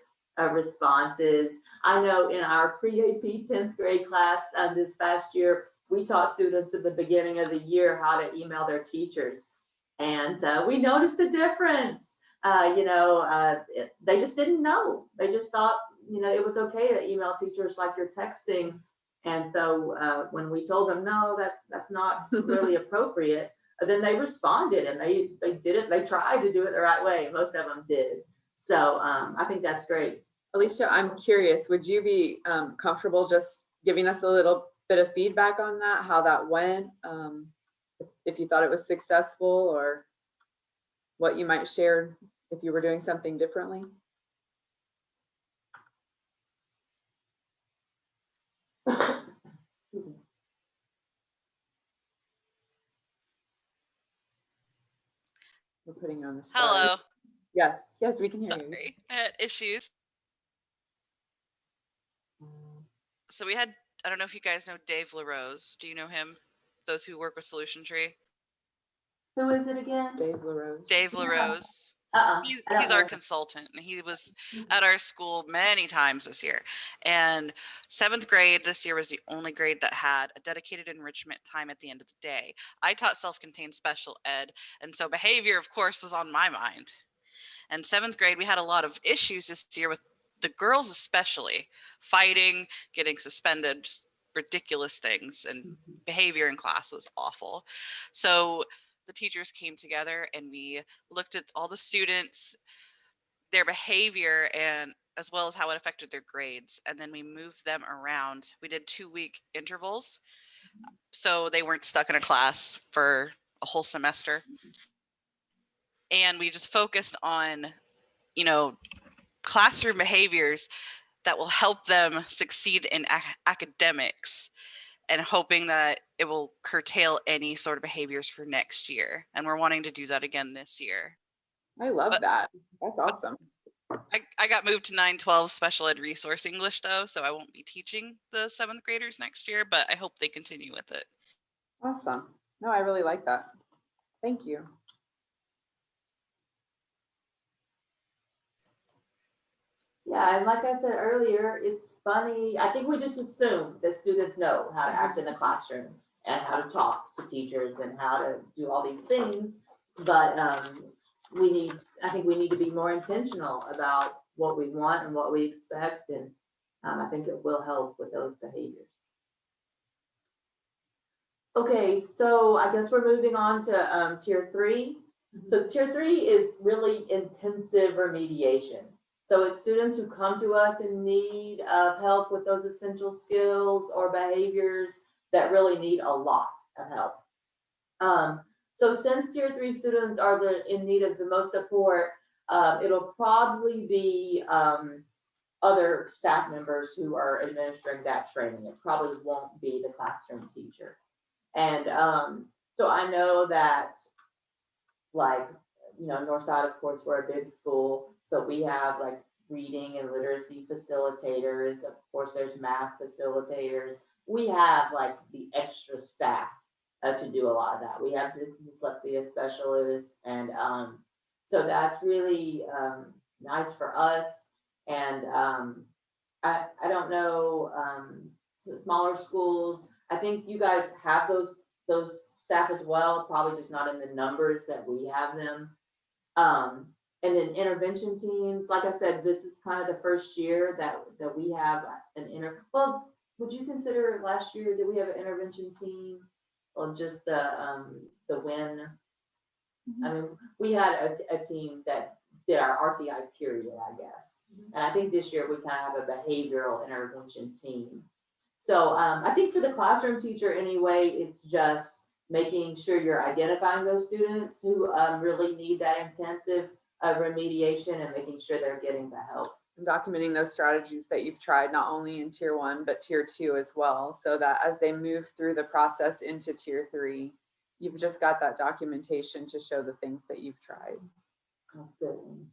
responses. I know in our pre-AP 10th grade class this past year, we taught students at the beginning of the year how to email their teachers. And we noticed a difference. They just didn't know. They just thought, you know, it was okay to email teachers like you're texting. And so when we told them, no, that's not really appropriate, then they responded and they did it. They tried to do it the right way. Most of them did. So I think that's great. Alicia, I'm curious, would you be comfortable just giving us a little bit of feedback on that, how that went? If you thought it was successful or what you might share if you were doing something differently? We're putting you on the spot. Hello. Yes, we can hear you. Sorry, I had issues. So we had, I don't know if you guys know Dave LaRose. Do you know him? Those who work with Solution Tree. Who is it again? Dave LaRose. Dave LaRose. He's our consultant, and he was at our school many times this year. And 7th grade this year was the only grade that had a dedicated enrichment time at the end of the day. I taught self-contained special ed, and so behavior, of course, was on my mind. And 7th grade, we had a lot of issues this year with the girls, especially fighting, getting suspended, just ridiculous things, and behavior in class was awful. So the teachers came together and we looked at all the students, their behavior, and as well as how it affected their grades. And then we moved them around. We did 2-week intervals, so they weren't stuck in a class for a whole semester. And we just focused on, classroom behaviors that will help them succeed in academics, and hoping that it will curtail any sort of behaviors for next year. And we're wanting to do that again this year. I love But- that. That's awesome. I got moved to 912 special ed resource English though, so I won't be teaching the 7th graders next year, but I hope they continue with it. Awesome. No, I really like that. Thank you. Yeah, and like I said earlier, it's funny. I think we just assume that students know how to act in the classroom and how to talk to teachers and how to do all these things. But I think we need to be more intentional about what we want and what we expect. And I think it will help with those behaviors. Okay, so I guess we're moving on to tier 3. So tier 3 is really intensive remediation. So it's students who come to us in need of help with those essential skills or behaviors that really need a lot of help. So since tier 3 students are in need of the most support, it'll probably be other staff members who are administering that training. It probably won't be the classroom teacher. And so I know that, like, Northside, of course, we're a big school, so we have like reading and literacy facilitators. Of course, there's math facilitators. We have like the extra staff to do a lot of that. We have the dyslexia specialists, and so that's really nice for us. And I don't know, smaller schools, I think you guys have those staff as well, probably just not in the numbers that we have them. And then intervention teams, like I said, this is kind of the first year that we have well, would you consider last year, did we have an intervention team? Or just the WIN? I mean, we had a team that did our RTI period, I guess. And I think this year we kind of have a behavioral intervention team. So I think for the classroom teacher anyway, it's just making sure you're identifying those students who really need that intensive remediation and making sure they're getting the help. And documenting those strategies that you've tried, not only in tier 1, but tier 2 as well, so that as they move through the process into tier 3, you've just got that documentation to show the things that you've tried. Absolutely.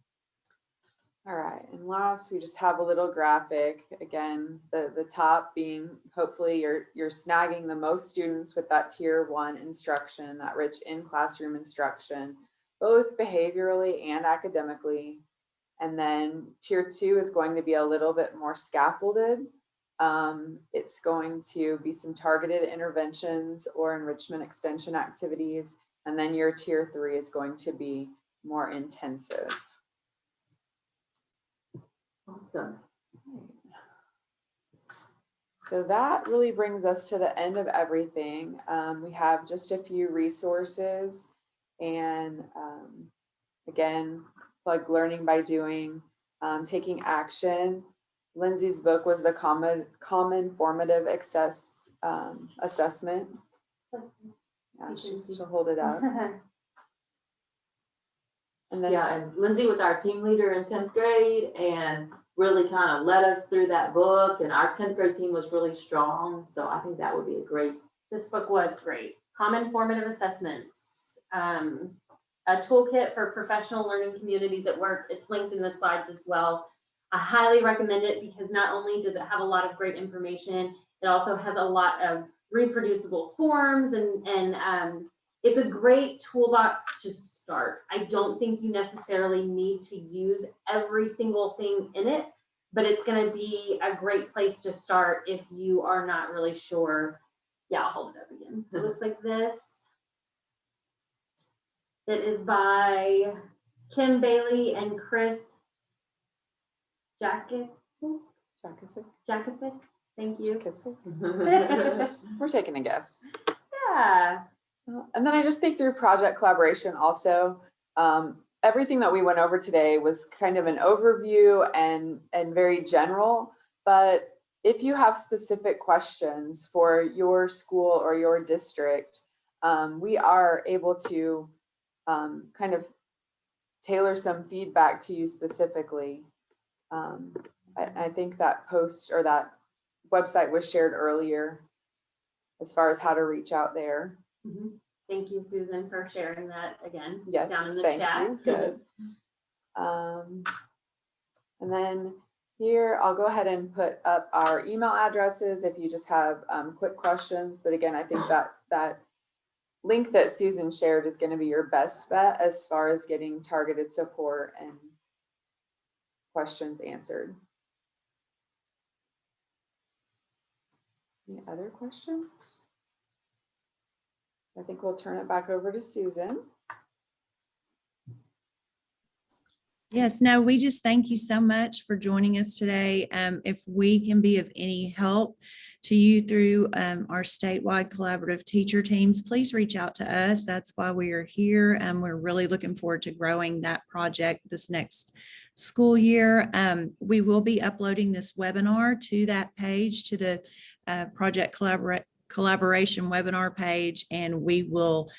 All right, and last, we just have a little graphic. Again, the top being, hopefully you're snagging the most students with that tier 1 instruction, that rich in-classroom instruction, both behaviorally and academically. And then tier 2 is going to be a little bit more scaffolded. It's going to be some targeted interventions or enrichment extension activities. And then your tier 3 is going to be more intensive. Awesome. So that really brings us to the end of everything. We have just a few resources, and again, plug Learning by Doing, Taking Action. Lindsay's book was the Common Formative Assessment. Yeah, she'll hold it up. And then Yeah, and Lindsay was our team leader in 10th grade and really kind of led us through that book. And our 10th grade team was really strong. So I think that would be a great. This book was great. Common Formative Assessments, a toolkit for professional learning communities at work. It's linked in the slides as well. I highly recommend it because not only does it have a lot of great information, it also has a lot of reproducible forms, and it's a great toolbox to start. I don't think you necessarily need to use every single thing in it, but it's going to be a great place to start if you are not really sure. Yeah, I'll hold it up again. It looks like this. It is by Kim Bailey and Chris Jackisic. Thank you. We're taking a guess. Yeah. And then I just think through project collaboration also, everything that we went over today was kind of an overview and very general, but if you have specific questions for your school or your district, we are able to kind of tailor some feedback to you specifically. I think that post or that website was shared earlier as far as how to reach out there. Mhm. Thank you, Susan, for sharing that again. Yes, Down in the thank chat. you. Good. And then here, I'll go ahead and put up our email addresses if you just have quick questions. But again, I think that link that Susan shared is going to be your best bet as far as getting targeted support and questions answered. Any other questions? I think we'll turn it back over to Susan. Yes, no, we just thank you so much for joining us today. If we can be of any help to you through our statewide collaborative teacher teams, please reach out to us. That's why we are here. And we're really looking forward to growing that project this next school year. We will be uploading this webinar to that page, to the Project Collaboration webinar page, and we will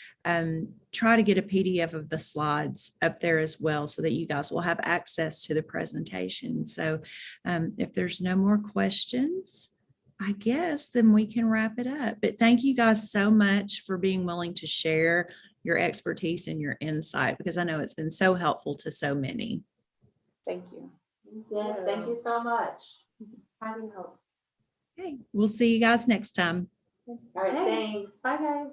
try to get a PDF of the slides up there as well so that you guys will have access to the presentation. So if there's no more questions, I guess then we can wrap it up. But thank you guys so much for being willing to share your expertise and your insight, because I know it's been so helpful to so many. Thank you. Yes, thank you so much. Having hope. Okay, we'll see you guys next time. All right, thanks. Bye, guys.